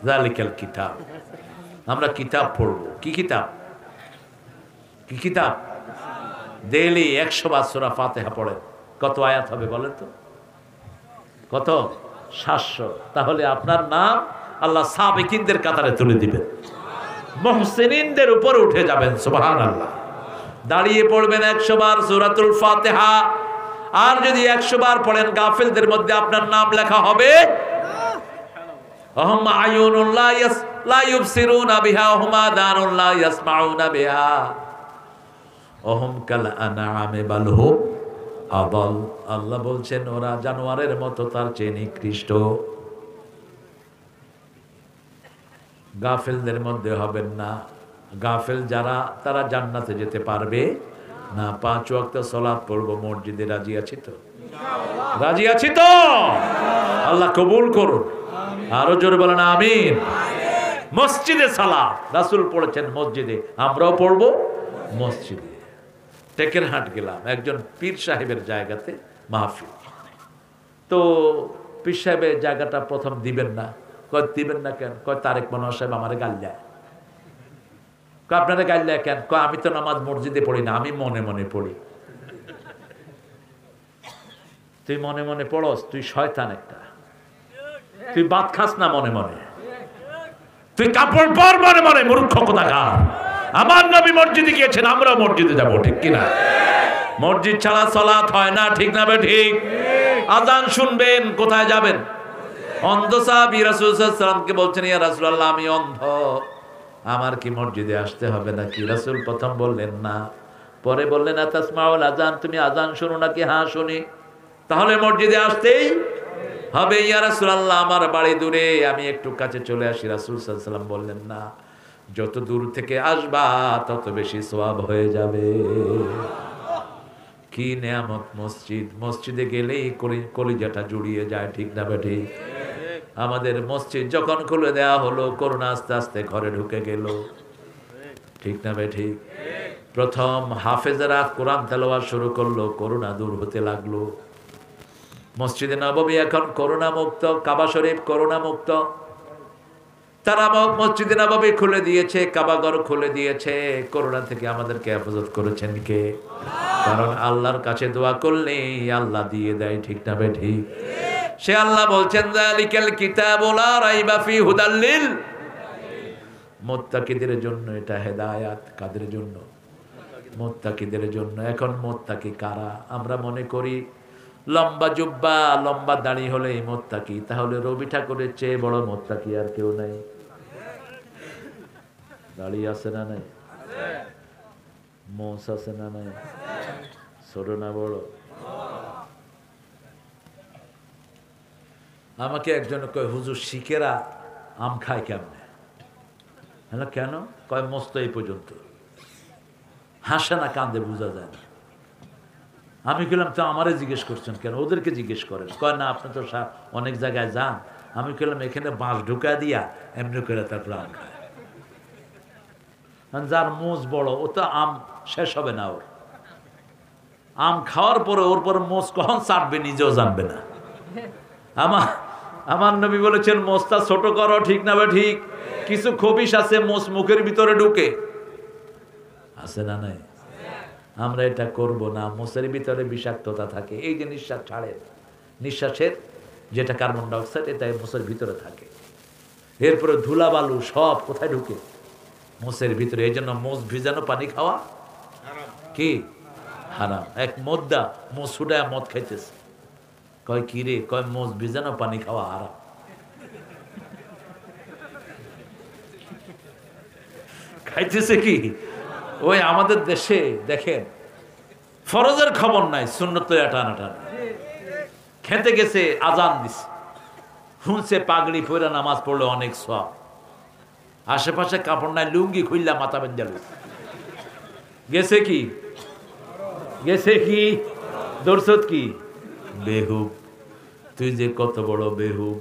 Speaker 1: যালিকাল কিতাব। আমরা কিতাব পড়ব। কি কিতাব? কি কিতাব? ডেইলি 100 বার সূরা ফাতিহা পড়েন। কত আয়াত হবে বলেন তো? কত? 700। তাহলে আপনার নাম আল্লাহ সাবিকিনদের কাতারে তুলে দিবেন, মুহসিনিনদের উপরে উঠে যাবেন। সুবহানাল্লাহ। দাঁড়িয়ে পড়বেন 100 বার সূরাতুল ফাতিহা। আর যদি 100 বার পড়েন গাফিলদের মধ্যে আপনার নাম লেখা হবে। আহম আয়ুনুল্লাহ লা ইউবসিরুনা বিহা হুমা দানুল্লাহ ইয়াসমাউনা বিহা ওহম কাল আনআমে বাল হুম আদাল। আল্লাহ বলছেন ওরা জানোয়ারের মতো, তার চেয়ে নিকৃষ্ট। গাফেলদের মধ্যে হবেন না। গাফেল যারা, তারা জান্নাতে যেতে পারবে না 5 ওয়াক্ত সালাত পড়বো মসজিদে, রাজি আছি তো? রাজি আছি তো? আল্লাহ কবুল করুন। আরো জোরে বলেন আমিন। মসজিদে সালাত রাসূল পড়েছেন মসজিদে, আমরাও পড়বো মসজিদে। টেকেরহাট গেলাম একজন পীর সাহেবের জায়গাতে মাহফিল। তো পীর সাহেবের জায়গাটা প্রথম দিবেন না। কয় দিবেন না কেন? কয় তারেক মনোয়ার সাহেব আমারে গাল দেয়। কয় আপনারা গাল দেয় কেন? কয় আমি তো নামাজ মসজিদে পড়ি না, আমি মনে মনে পড়ি। তুই মনে মনে পড়স, তুই শয়তান একটা। তুই ভাত খাস না মনে মনে, তুই কাপড় পর মনে মনে, মূর্খ কোথাকার। আমার নবী মসজিদে গিয়েছেন, আমরা মসজিদে যাব, ঠিক কিনা? মসজিদ ছাড়া সালাত হয় না, ঠিক না বে ঠিক? আজান শুনবেন, কোথায় যাবেন? অন্ধ সাহাবী রাসূল সাল্লাল্লাহু আলাইহি ওয়াসাল্লামকে বলছেন, ইয়া রাসূলুল্লাহ আমি অন্ধ, আমার কি মসজিদে আসতে হবে নাকি? রাসূল প্রথম বললেন না, পরে বললেন আতাসমাউল আজান, তুমি আজান শোনো নাকি? হ্যাঁ শুনি। তাহলে মসজিদে আসতেই হবে। ইয়া রাসূলুল্লাহ আমার বাড়ি দূরে, আমি একটু কাছে চলে আসি। রাসূল সাল্লাল্লাহু আলাইহি ওয়াসাল্লাম বললেন না, যত দূর থেকে আসবা তত বেশি সওয়াব হয়ে যাবে। কি নেয়ামত মসজিদ! মসজিদে গেলেই কলিজাটা জুড়িয়ে যায়, ঠিক না বেঠি? আমাদের মসজিদ যখন খুলে দেওয়া হলো, করোনা আস্তে আস্তে ঘরে ঢুকে গেল, ঠিক না বেঠি? প্রথম হাফেজরা কোরআন তেলাওয়াত শুরু করলো, করোনা দূর হতে লাগলো। মসজিদে নববী এখন করোনা মুক্ত, কাবা শরীফ করোনা মুক্ত। তারা মসজিদে নববী খুলে দিয়েছে, কাবাঘর খুলে দিয়েছে। করোনা থেকে আমাদেরকে হেফাজত করেছেন কে? কারণ আল্লাহর কাছে দোয়া করলেই আল্লাহ দিয়ে দেয়, ঠিক না বে ঠিক? সে আল্লাহ বলছেন যালিকাল কিতাবু লা রাইবা ফি হুদাল লিল মুত্তাকিদের জন্য, এটা হেদায়েত। কাদের জন্য? মুত্তাকিদের জন্য। এখন মুত্তাকি কারা? আমরা মনে করি লম্বা জুব্বা লম্বা দাড়ি হলেই মুত্তাকি। তাহলে রবি ঠাকুরের চেয়ে বড় মুত্তাকি আর কেউ নাই? দাড়ি আছে না নাই? মোষ আছে না নাই? ছোট না বড়? আমাকে একজন কয়, হুজুর শিখেরা আম খায় কেমনে? হ্যাঁ কেন? কয় মস্ত এই পর্যন্ত, হাসে না কান্দে বোঝা যায় না। আমি বললাম তো আমারে জিজ্ঞেস করছেন কেন? ওদেরকে জিজ্ঞেস করেন। কয় না আপনি তো অনেক জায়গায় যান। আমি বললাম এখানে বাঁশ ঢুকা দিয়া এমনি করে তারপর আম খায়। যার মোজ বড় ও তো আম শেষ হবে না ওর। আম খাওয়ার পরে ওর পরে মোজ কখন চাটবে নিজেও জানবে না। আমার নবী বলেছেন মোজটা ছোট করো, ঠিক না বা ঠিক? কিছু খবিশ আছে মোজ মুখের ভিতরে ঢুকে, আছে না নাই? আমরা এটা করব না। মোষের ভিতরে বিষাক্ততা থাকে, এই যে নিঃশ্বাস ছাড়ে, নিঃশ্বাসের যেটা কার্বন ডাইঅক্সাইড, এটা মোষের ভিতরে থাকে। এরপরে ধুলা বালু সব কোথায় ঢুকে? মোষের ভিতরে। এই জন্য মোষ ভিজানো পানি খাওয়া কি হারাম। এক মোদ্দা মোষ ছুটায় মদ খাইতেছে। কয় কি রে? কয় মোষ ভিজানো পানি খাওয়া হারাম। খাইতেছে কি? ওই আমাদের দেশে দেখেন ফরজের খবর নাই, সুন্নত টানাটান। খেতে গেছে, আজান দিছে, শুনছে পাগড়ি পরে নামাজ পড়লে অনেক সওয়াব। আশেপাশে কাপড় নাই, লুঙ্গি খুললা মাথা বেঁধে গেছে। কি গেছে? কি দর্শত? কি বেহুব! তুই যে কত বড় বেহুব!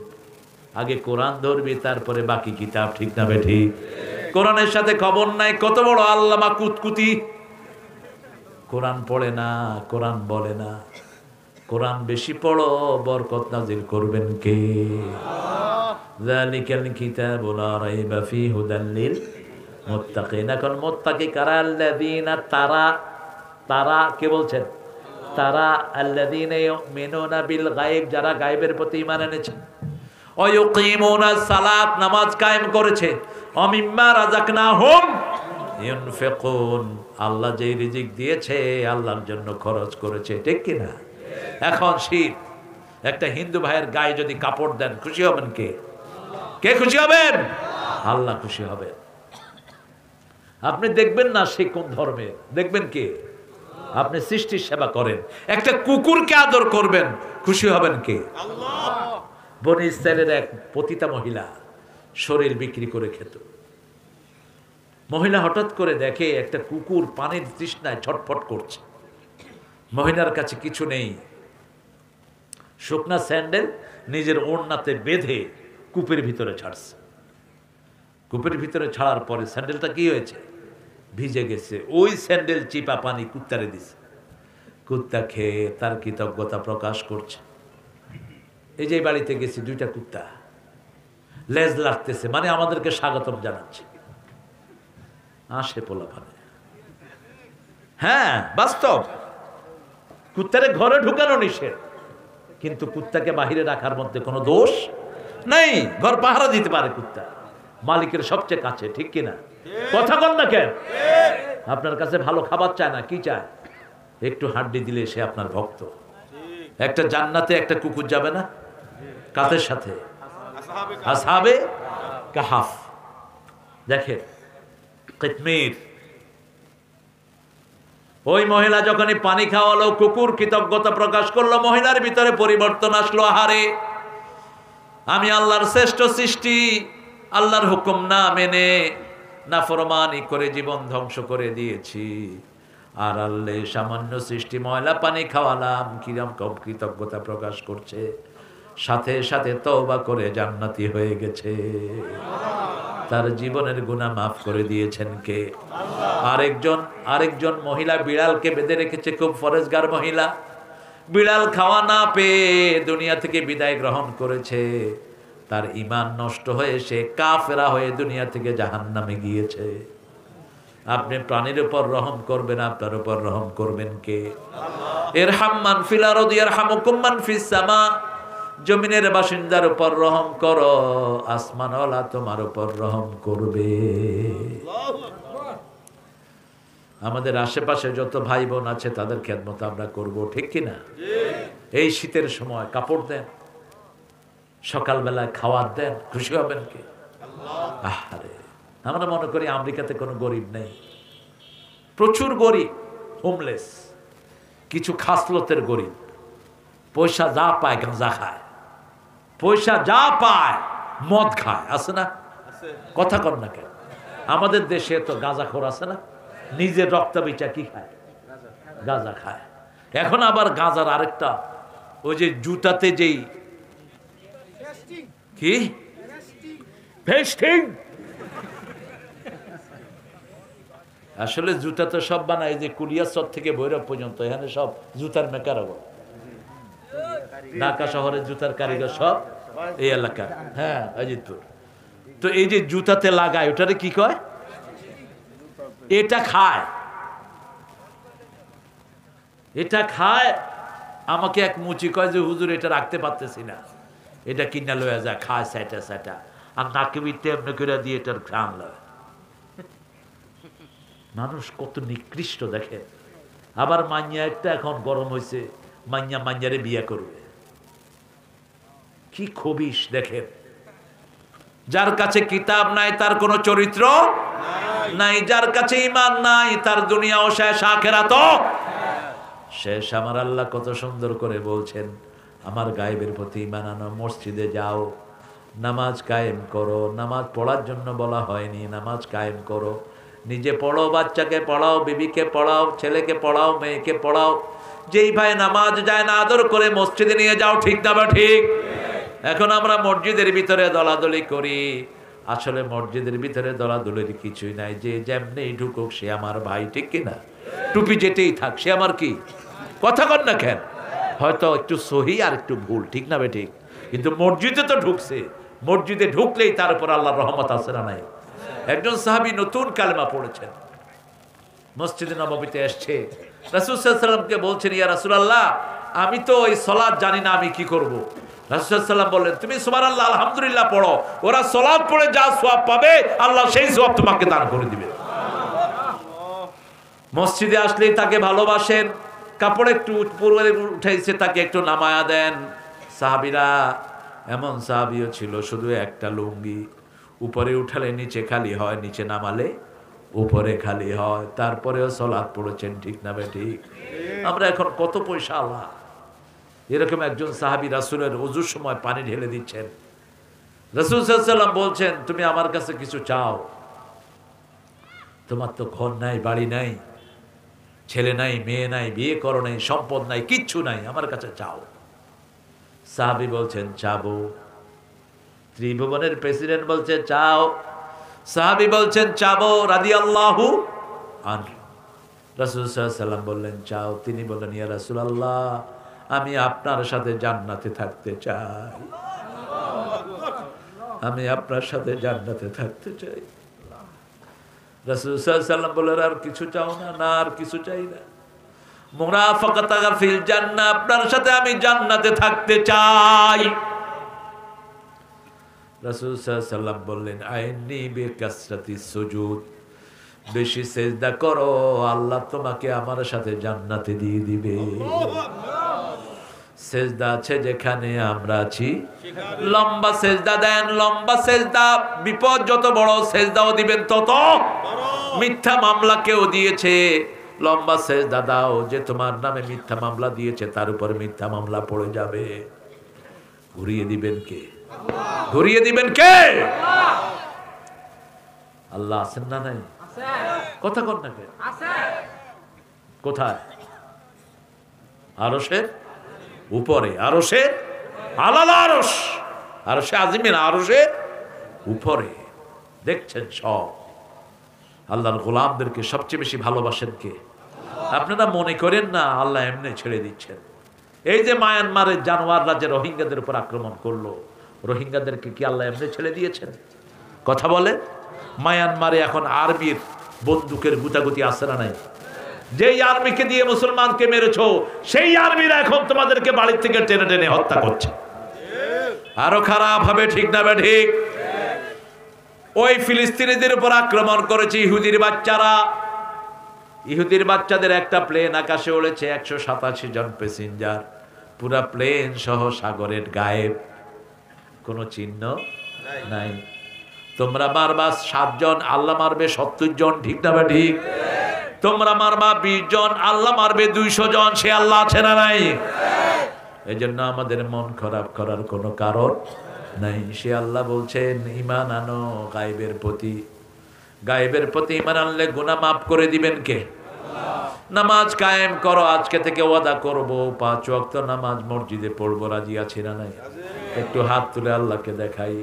Speaker 1: আগে কোরআন ধরবি, তারপরে বাকি কিতাব, ঠিক না বেঠি? কোরআনের সাথে খবর নাই। কত বড় আল্লামা কুতকুতি! কোরআন পড়ে না, কোরআন বলে না। কোরআন বেশি পড়ো, বরকত নাজিল করবেন কে? যালিকাল কিতাবু লা রাইবা ফি হুদাল লিল মুত্তাকিন। এখন মুত্তাকি কারা? আল্লাযীনা তারা কে বলছেন? তারা আল্লাযীনা ইউমিনুনা বিল গায়ব, যারা গায়বের প্রতি ঈমান এনেছেন। ওয়া ইউকিমুনাস সালাত, নামাজ কায়েম করেছে। ওয়া মিম্মা রাযাকনাহুম ইউনফিকুন, আল্লাহ যে রিজিক দিয়েছে আল্লাহর জন্য খরচ করেছে, ঠিক কি না? এখন শীত, একটা হিন্দু ভাইয়ের গায়ে যদি কাপড় দেন, খুশি হবেন কে? কে খুশি হবেন? আল্লাহ খুশি হবেন। আপনি দেখবেন না সে কোন ধর্মে, দেখবেন কে? আপনি সৃষ্টির সেবা করেন, একটা কুকুরকে আদর করবেন, খুশি হবেন কে? আল্লাহ। বনি ইসরাইলের এক পতিতা মহিলা শরীর বিক্রি করে খেত। মহিলা হঠাৎ করে দেখে একটা কুকুর পানির তৃষ্ণায় ছটফট করছে। মহিলার কাছে কিছু নেই, শুকনা স্যান্ডেল নিজের ওড়নাতে বেঁধে কূপের ভিতরে ছাড়ছে। কূপের ভিতরে ছাড়ার পরে স্যান্ডেলটা কি হয়েছে, ভিজে গেছে। ওই স্যান্ডেল চিপা পানি কুত্তারে দিছে। কুত্তা খেয়ে তার কৃতজ্ঞতা প্রকাশ করছে। এই যে বাড়িতে গেছি, দুইটা কুত্তা লেজ লাগতেছে, মানে আমাদেরকে স্বাগতম জানাচ্ছে। আসে পোলাপানে, হ্যাঁ বাস্তব। কুত্তারে ঘরে ঢুকানো নিষেধ, কিন্তু কুত্তাকে বাহিরে রাখার মধ্যে কোনো দোষ নাই। ঘর পাহারা দিতে পারে কুত্তা, মালিকের সবচেয়ে কাছে, ঠিক কিনা? কথা বল না কেন? আপনার কাছে ভালো খাবার চায় না, কি চায়? একটু হাড্ডি দিলে সে আপনার ভক্ত। একটা জান্নাতে একটা কুকুর যাবে না? কাদের সাথে? আসহাবে কাহাফ। দেখেন কিতমির, ওই মহিলা যখনই পানি খাওয়ালো, কুকুর কৃতজ্ঞতা প্রকাশ করলো, মহিলার ভিতরে পরিবর্তন আসলো। আহারে, আমি আল্লাহর শ্রেষ্ঠ সৃষ্টি, আল্লাহর হুকুম না মেনে নাফরমানি করে জীবন ধ্বংস করে দিয়েছি, আর আল্লাহ সামান্য সৃষ্টি ময়লা পানি খাওয়ালাম। কিরম কম কৃতজ্ঞতা প্রকাশ করছে, সাথে সাথে তওবা করে জান্নাতি হয়ে গেছে। তার জীবনের গুনাহ মাফ করে দিয়েছেন কে? আরেকজন মহিলা বিড়ালকে বেঁধে রেখেছে, খুব ফরেজগার মহিলা। বিড়াল খাওয়া না পেয়ে দুনিয়া থেকে বিদায় গ্রহণ করেছে। তার ঈমান নষ্ট হয়ে সে কাফেরা হয়ে দুনিয়া থেকে জাহান্নামে গিয়েছে। আপনি প্রাণীর উপর রহম করবেন, আপনার উপর রহম করবেন কে? ইরহাম মান ফিল আরদি ইয়ারহামুকুম মান ফিস সামা। জমিনের বাসিন্দার উপর রহম করো, আসমানওয়ালা তোমার উপর রহম করবে। আমাদের আশেপাশে যত ভাই বোন আছে তাদের খেদমত আমরা করব, ঠিক কিনা? এই শীতের সময় কাপড় দেন, সকালবেলায় খাওয়ার দেন, খুশি হবেন কে? আরে আমরা মনে করি আমেরিকাতে কোনো গরিব নেই, প্রচুর গরিব, হোমলেস, কিছু খাসলতের গরিব। পয়সা যা পায় গাঁজা খায়, পয়সা যা পায় মদ খায়, আছে না? কথা কর না কেন? আমাদের দেশে তো গাঁজাখোর আছে না, নিজের রক্ত বিচা কি খায়? গাঁজা খায়। এখন আবার গাঁজার আরেকটা, ওই যে জুতাতে যেই কি ভেস্টিং, আসলে জুতা তো সব বানায়, যে কুলিয়াচর থেকে ভৈরব পর্যন্ত এখানে সব জুতার মেকার হবে। ঢাকা শহরের জুতার কারিগর সব এই এলাকা, হ্যাঁ অজিতপুর। তো এই যে জুতাতে লাগায়, ওটারে কি কয়? এটা খায়, এটা খায়। আমাকে এক মুচি কয় যে হুজুর এটা রাখতে পারতেছি না, এটা কিনা লয়ে যায়, খায় স্যাটা স্যাটা, আর নাকে বিতে এমনি করে দিয়ে এটার ঘ্রাণ লয়। মানুষ কত নিকৃষ্ট দেখে। আবার মাইয়া একটা এখন গরম হয়েছে, মাইয়ারে বিয়ে করবে, কি খবিস দেখেন। যার কাছে কিতাব নাই তার কোনো চরিত্র নাই, যার কাছে ঈমান নাই তার দুনিয়াও শেষ, আখিরাতও শেষ। আমার আল্লাহ কত সুন্দর করে বলছেন, আমার গায়েবের প্রতি ঈমান আনো, মসজিদে যাও, নামাজ কায়েম করো। নামাজ পড়ার জন্য বলা হয়নি, নামাজ কায়েম করো। নিজে পড়ো, বাচ্চাকে পড়াও, বিবিকে পড়াও, ছেলেকে পড়াও, মেয়েকে পড়াও। যেই ভাই নামাজ যায় না আদর করে মসজিদে নিয়ে যাও, ঠিক না বা ঠিক? এখন আমরা মসজিদের ভিতরে দলাদলি করি, আসলে মসজিদের ভিতরে দলাদলির কিছুই নাই। যে যেমনি ঢুকুক সে আমার ভাই, ঠিক কিনা? টুপি যেতেই থাক, সে আমার কি? কথা কর না কেন? হয়তো একটু সহি আর একটু ভুল, ঠিক না বে ঠিক? কিন্তু মসজিদে তো ঢুকছে, মসজিদে ঢুকলেই তার উপর আল্লাহর রহমত আছে না নাই? একজন সাহাবী নতুন কালেমা পড়েছেন, মসজিদে নববীতে এসছে, রাসূল সাল্লাল্লাহু আলাইহি ওয়াসাল্লামকে বলছেন, ইয়া রাসূলুল্লাহ আমি তো এই সালাত জানি না, আমি কি করব? রাসূল সাল্লাল্লাহু আলাইহি ওয়াসাল্লাম বললেন, তুমি সুবহানাল্লাহ আলহামদুলিল্লাহ পড়ো, ওরা সালাত পড়ে যা সওয়াব পাবে আল্লাহ সেই সওয়াব তোমাকে দান করে দিবে। মসজিদে আসলেই তাকে ভালোবাসেন, কাপড় একটু উপরে উঠাইছে তাকে একটু নামায়া দেন। সাহাবীরা, এমন সাহাবীও ছিল শুধু একটা লুঙ্গি, উপরে উঠালে নিচে খালি হয়, নিচে নামালে উপরে খালি হয়, তারপরেও সালাত পড়েছেন, ঠিক না বে ঠিক? আমরা এখন কত পয়সা আল্লাহ। এরকম একজন সাহাবী রাসূলের ওযুর সময় পানি ঢেলে দিচ্ছেন। রাসূল সাল্লাল্লাহু আলাইহি ওয়াসাল্লাম বলছেন, তুমি আমার কাছে কিছু চাও। তোমার তো ঘর নাই, বাড়ি নাই, ছেলে নাই, মেয়ে নাই, বিয়ে করো নাই, সম্পদ নাই, কিচ্ছু নাই, আমার কাছে চাও। সাহাবী বলছেন চাবো। ত্রিভুবনের প্রেসিডেন্ট বলছে চাও। সাহাবী বলছেন চাবো রাদিয়াল্লাহু আনহু। রাসূল সাল্লাল্লাহু আলাইহি ওয়াসাল্লাম বললেন চাও। তিনি বললেন ইয়া রাসূলুল্লাহ, আমি আপনার সাথে জান্নাতে থাকতে চাই, আমি আপনার সাথে জান্নাতে থাকতে চাই। রাসূল সাল্লাল্লাহু আলাইহি ওয়াসাল্লাম বললেন আর কিছু চাও না? না, আর কিছু চাই না। মুরাফাকাতাকা ফিল জান্নাহ, আপনার সাথে আমি জান্নাতে থাকতে চাই। রাসূল সাল্লাল্লাহু আলাইহি ওয়াসাল্লাম বললেন আইন্নী বিকাসরাতিস সুজুদ, বেশি সেজদা করো, আল্লাহ তোমাকে আমার সাথে জান্নাতে দিয়ে দিবে। সেজদা আছে যেখানে আমরা আছি, লম্বা সেজদা দেন, লম্বা সেজদা। বিপদ যত বড়, সেজদাও দিবেন তত। মিথ্যা মামলা কেউ দিয়েছে, লম্বা সেজদা দাও। যে তোমার নামে মিথ্যা মামলা দিয়েছে তার উপর মিথ্যা মামলা পড়ে যাবে। ঘুরিয়ে দিবেন কে? ঘুরিয়ে দিবেন কে? আল্লাহ আছেন না নাই? কথা কর না কে? কোথায়? আরশের উপরে, আরশের আলাল আরশ, আরশে আজিমের আরশের উপরে। দেখছেন সব। আল্লাহর গোলামদেরকে সবচেয়ে বেশি ভালোবাসেন কে? আপনারা মনে করেন না আল্লাহ এমনি ছেড়ে দিচ্ছেন। এই যে মায়ানমারের জানোয়াররা যে রোহিঙ্গাদের উপর আক্রমণ করলো, রোহিঙ্গাদেরকে কি আল্লাহ এমনি ছেড়ে দিয়েছেন? কথা বলে। মায়ানমারে এখন আর্মির বন্দুকের গুতাগুতি আছে না নাই? যেই আর্মিকে দিয়ে মুসলমানকে মেরেছো, সেই আর্মিরা এখন তোমাদেরকে বাড়ির থেকে টেনে টেনে হত্যা করছে। আরো খারাপ হবে, ঠিক না ঠিক? ওই ফিলিস্তিনিদের উপর আক্রমণ করেছে ইহুদির বাচ্চারা। ইহুদির বাচ্চাদের একটা প্লেন আকাশে উড়েছে, 187 জন প্যাসেঞ্জার, পুরা প্লেন সহ সাগরের গায়েব, কোনো চিহ্ন নাই। তোমরা মারবা 7 জন, আল্লাহ মারবে 70 জন, ঠিক না ঠিক? তোমরা মারবা 20 জন, আল্লাহ মারবে 200 জন। সে আল্লাহ আছে না নাই? এই জন্য আমাদের মন খারাপ করার কোনো কারণ নাই। সে আল্লাহ বলছেন ঈমান আনো গায়েবের প্রতি। গায়েবের প্রতি ঈমান আনলে গুনাহ মাফ করে দিবেন কে? নামাজ কায়েম করো। আজকে থেকে ওয়াদা করব 5 ওয়াক্ত নামাজ মসজিদে পড়বো। রাজি আছি না নাই? একটু হাত তুলে আল্লাহকে দেখাই।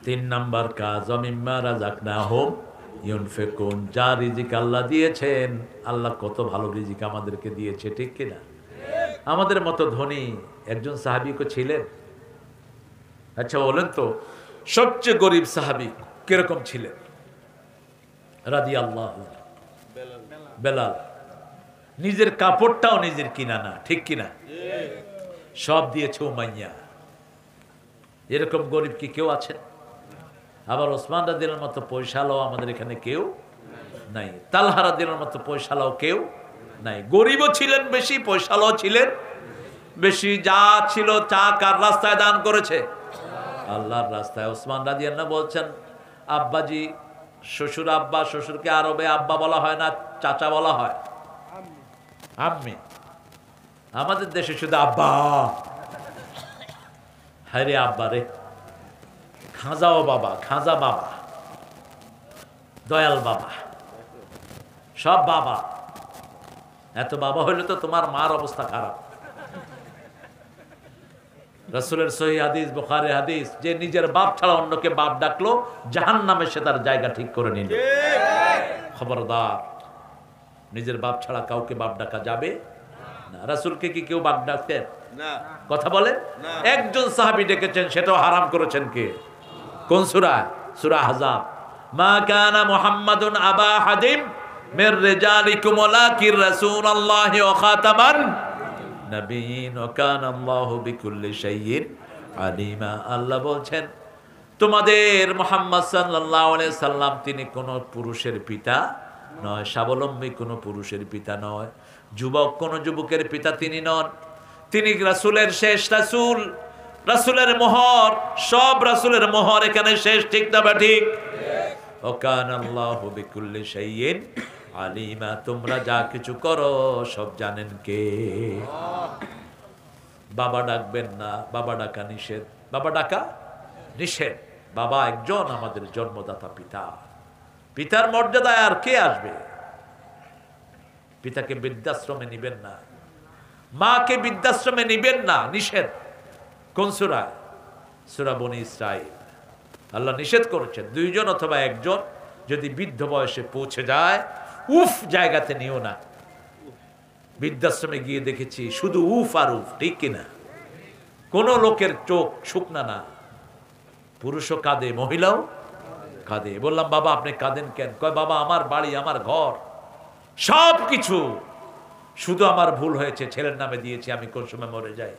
Speaker 1: তিন নাম্বার কাজ, মিম্মা রাযাকনাহুম ইউনফিকুন। যা রিজিক আল্লাহ দিয়েছেন, আল্লাহ কত ভালো রিজিক আমাদেরকে দিয়েছে, ঠিক কিনা? আমাদের মতো ধনী একজন সাহাবী কো ছিলেন? আচ্ছা বলেন তো, সবচেয়ে গরিব সাহাবী কিরকম ছিলেন? রাদিয়াল্লাহু আনহু বেলাল। নিজের কাপড়টাও নিজের কিনা না, ঠিক কিনা? সব দিয়েছে উমাইয়া। এরকম গরিব কি কেউ আছেন? আবার ওসমান রাদিয়াল্লাহু মতো পয়সালাও আমাদের এখানে কেউ নাই। তালহা রাদিয়াল্লাহু মতো পয়সালাও কেউ নাই। গরিবও ছিলেন বেশি, পয়সালাও ছিলেন বেশি। যা ছিল চা কার রাস্তায় দান করেছে? আল্লাহর রাস্তায়। ওসমান রাদিয়াল্লাহু বলছেন আব্বাজি, শ্বশুর আব্বা, শ্বশুরকে আরবে আব্বা বলা হয় না, চাচা বলা হয়, আম্মি। আমাদের দেশে শুধু আব্বা। হায় রে আব্বা রে, খাঁজাও বাবা, খাঁজা বাবা, দয়াল বাবা, সব বাবা। এত বাবা হইলে তো তোমার মার অবস্থা খারাপ। রাসূলের সহিহ হাদিস, বুখারীর হাদিস, যে নিজের বাপ ছাড়া অন্যকে বাপ ডাকলো, জাহান্নামে সে তার জায়গা ঠিক করে নিল। খবরদার, নিজের বাপ ছাড়া কাউকে বাপ ডাকা যাবে না। রাসূলকে কি কেউ বাপ ডাকতেন? না। কথা বলে। একজন সাহাবী ডেকেছেন, সেটাও হারাম করেছেন কে? কোন সূরা? সূরা আহজাব। মা কানা মুহাম্মাদুন আবা হাদিম মির রিজালিকুম ওয়ালাকির রাসূলুল্লাহি ওয়া খাতামান নবিয়্যিন ওয়া কানা আল্লাহু বিকুল্লি শাইইন আলিমা। আল্লাহ বলছেন তোমাদের মুহাম্মদ সাল্লাল্লাহু আলাইহি সাল্লাম তিনি কোন পুরুষের পিতা নয়, স্বাবলম্বী কোন পুরুষের পিতা নয়, যুবক কোন যুবকের পিতা তিনি নন। তিনি রাসূলের শেষ রাসূল। রাসূলের মোহর, সব রাসূলের মোহর এখানে শেষ, ঠিক না বা ঠিক? ওয়াকানাল্লাহু বিকুল্লি শাইইন আলিমা, তোমরা যা কিছু করো সব জানেন কে? বাবা ডাকবেন না, বাবা ডাকা নিষেধ। বাবা ডাকা নিষেধ। বাবা একজন আমাদের জন্মদাতা পিতা। পিতার মর্যাদায় আর কে আসবে? পিতাকে বৃদ্ধাশ্রমে নিবেন না, মাকে বৃদ্ধাশ্রমে নিবেন না, নিষেধ। কোন সূরা? সূরা বনী ইসরাঈল। আল্লাহ নিষেধ করেছেন, দুইজন অথবা একজন যদি বৃদ্ধ বয়সে পৌঁছে যায়, উফ জায়গাতে নিও না। বৃদ্ধাশ্রমে গিয়ে দেখেছি শুধু উফ আর উফ, ঠিক কিনা? কোন লোকের চোখ শুকনা না, পুরুষও কাঁদে, মহিলাও কাঁদে। বললাম বাবা আপনি কাঁদেন কেন? কয় বাবা আমার বাড়ি, আমার ঘর, সব কিছু, শুধু আমার ভুল হয়েছে, ছেলের নামে দিয়েছি, আমি কোন সময় মরে যাই।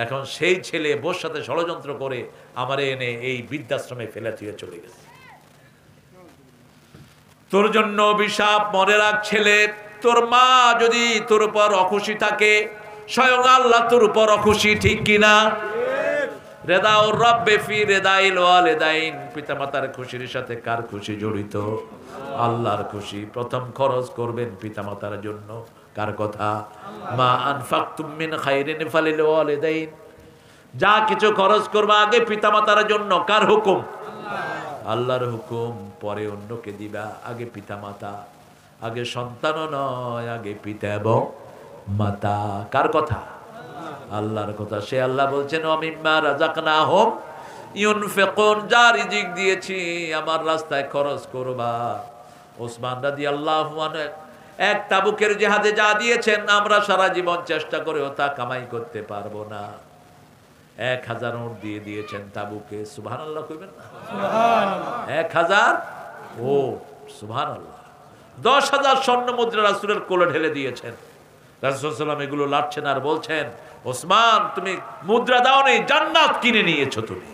Speaker 1: এখন সেই ছেলে বোর সাথে ষড়যন্ত্র করে আমারে এনে এই বৃদ্ধাশ্রমে ফেলে দিয়ে চলে গেছে। তোর জন্য অভিশাপ, মনে রাখ ছেলে। তোর মা যদি তোর উপর অখুশি থাকে, স্বয়ং আল্লাহ তোর উপর অখুশি, ঠিক কিনা? রেদাউর রব্বে ফি রেদাইল ওয়ালিদাইন, পিতামাতার খুশির সাথে কার খুশি জড়িত? আল্লাহর খুশি। প্রথম খরচ করবেন পিতামাতার জন্য, কার কথা? মা আনফাকতুম মিন খাইরিন ফালিল ওয়ালিদাইন, যা কিছু খরচ করবে আগে পিতামাতার জন্য। কার হুকুম? আল্লাহর হুকুম। পরে অন্যকে দিবা, আগে পিতামাতা। আগে সন্তানও নয়, আগে পিতা এবং মাতা। কার কথা? আল্লাহর কথা। সে আল্লাহ বলছেন ওয়ামিম্মা রাযাকনাহুম ইউনফিকুন, যা রিজিক দিয়েছি আমার রাস্তায় খরচ করবা। ওসমান রাদিয়াল্লাহু আনহু এক তাবুকের জিহাদে যা দিয়েছেন, আমরা সারা জীবন চেষ্টা করেও তা কামাই করতে পারবো না। 1000 উট দিয়ে দিয়েছেন তাবুকে। সুবহানাল্লাহ কইবেন না? 1000 উট, সুবহানাল্লাহ। 10,000 স্বর্ণ মুদ্রা রাসূলের কোলে ঢেলে দিয়েছেন। রাসূল সাল্লাল্লাহু আলাইহি ওয়াসাল্লাম এগুলো লাটছেন আর বলছেন, ওসমান তুমি মুদ্রা দাও নেই, জান্নাত কিনে নিয়েছো তুমি।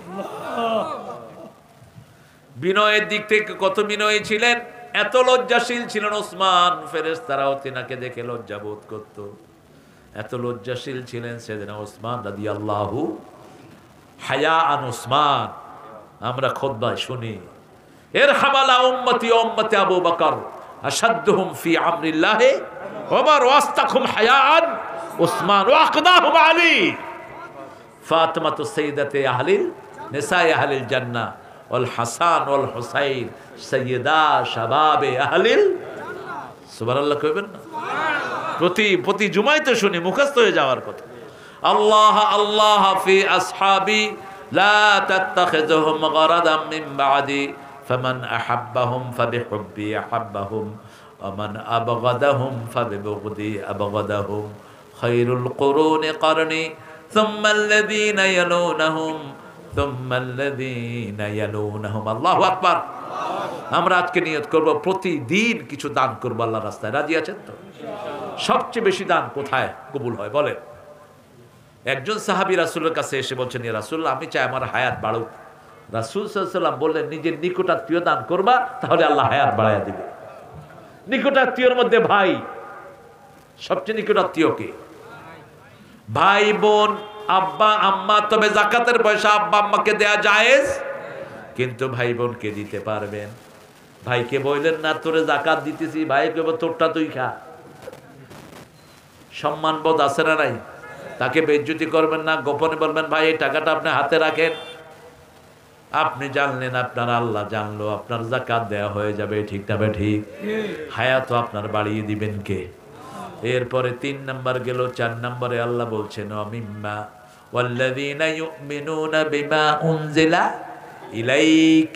Speaker 1: বিনয়ের দিক থেকে কত বিনয়ী ছিলেন, এত লজ্জাশীল ছিলেন ওসমান, ফেরেশতারাও তিনাকে দেখে লজ্জা বোধ করত। এত লজ্জাশীল ছিলেন সাইয়েদনা ওসমান রাদিয়াল্লাহু হায়া আন ওসমান। আমরা খুতবায় শুনি, ইরহামালা উম্মতি উম্মতি আবু বকর আশাদ্দুহুম ফি আমরিল্লাহি ওমর ওয়াস্তাকুম হায়াআন ওসমান ওয়াকদাহুম আলী ফাতিমাতু সাইয়্যিদাতে আহলিল নিসায়ে আহলিল জান্নাহ ওয়াল হাসান ওয়াল হুসাইন সাইয়্যিদা শাবাবে আহলিল। সুবহানাল্লাহ কইবেন না? প্রতি জুমায় তো শুনি, মুখস্থ হয়ে যাওয়ার কথা। আল্লাহ আল্লাহ ফি আসহাবি লা তাত্তাখিযুহুম গরাদাম মিন বাদি ফামান আহাব্বাহুম ফাবিহুব্বি আহাব্বাহুম ওয়া মান আবগাদাহুম ফাবিবুগদি আবগাদাহুম খায়রুল কুরুনি করনি সুম্মা আল্লাযীনা ইয়ালুনাহুম সুম্মা আল্লাযীনা ইয়ালুনাহুম। আল্লাহু আকবার। আমরা আজকে নিয়ত করব প্রতিদিন কিছু দান করব আল্লাহর রাস্তায়। রাজি আছেন তো? সবচেয়ে বেশি দান কোথায় কবুল হয় বলেন? একজন সাহাবী রাসূলের কাছে এসে বলছেন, ইয়া রাসূলুল্লাহ আমি চাই আমার হায়াত বাড়ুক। রাসূল সাল্লাল্লাহু আলাইহি ওয়াসাল্লাম বললেন, নিজের নিকটাত্মীয় দান করবা, তাহলে আল্লাহ হায়াত বাড়ায়া দিবে। নিকটাত্মীয়র মধ্যে ভাই, সবচেয়ে নিকটাত্মীয় কে? ভাই বোন, আব্বা আম্মা। তবে যাকাতের পয়সা আব্বা আম্মাকে দেয়া জায়েজ, কিন্তু ভাই বোনকে দিতে পারবেন। ভাইকে বললেন না তোরে যাকাত দিতেছি, ভাই কইব তোরটা তুই খা। সম্মান বোধ আছে না নাই? তাকে বেইজ্জতি করবেন না, গোপনে বলবেন ভাই এই টাকাটা আপনি হাতে রাখেন, আপনি জানলেন আপনার আল্লাহ জানলো, আপনার যাকাত দেয়া হয়ে যাবে, ঠিক না? ঠিক। হায়াত আপনার বাড়িয়ে দিবেন কে? এরপরে 3 নাম্বার গেল, 4 নম্বরে আল্লাহ বলছেন ওয়ামিম্মা ওয়াল্লাযীনা ইউমিনুনা বিমা উনজিলা ইলাইক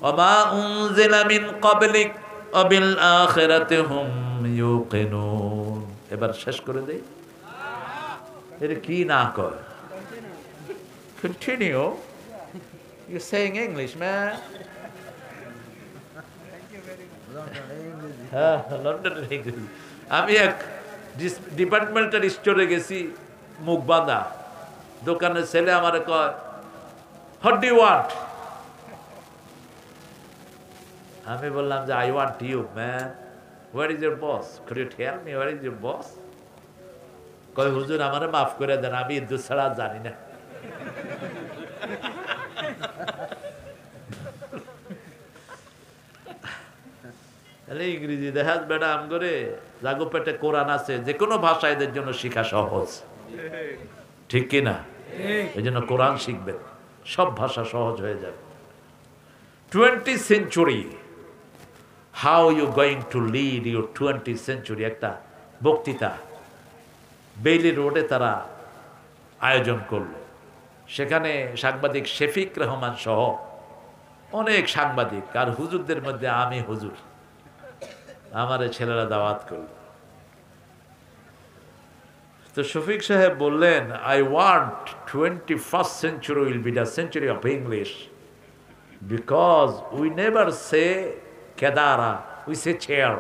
Speaker 1: ওয়া মা উনজিলা মিন ক্বাবলিক ওয়া বিল আখিরাতি হুম ইউকিনুন। এবার শেষ করে দেই। এটা কি না কয়? Continue. You saying English man. হ্যাঁ, লন্ডনের ইংলিশ। আমি এক ডিপার্টমেন্টাল স্টোরে গেছি, মুখ বাঁধা। দোকানের ছেলে আমারে কয় হোয়াট ডু ইউ ওয়ান্ট? আমি বললাম যে I want you man. Where is your boss? Could you tell me where is your boss? কয় হুজুর আমারে মাফ করে দেন, আমি ইদ্দুর ছাড়া জানি না। তাহলে ইংরেজি দেখাস বেটা আম করে জাগো পেটে কোরআন আছে, যে কোনো ভাষা এদের জন্য শিখা সহজ, ঠিক কিনা? এই জন্য কোরআন শিখবেন, সব ভাষা সহজ হয়ে যাবে। 20th century, how you going to lead your 20th century, একটা বক্তৃতা বেইলি রোডে তারা আয়োজন করলো। সেখানে সাংবাদিক শফিক রহমান সহ অনেক সাংবাদিক, আর হুজুরদের মধ্যে আমি হুজুর, আমারে ছেলেরা দাওয়াত করল। তো শফিক সাহেব বললেন, I want 21st century will be the century of English because we never say kedara, we say chair,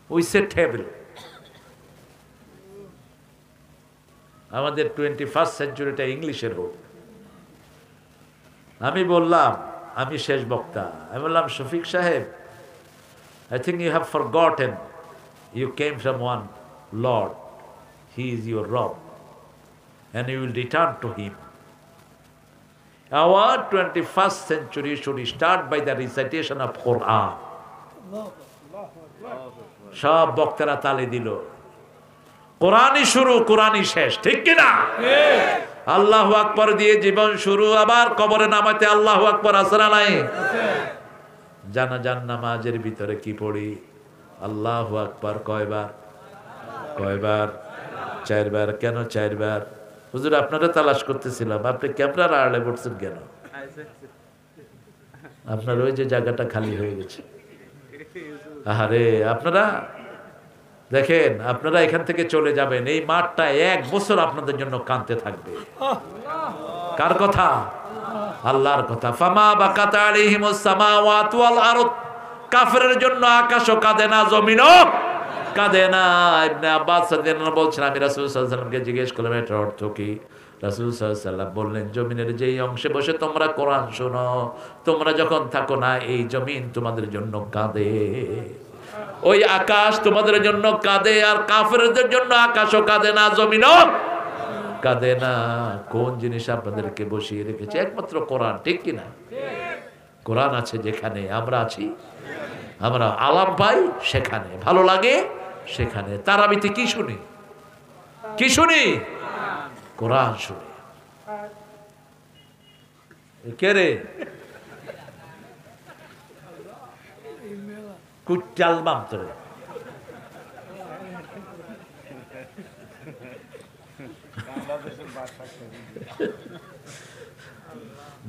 Speaker 1: we say table. আমাদের 21st সেঞ্চুরিটা ইংলিশের হোক। আমি বললাম, আমি শেষ বক্তা, আমি বললাম শফিক সাহেব, I think you have forgotten you came from one Lord, He is your Rob, and you will return to Him. Our 21st century should start by the recitation of Quran. সব বক্তারা তালি দিল, কোরআনই শুরু কোরআনই শেষ, ঠিক কিনা? আল্লাহু আকবার দিয়ে জীবন শুরু, আবার কবরে নামাতে আল্লাহু আকবার আছে না নাই? জানাজার নামাজের ভিতরে কি পড়ি? আল্লাহু আকবার কয়বার? কয়বার? 4 বার। কেন 4 বার? হুজুর আপনারা তালাশ করতেছিলাম, আপনি ক্যামেরার আড়ালে পড়ছেন কেন? আপনার ওই যে জায়গাটা খালি হয়ে গেছে। আরে আপনারা দেখেন, আপনারা এখান থেকে চলে যাবেন, এই মাঠটা 1 বছর আপনাদের জন্য কাঁদতে থাকবে। কার কথা? আল্লাহর কথা। ফামা বাকাত আলাইহিমুস সামাওয়াতু ওয়াল আরদ, কাফেরের জন্য আকাশও কাঁদে না, জমিনও কাঁদে না। ইবনে আব্বাস রাদিয়াল্লাহু আনহু বলছেন, আমি রাসূল সাল্লাল্লাহু আলাইহি ওয়াসাল্লামকে জিজ্ঞেস করলাম এটার অর্থ কি? রাসূল সাল্লাল্লাহু আলাইহি ওয়াসাল্লাম বললেন, জমিনের যেই অংশে বসে তোমরা কোরআন শোনো, তোমরা যখন থাকো না, এই জমিন তোমাদের জন্য কাঁদে, ওই আকাশ তোমাদের জন্য কাঁদে, আর কাফেরদের জন্য আকাশও কাঁদে না, জমিনও কাঁদে না। কোন জিনিস আপনাদেরকে বসিয়ে রেখেছে? একমাত্র কোরআন, ঠিক কিনা? কোরআন আছে যেখানে আমরা আছি, আমরা আলাপ পাই সেখানে, ভালো লাগে সেখানে। তারাবিতে কি শুনি? কি শুনি? কোরআন শুনি। কে রে? কুচাল মাত্রে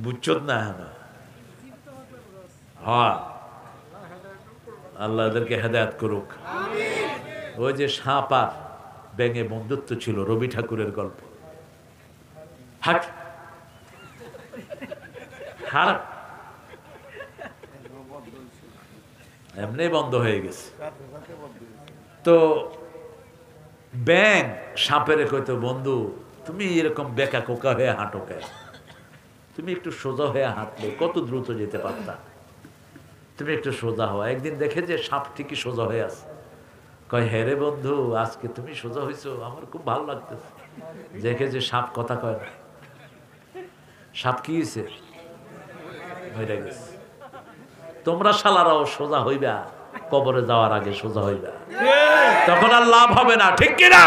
Speaker 1: বুঝছ না? হ্যাঁ, আল্লাহ এদেরকে হেদায়েত করুক। ওই যে সাপ আর ব্যাঙে বন্ধুত্ব ছিল, রবি ঠাকুরের গল্প। হাট হাট এমনি বন্ধ হয়ে গেছে। তো ব্যাঙ সাপের কইতো, বন্ধু তুমি এরকম বেকা কোকা হয়ে হাঁটো কেন? তুমি একটু সোজা হয়ে হাঁটলে কত দ্রুত যেতে পারতা, তুমি একটু সোজা হও। একদিন দেখে যে সাপ ঠিকই সোজা হয়ে আছে, কয় হ্যাঁ রে বন্ধু, আজকে তুমি সোজা হয়েছো, আমার খুব ভালো লাগতেছে। দেখে যে সাপ কথা কয় না। সাপ কি হয়েছে? হয়ে গেছে। তোমরা শালারাও সোজা হইবা, কবরে যাওয়ার আগে সোজা হইবা, তখন আর লাভ হবে না, ঠিক কিনা?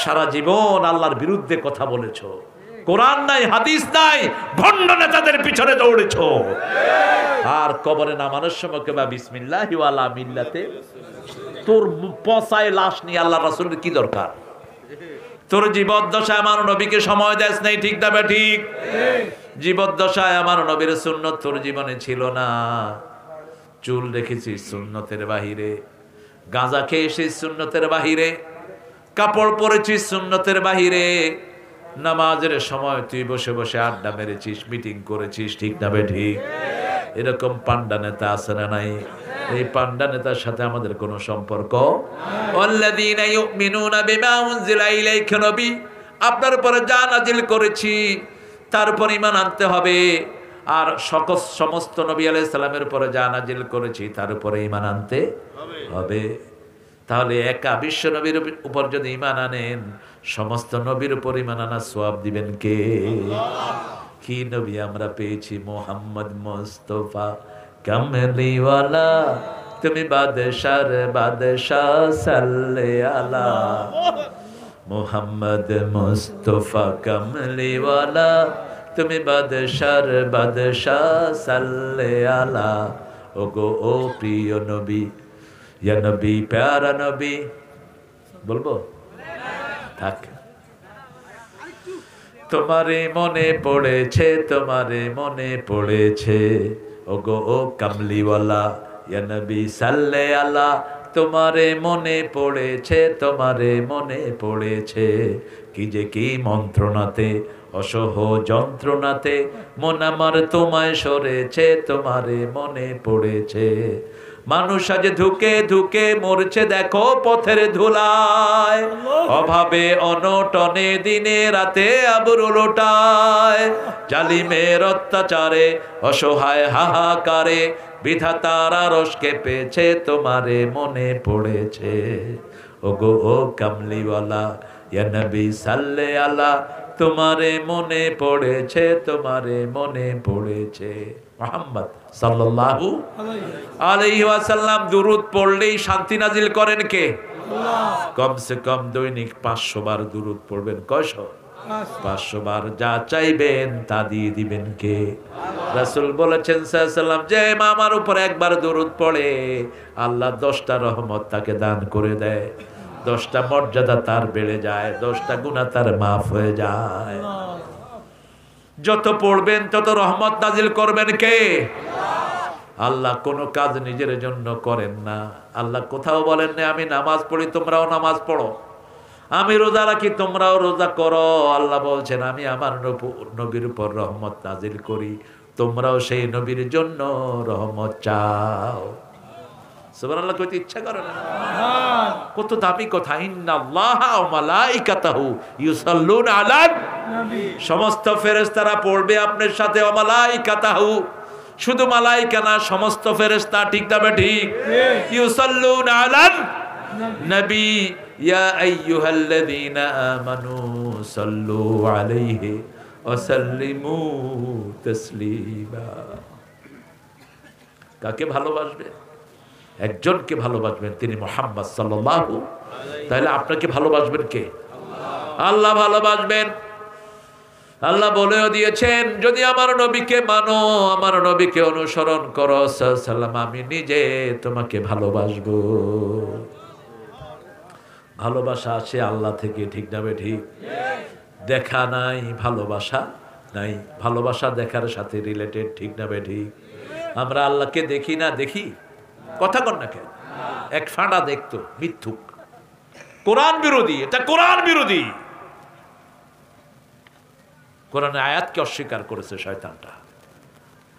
Speaker 1: সারা জীবন আল্লাহর বিরুদ্ধে কথা বলেছো, কোরআন নাই হাদিস নাই, ভণ্ড নেতাদের পিছনে দৌড়েছো, আর কবরে নামানোর সময় কেবা বিসমিল্লাহি ওয়ালা মিল্লাতে, তোর পচায় লাশ নিয়ে আল্লাহ রাসূলের কি দরকার? তোর জীবদ্দশায় আমার নবীকে সময় দেস নাই, ঠিক না ঠিক? জীবদ্দশায় আমার নবীর সুন্নত তোর জীবনে ছিল না। চুল রেখেছিস সুন্নতের বাহিরে, গাঁজা খেয়েছিস সুন্নতের বাহিরে, কাপড় পরেছিস সুন্নতের বাহিরে, নামাজের সময় তুই বসে বসে আড্ডা মেরেছিস, মিটিং করেছিস, ঠিক না ঠিক? এরকম পান্ডা নেতা আছে না নাই? এই পান্ডা নেতার সাথে আমাদের কোনো সম্পর্ক? ওয়াল্লাযীনা ইউমিনুনা বিমা উনজিলা ইলাইকা নবী, আপনার উপরে যা নাজিল করেছি তার উপর ঈমান আনতে হবে, আর সমস্ত নবী আলাইহিস সালামের উপরে যা নাজিল করেছি তার উপরে ঈমান আনতে হবে। তাহলে একা বিশ্ব নবীর উপর যদি ঈমান আনেন, সমস্ত নবীর উপর ঈমান আনার সওয়াব দিবেন কে? কি নবী আমরা পেয়েছি? মুহাম্মদ মুস্তাফা কামলিওয়ালা তুমি বাদশার বাদশাহ সাল্লে আলা মুহাম্মদ মুস্তফা কামলিওয়ালা তুমি বাদশার বাদশাহ সাল্লে আলা ওগো ও প্রিয় নবী ইয়া নবী প্যারা নবী বলবো থাক তোমারে মনে পড়েছে তোমারে মনে পড়েছে ওগো ও কামলিওয়ালা ইয়া নবী সাল্লে আলা তোমারে মনে পড়েছে তোমারে মনে পড়েছে কি যে কি মন্ত্রণাতে অসহ যন্ত্রণাতে মন আমার তোমায় সরেছে তোমারে মনে পড়েছে মানুষ আজ ধুকে ধুকে মরছে দেখো পথের ধুলায় অভাবে অনটনে দিনে রাতে আবরু লোটায় জালিমের অত্যাচারে অসহায় হাহাকারে বিধাতার আরশ কেঁপেছে তোমারে মনে পড়েছে ওগো ও কামলিওয়ালা ইয়া নবী সাল্লে আলা তোমারে মনে পড়েছে তোমারে মনে পড়েছে মুহাম্মদ সাল্লাল্লাহু আলাইহি ওয়াসাল্লাম দুরূদ পড়লেই শান্তি নাজিল করেন কে আল্লাহ কমসে কম দৈনিক 500 বার দুরূদ পড়বেন কয়শো 500 বার যা চাইবেন তা দিয়ে দিবেন কে রাসূল বলেছেন সাল্লাল্লাহু আলাইহি ওয়াসাল্লাম যে আমার উপর একবার দুরূদ পড়ে আল্লাহ 10টা রহমত তাকে দান করে দেয় 10টা মর্যাদা তার বেড়ে যায় 10টা গুনাহ তার মাফ হয়ে যায় যত পড়বেন তত রহমত নাজিল করবেন কে আল্লাহ কোনো কাজ নিজের জন্য করেন না আল্লাহ কোথাও বলেন না আমি নামাজ পড়ি তোমরাও নামাজ পড়ো আমি রোজা রাখি তোমরাও রোজা করো আল্লাহ বলছেন আমি আমার নবীর উপর রহমত নাজিল করি তোমরাও সেই নবীর জন্য রহমত চাও সুবহানাল্লাহ কইতে ইচ্ছা করে না কত দামি কথা ইন্নাল্লাহা ওয়া মালাইকাতাহু ইউসাল্লুনা আলান নবী সমস্ত ফেরেশতারা পড়বে আপনার সাথে ওয়া মালাইকাতাহু শুধু মালাইকা না সমস্ত ফেরেশতা ঠিক তবে ঠিক ইউসাল্লুনা আলান নবী ইয়া আইয়ুহাল্লাযীনা আমানু সাল্লু আলাইহি ওয়া সাল্লিমু তাসলিমা কাকে ভালোবাসবে একজনকে ভালোবাসবেন তিনি মুহাম্মদ সাল্লাল্লাহু তাহলে আপনাকে ভালোবাসবেন কে আল্লাহ ভালোবাসবেন আল্লাহ বলেও দিয়েছেন যদি আমার নবীকে মানো আমার নবীকে অনুসরণ করো সাল্লাল্লাহু আমি নিজে তোমাকে ভালোবাসবো ভালোবাসা আসে আল্লাহ থেকে ঠিক না ঠিক দেখা নাই ভালোবাসা নাই ভালোবাসা দেখার সাথে রিলেটেড ঠিক না ঠিক আমরা আল্লাহকে দেখি না দেখি কথা কর না কেন এক ফাঁড়া দেখতো মিথ্যুক কোরআন বিরোধী এটা কোরআন বিরোধী কোরআনে আয়াতকে অস্বীকার করেছে শয়তানটা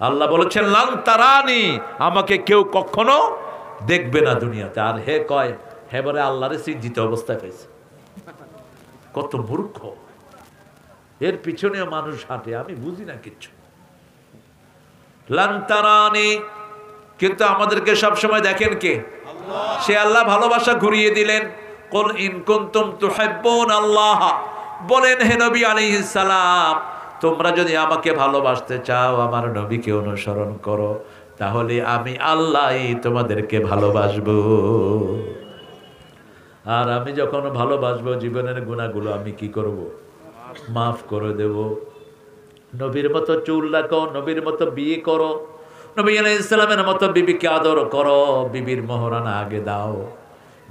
Speaker 1: আল্লাহ বলেছেন লান তারানি আমাকে কেউ কখনো দেখবে না দুনিয়াতে আর হে কয় হে বলে আল্লাহরে সিজিত অবস্থায় পাইছে কত মূর্খ এর পিছনেও মানুষ হাঁটে আমি বুঝি না কিচ্ছু লান তারানি কিন্তু আমাদেরকে সব সময় দেখেন কে আল্লাহ সে আল্লাহ ভালোবাসা ঘুরিয়ে দিলেন কুল ইন কুনতুম তুহিব্বুন আল্লাহ বলেন হে নবী আলাইহিস সালাম তোমরা যদি আমাকে ভালোবাসতে চাও আমার নবীকে অনুসরণ করো তাহলে আমি আল্লাহই তোমাদেরকে ভালোবাসবো আর আমি যখন ভালোবাসবো জীবনের গুনাহগুলো আমি কি করব মাফ করে দেব নবীর মতো চুল রাখো নবীর মতো বিয়ে করো নবী আলাইহিস সালামের মতো বিবিকে আদর করো বিবির মোহরানা আগে দাও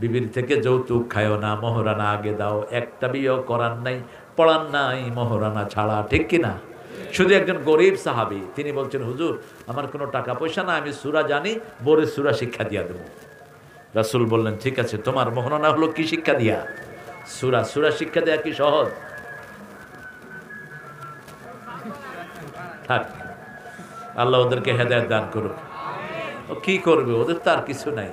Speaker 1: বিবির থেকে যৌতুক খায়ও না মোহরানা আগে দাও একটা বিয়েও করার নাই পড়ার নাই মোহরানা ছাড়া ঠিক কিনা শুধু একজন গরিব সাহাবী তিনি বলছেন হুজুর আমার কোনো টাকা পয়সা না আমি সূরা জানি বড় সূরা শিক্ষা দিয়া দেব রাসূল বললেন ঠিক আছে তোমার মোহরানা হলো কি শিক্ষা দিয়া সূরা শিক্ষা দেয়া কি সহজ থাক আল্লাহ ওদেরকে হেদায়েত দান করুক ও কি করবে ওদের তো আর কিছু নাই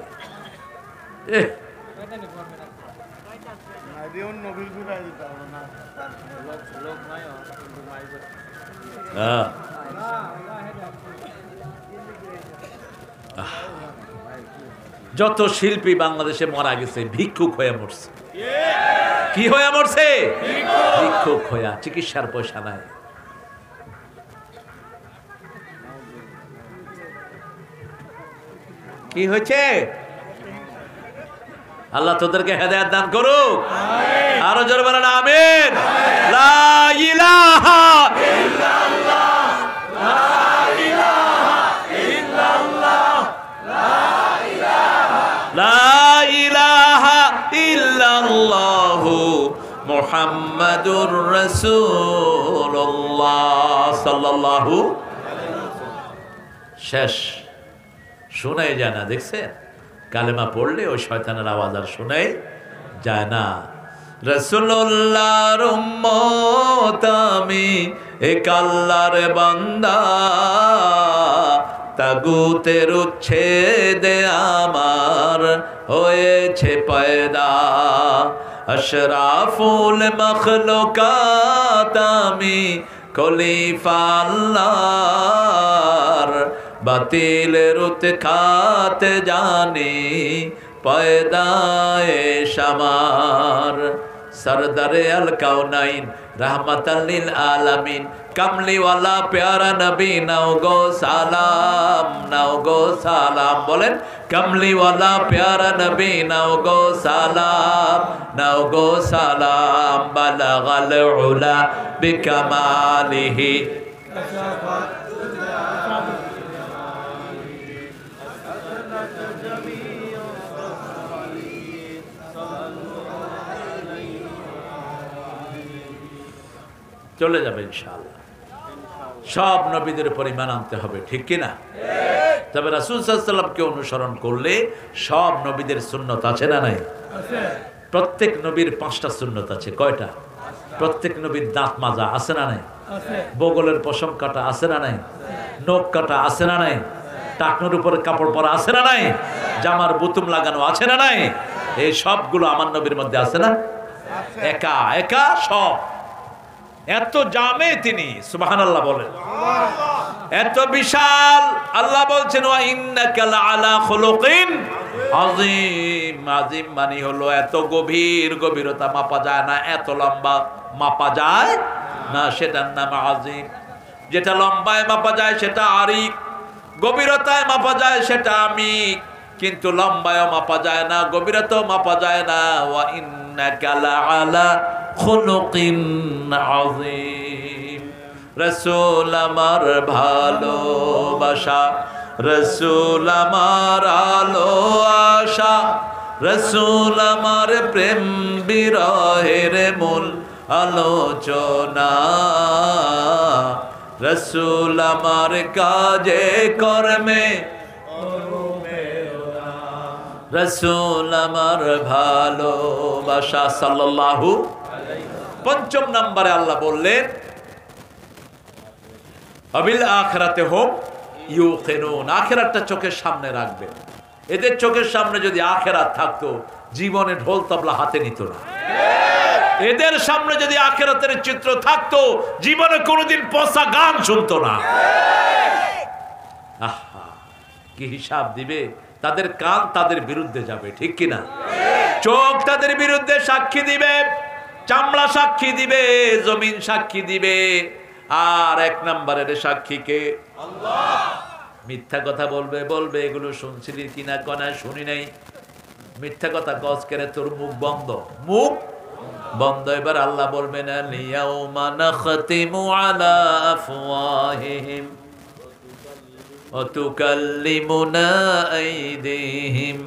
Speaker 1: যত শিল্পী বাংলাদেশে মারা গেছে ভিক্ষুক হয়ে মরছে কি হয়ে মরছে ভিক্ষুক হয়ে চিকিৎসার পয়সা নাই কি হয়েছে? আল্লাহ তোদেরকে হেদায়েত দান করুক। আরো জোরে বলেন আমিন। লা ইলাহা ইল্লাল্লাহ, লা ইলাহা ইল্লাল্লাহ, লা ইলাহা ইল্লাল্লাহ মুহাম্মাদুর রাসূলুল্লাহ সাল্লাল্লাহু। শেষ। শোনাই যায় না, দেখছেন? কালেমা পড়লে ওই শয়তানের আওয়াজ আর শোনাই যায় না। রাসূলুল্লাহর উম্মত আমি, এক আল্লাহর বান্দা, তাগুতের উচ্ছেদে আমার হয়েছে পয়দা। আশরাফুল মখলুকাত আমি, খলিফা আল্লাহর, বাতিলের উৎখাত জানি পয়দায়ে শামার। সরদারে আল কাউনাইন রহমাতাল লিল আলামিন, কামলিওয়ালা প্যারা নবী, নাও গো সালাম, নাও গো সালাম। বলেন কামলিওয়ালা প্যারা নবী, নাও গো সালাম, নাও গো সালাম। বালাগাল উলা বিকামালিহি, চলে যাবে ইনশাআল্লাহ। সব নবীদের উপর ঈমান আনতে হবে, ঠিক কিনা? তবে রাসূল সাল্লাল্লাহু আলাইহি ওয়াসাল্লামকে অনুসরণ করলে সব নবীদের সুন্নত আছে না নাই? প্রত্যেক নবীর 5টা সুন্নত আছে। কয়টা? প্রত্যেক নবীর দাঁত মাজা আছে না নাই? বগলের পশম কাটা আছে না নাই? নখ কাটা আছে না নাই? টাকনোর উপরে কাপড় পরা আছে না নাই? জামার বুতুম লাগানো আছে না নাই? এই সবগুলো আমার নবীর মধ্যে আছে না? একা একা সব। এত জামে তিনি, সুবহানাল্লাহ বলেন, এত বিশাল। আল্লাহ বলছেন ওয়া ইন্নাকা লাআলা খুলুকিন আযীম। আযীম মানে হলো এত গভীর, গভীরতা মাপা যায় না, এত লম্বা মাপা যায় না, সেটার নাম আযীম। যেটা লম্বায় মাপা যায় সেটা আরিক, গভীরতায় মাপা যায় সেটা আমিক, কিন্তু লম্বায়ও মাপা যায় না, গভীরতাও মাপা যায় না। ওয়া ইন্নাকা লাআলা খুলুকিন আযীম। রাসূল আমার ভালোবাসা, রাসূল আমার আলো আশা, রাসূল আমার প্রেম বিরহের মূল আলোচনা, রাসূল আমার কাজে কর্মে, রাসূল আমার ভালোবাসা সাল্লাল্লাহু। পঞ্চম নম্বরে আল্লাহ বললেন আবিল আখিরাতে হুম ইউকিনুন। আখিরাতটা চোখের সামনে রাখবেন। এদের চোখের সামনে যদি আখিরাত থাকতো, জীবনে ঢোল তবলা হাতে নিত না। এদের সামনে যদি আখিরাতের চিত্র থাকতো, জীবনে কোনোদিন পচা গান শুনতো না। আহা, কি হিসাব দিবে? তাদের কান তাদের বিরুদ্ধে যাবে, ঠিক কিনা? চোখ তাদের বিরুদ্ধে সাক্ষী দিবে, চামড়া সাক্ষী দিবে, জমিন সাক্ষী দিবে। আর 1 নম্বরের সাক্ষীকে আল্লাহ। মিথ্যা কথা বলবে, বলবে এগুলো শুনছিলি কিনা, কনা শুনি নাই। মিথ্যা কথা কস করে, তোর মুখ বন্ধ, মুখ বন্ধ। এবার আল্লাহ বলবেন আল-ইয়াউমা নাখতিমু আলা আফওয়াহিহিম ওয়া তুকাল্লিমুনা আইদিহিম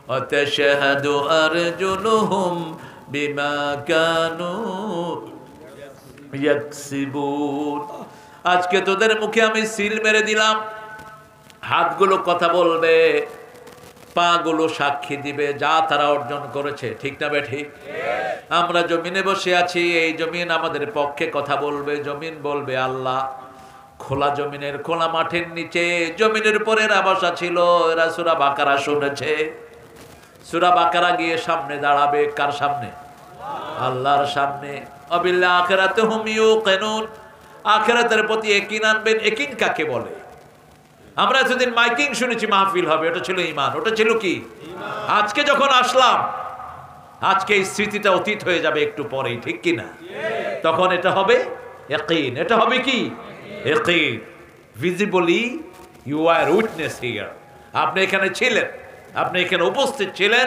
Speaker 1: ওয়া তাশহাদু আরজুলুহুম বিমা কানু ইয়াকসিবুন। আজকে তোদের মুখে আমি সিল মেরে দিলাম। হাতগুলো কথা বলবে, পাগুলো সাক্ষী দিবে যা তারা অর্জন করেছে, ঠিক না বে ঠিক? আমরা জমিনে বসে আছি, এই জমিন আমাদের পক্ষে কথা বলবে। জমিন বলবে আল্লাহ। খোলা জমিনের, খোলা মাঠের নিচে জমিনের উপরে আবাসা ছিল। এরা সূরা বাকারা শুনেছে। সূরা বাকারা গিয়ে সামনে দাঁড়াবে, কার সামনে? আল্লাহর সামনে। আবিল আখিরাতি হুম ইউকিনুন। আখিরাতের প্রতি ইয়াকিন আনবেন। ইয়াকিন কাকে বলে? আমরা এতদিন মাইকিং শুনেছি মাহফিল হবে, ওটা ছিল ঈমান। ওটা ছিল কি? আজকে যখন আসলাম, আজকে এই স্মৃতিটা অতীত হয়ে যাবে একটু পরেই, ঠিক কি না? তখন এটা হবে ইয়াকিন। এটা হবে কি? ইয়াকিন। Visibly you are witness here. আপনি এখানে ছিলেন, আপনি এখানে উপস্থিত ছিলেন,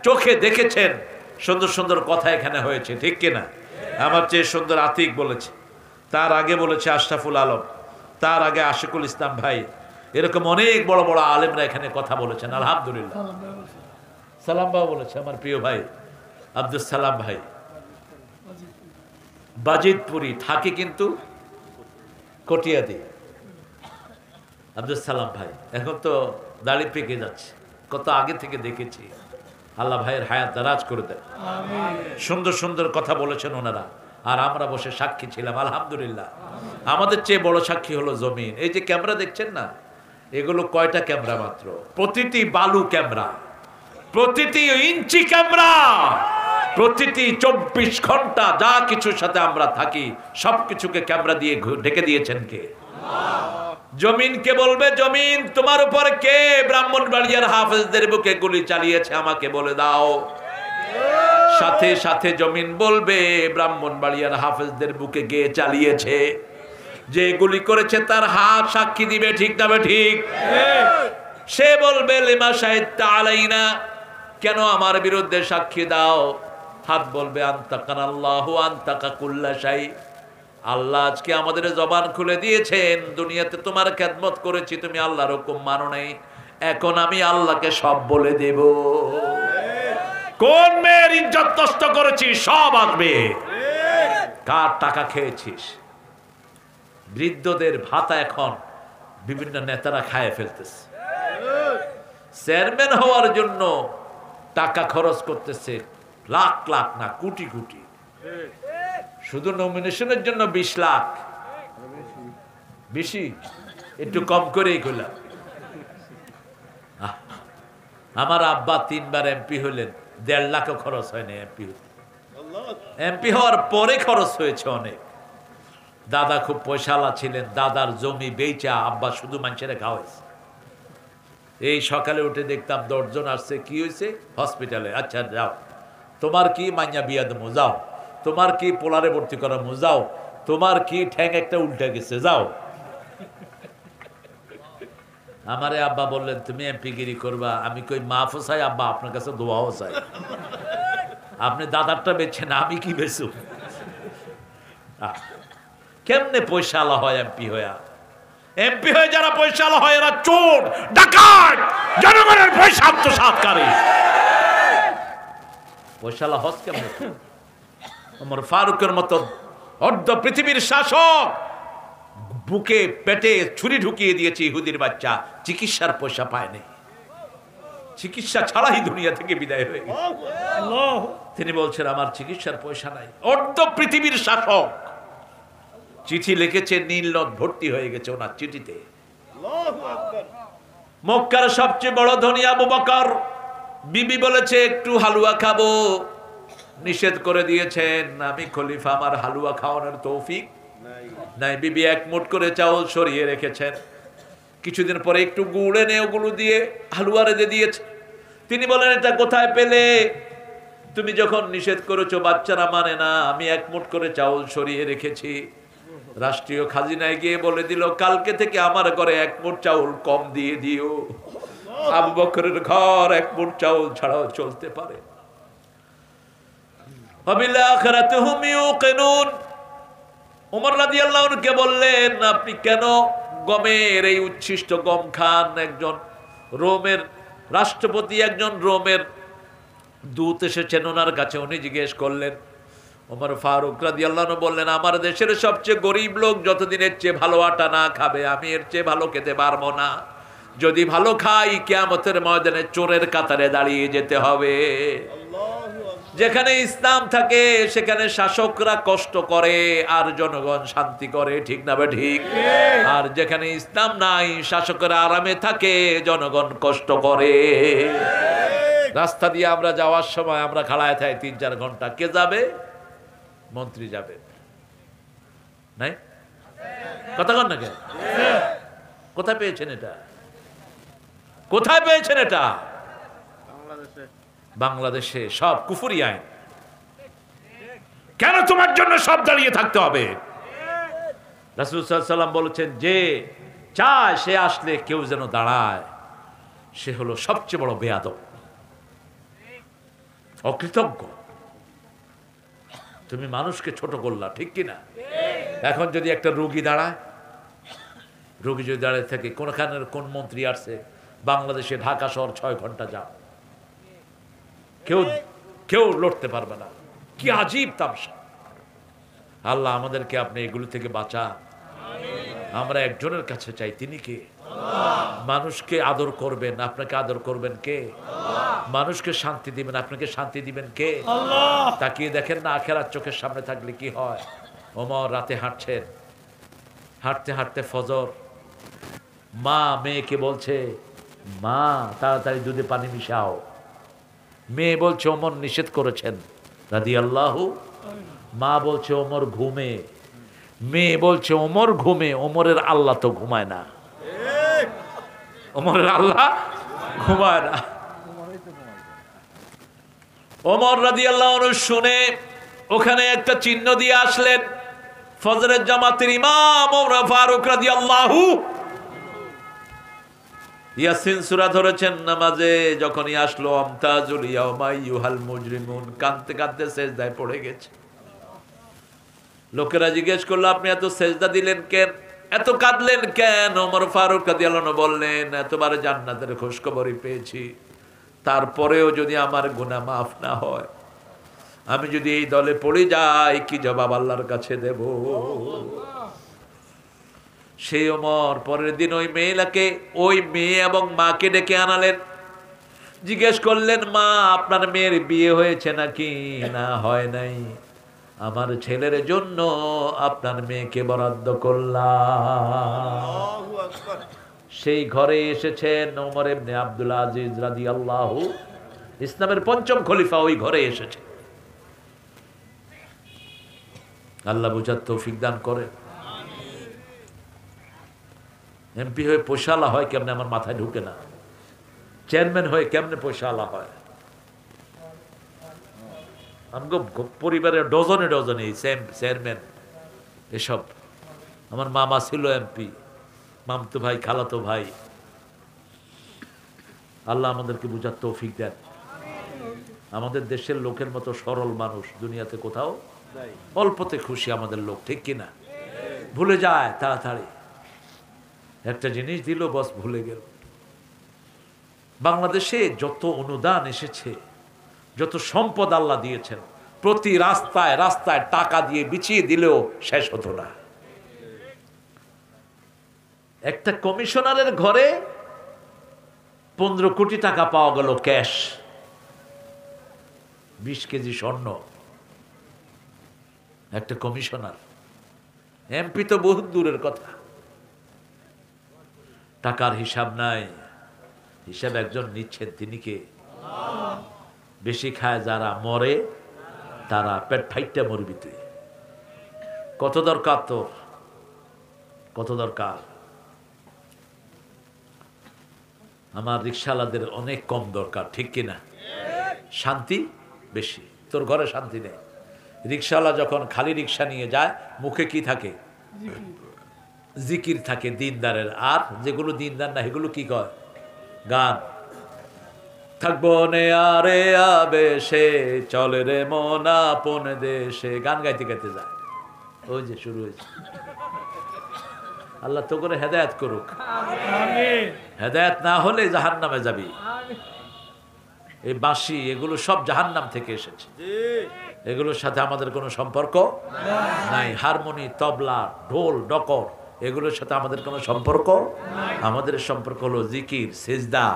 Speaker 1: চোখে দেখেছেন সুন্দর সুন্দর কথা এখানে হয়েছে, ঠিক কিনা? আমার চেয়ে সুন্দর আতিক বলেছে, তার আগে বলেছে আশরাফুল আলম, তার আগে আশিকুল ইসলাম ভাই, এরকম অনেক বড় বড় আলেমরা এখানে কথা বলেছেন। আলহামদুলিল্লাহ। সালাম বাবা বলেছে, আমার প্রিয় ভাই আব্দুল সালাম ভাই, বাজিতপুরি থাকে কিন্তু কটিয়াদি। আব্দুল সালাম ভাই এখন তো দাড়ি পেকে যাচ্ছে, কত আগে থেকে দেখেছি। আল্লাহ ভাইয়ের হায়াত দারাজ করে দেন। সুন্দর সুন্দর কথা বলেছেন ওনারা, আর আমরা বসে সাক্ষী ছিলাম। আলহামদুলিল্লাহ। আমাদের চেয়ে বড় সাক্ষী হলো জমিন। এই যে ক্যামেরা দেখছেন না, এগুলো কয়টা ক্যামেরা মাত্র, প্রতিটি বালু ক্যামেরা, প্রতিটি ইঞ্চি ক্যামেরা, প্রতিটি 24 ঘন্টা যা কিছুর সাথে আমরা থাকি সবকিছুকে ক্যামেরা দিয়ে ঢেকে দিয়েছেন কে? জমিনকে বলবে, জমিন তোমার উপর কে ব্রাহ্মণবাড়িয়ার হাফেজদের বুকে গুলি চালিয়েছে আমাকে বলে দাও। সাথে সাথে জমিন বলবে, ব্রাহ্মণবাড়িয়ার হাফেজদের বুকে কে চালিয়েছে, যে গুলি করেছে তার হাত সাক্ষী দিবে, ঠিক না ঠিক? সে বলবে, লিমা শাহিদতা আলাইনা, কেন আমার বিরুদ্ধে সাক্ষী দাও? হাত বলবে, আনতাকানাল্লাহু আনতাকা কুল্লা শাই, আল্লাহ আজকে আমাদের জবান খুলে দিয়েছেন, দুনিয়াতে তোমার খেদমত করেছি, তুমি আল্লাহর হুকুম মানো নাই, এখন আমি আল্লাহকে সব বলে দেব। কোন মেয়ের ইজ্জত নষ্ট করেছিস সব আসবে, কার টাকা খেয়েছিস। বৃদ্ধদের ভাতা এখন বিভিন্ন নেতারা খায় ফেলতেছে, চেয়ারম্যান হওয়ার জন্য টাকা খরচ করতেছে লাখ লাখ না কোটি কোটি, শুধু নমিনেশনের জন্য 20 লাখ, বেশি একটু কম করেই কইলাম। আমার আব্বা 3 বার এমপি হলেন, 1.5 লাখও খরচ হয়নি এমপি হতে। এমপি হওয়ার পরে খরচ হয়েছে অনেক। দাদা খুব পয়সাওয়ালা ছিলেন, দাদার জমি বেচা আব্বা শুধু মানুষেরা খাওয়াইছে। এই সকালে উঠে দেখতাম 10 জন আসছে, কি হয়েছে? হসপিটালে। আচ্ছা যাও, তোমার কি মাইয়া বিয়া দেবো, যাও। তোমার কি পোলারে ভর্তি করামো, যাও। তোমার কি ঠ্যাং একটা উল্টে গেছে, যাও। আমারে আব্বা বললেন, তুমি এমপিগিরি করবা? আমি কই মাফও চাই আব্বা, আপনার কাছে দোয়াও চাই। আপনি দাদারটা বেচছেন, আমি কি বেচু? কেমনে পয়সাওয়ালা হয় এমপি হয়ে? এমপি হয়ে যারা পয়সাওয়ালা হয় এরা চোর, ডাকাত, জনগণের পয়সা আত্মসাৎকারী। পয়সাওয়ালা হস কেমনে? ওমর ফারুকের মতো অর্ধ পৃথিবীর শাসক বুকে পেটে ছুরি ঢুকিয়ে দিয়েছে ইহুদির বাচ্চা, চিকিৎসার পয়সা পায়নি, চিকিৎসা ছাড়াই দুনিয়া থেকে বিদায় হয়ে গেছে। তিনি বলছেন আমার চিকিৎসার পয়সা নাই। অর্ধ পৃথিবীর শাসক চিঠি লিখেছে, নীল নদ ভর্তি হয়ে গেছে ওনার চিঠিতে। মক্কার সবচেয়ে বড় ধনী আবু বকর, বিবি বলেছে একটু হালুয়া খাবো, নিষেধ করে দিয়েছেন, আমি খলিফা, আমার হালুয়া খাওয়ানোর তৌফিক নাই। বিবি 1 মুঠ করে চাউল সরিয়ে রেখেছেন, কিছুদিন পরে একটু গুড় এনে ওগুলো দিয়ে হালুয়া রেঁধে দিয়েছে। তিনি বলেন, এটা কোথায় পেলে? তুমি যখন নিষেধ করেছো বাচ্চারা মানে না, আমি 1 মুঠ করে চাউল সরিয়ে রেখেছি। রাষ্ট্রীয় খাজিনায় গিয়ে বলে দিল, কালকে থেকে আমার ঘরে 1 মুঠ চাউল কম দিয়ে দিও। আবু বকরের ঘর 1 মুঠ চাউল ছাড়াও চলতে পারে। ওমর রাদিয়াল্লাহু আনহু কে বললেন, আপনি কেন গমের এই উচ্ছিষ্ট গম খান? একজন রোমের রাষ্ট্রপতি, একজন রোমের দূত এসেছেন ওনার কাছে, উনি জিজ্ঞেস করলেন। ওমর ফারুক রাদিয়াল্লাহু আনহু বললেন, আমার দেশের সবচেয়ে গরিব লোক যতদিন এর চেয়ে ভালো আটা না খাবে, আমি এর চেয়ে ভালো খেতে পারবো না। যদি ভালো খাই, কিয়ামতের ময়দানে চোরের কাতারে দাঁড়িয়ে যেতে হবে। যেখানে ইসলাম থাকে সেখানে শাসকরা কষ্ট করে আর জনগণ শান্তি করে, ঠিক না বে ঠিক? আর যেখানে ইসলাম নাই, শাসকরা আরামে থাকে, জনগণ কষ্ট করে। রাস্তা দিয়ে আমরা যাওয়ার সময় আমরা খাড়ায় থাকি 3-4 ঘন্টা, কে যাবে? মন্ত্রী যাবে, নাই কথা কন না কেন? কোথায় পেয়েছেন এটা? কোথায় পেয়েছেন এটা? বাংলাদেশে সব কুফরি আইন। কেন তোমার জন্য সব দাঁড়িয়ে থাকতে হবে? রাসূল সাল্লাল্লাহু আলাইহি ওয়াসাল্লাম বলেছেন, যে চায় সে আসলে কেউ যেন দাঁড়ায়। সে হলো সবচেয়ে বড় বেয়াদব, অকৃতজ্ঞ। তুমি মানুষকে ছোট করলা, ঠিক কিনা? এখন যদি একটা রোগী দাঁড়ায়, রোগী যদি দাঁড়ায় থাকে, কোনখানের কোন মন্ত্রী আসছে বাংলাদেশে, ঢাকা শহর 6 ঘন্টা যাও, কেউ কেউ লড়তে পারবে না। কি আজীব তামসা! আল্লাহ আমাদেরকে আপনি এগুলো থেকে বাঁচা। আমরা একজনের কাছে চাই, তিনি কে? মানুষকে আদর করবেন, আপনাকে আদর করবেন কে? মানুষকে শান্তি দিবেন, আপনাকে শান্তি দিবেন কে? তাকিয়ে দেখেন না, আখেরাত চোখের সামনে থাকলে কি হয়। ওমর রাতে হাঁটছেন, হাঁটতে হাঁটতে ফজর, মা মেয়েকে বলছে, মা তাড়াতাড়ি দুধে পানি মিশাও। মেয়ে বলছে ওমর নিষেধ করেছেন রাদিয়াল্লাহু। মা বলছে ওমর ঘুমে। মেয়ে বলছে ওমর ঘুমে, ওমরের আল্লাহ তো ঘুমায় না, ওমরের আল্লাহ ঘুমায় না। ওমর রাদিয়াল্লাহু শুনে ওখানে একটা চিহ্ন দিয়ে আসলেন। ফজরের জামাতের ইমাম ওমর ফারুক রাদিয়াল্লাহু ইয়াসিন সূরা ধরেছেন নামাজে। যখনই আসলো আমতাজুল ইয়াউমা আইয়ুহাল মুজরিমুন, কাঁদতে কাঁদতে সেজদায় পড়ে গেছে। লোকেরা জিজ্ঞেস করলো, আপনি এত সেজদা দিলেন কেন, এত কাঁদলেন কেন? ওমর ফারুক রাদিয়াল্লাহু আনহু বললেন, এতবার জান্নাতের খোঁজখবরই পেয়েছি, তারপরেও যদি আমার গুনাহ মাফ না হয়, আমি যদি এই দলে পড়ে যাই, কি জবাব আল্লাহর কাছে দেব? সেই ওমর পরের দিন ওই মেয়ে এবং মাকে ডেকে আনালেন। জিজ্ঞেস করলেন, মা আপনার মেয়ের বিয়ে হয়েছে নাকি? না হয় নাই, আমার ছেলের জন্য আপনার মেয়েকে বরাদ্দ করলাম। সেই ঘরে এসেছেন ওমর ইবনে আব্দুল আজিজ রাদিয়াল্লাহু, ইসলামের ৫ম খলিফা ওই ঘরে এসেছে। আল্লাহ বুঝার তৌফিক দান করেন। এমপি হয়ে পয়সালা হয় কেমনে আমার মাথায় ঢুকে না। চেয়ারম্যান হয়ে কেমনে পয়সালা হয়? আমগো পরিবারের ডজনে ডজনে চেয়ারম্যান এসব। আমার মামা ছিল এমপি, মামতো ভাই, খালাতো ভাই। আল্লাহ আমাদেরকে বুঝার তৌফিক দেন। আমাদের দেশের লোকের মতো সরল মানুষ দুনিয়াতে কোথাও, অল্পতে খুশি আমাদের লোক, ঠিক কিনা? ভুলে যায় তাড়াতাড়ি। একটা জিনিস দিল, বস ভুলে গেল। বাংলাদেশে যত অনুদান এসেছে, যত সম্পদ আল্লাহ দিয়েছেন, প্রতি রাস্তায় রাস্তায় টাকা দিয়ে বিছিয়ে দিলেও শেষ হতো না। একটা কমিশনারের ঘরে 15 কোটি টাকা পাওয়া গেল ক্যাশ, 20 কেজি স্বর্ণ। একটা কমিশনার, এমপি তো বহু দূরের কথা। টাকার হিসাব নাই, হিসাব একজন নিচ্ছেন, তিনি কে? বেশি খায় যারা, মরে তারা, পেট ফাইটটা মরবি তুই। কত দরকার তোর, কত দরকার? আমার রিক্সাওয়ালাদের অনেক কম দরকার, ঠিক কিনা? শান্তি বেশি, তোর ঘরে শান্তি নেই। রিক্সাওয়ালা যখন খালি রিক্সা নিয়ে যায়, মুখে কি থাকে? জিকির থাকে দিনদারের। আর যেগুলো দিনদার না, এগুলো কি কয়? গান। থাকবো নে আরে আবেশে, চলে রে মন আপন দেশে, গান গাইতে গাইতে যায়। ওই যে শুরু হয়েছে। আল্লাহ তো করে হেদায়েত করুক। হেদায়েত না হলে জাহান্নামে যাবি। এই বাঁশি এগুলো সব জাহান্নাম থেকে এসেছে, এগুলোর সাথে আমাদের কোনো সম্পর্ক নাই। হারমোনি, তবলা, ঢোল, ডকর, এগুলোর সাথে আমাদের কোনো সম্পর্ক। আমাদের সম্পর্ক হলো জিকির, সিজদা,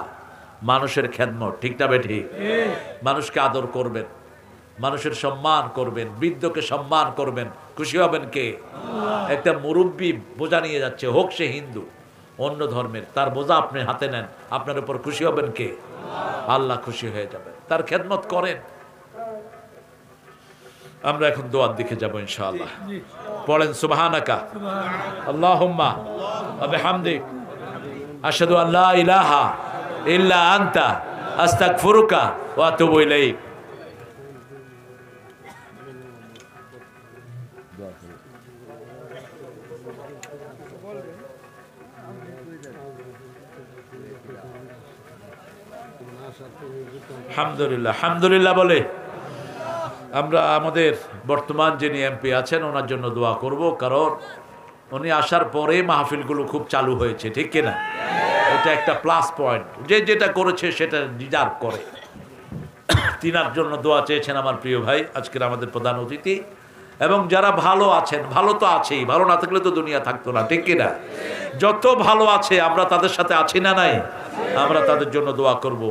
Speaker 1: মানুষের খেদমত, ঠিক না বেঠিক? মানুষকে আদর করবেন, মানুষের সম্মান করবেন, বৃদ্ধকে সম্মান করবেন। খুশি হবেন কে? একটা মুরব্বী বোঝা নিয়ে যাচ্ছে, হোক সে হিন্দু, অন্য ধর্মের, তার বোঝা আপনি হাতে নেন, আপনার উপর খুশি হবেন কে? আল্লাহ খুশি হয়ে যাবেন। তার খেদমত করেন। আমরা এখন দোয়ার দিকে যাব ইনশাআল্লাহ। পড়েন সুবহানাকা আল্লাহুম্মা ওয়া বিহামদিক আশহাদু আল্লা ইলাহা ইল্লা আনতা আস্তাগফিরুকা ওয়া আতুবু ইলাইক। আলহামদুলিল্লাহ, আলহামদুলিল্লাহ বলে আমরা আমাদের বর্তমান যিনি এমপি আছেন ওনার জন্য দোয়া করব, কারণ উনি আসার পরে মাহফিলগুলো খুব চালু হয়েছে, ঠিক কিনা? এটা একটা প্লাস পয়েন্ট, যে যেটা করেছে সেটা ডিজার্ভ করে। তিনার জন্য দোয়া চেয়েছেন আমার প্রিয় ভাই, আজকের আমাদের প্রধান অতিথি। এবং যারা ভালো আছেন, ভালো তো আছেই, ভালো না থাকলে তো দুনিয়া থাকতো না, ঠিক কিনা? যত ভালো আছে আমরা তাদের সাথে আছি না নাই? আমরা তাদের জন্য দোয়া করব।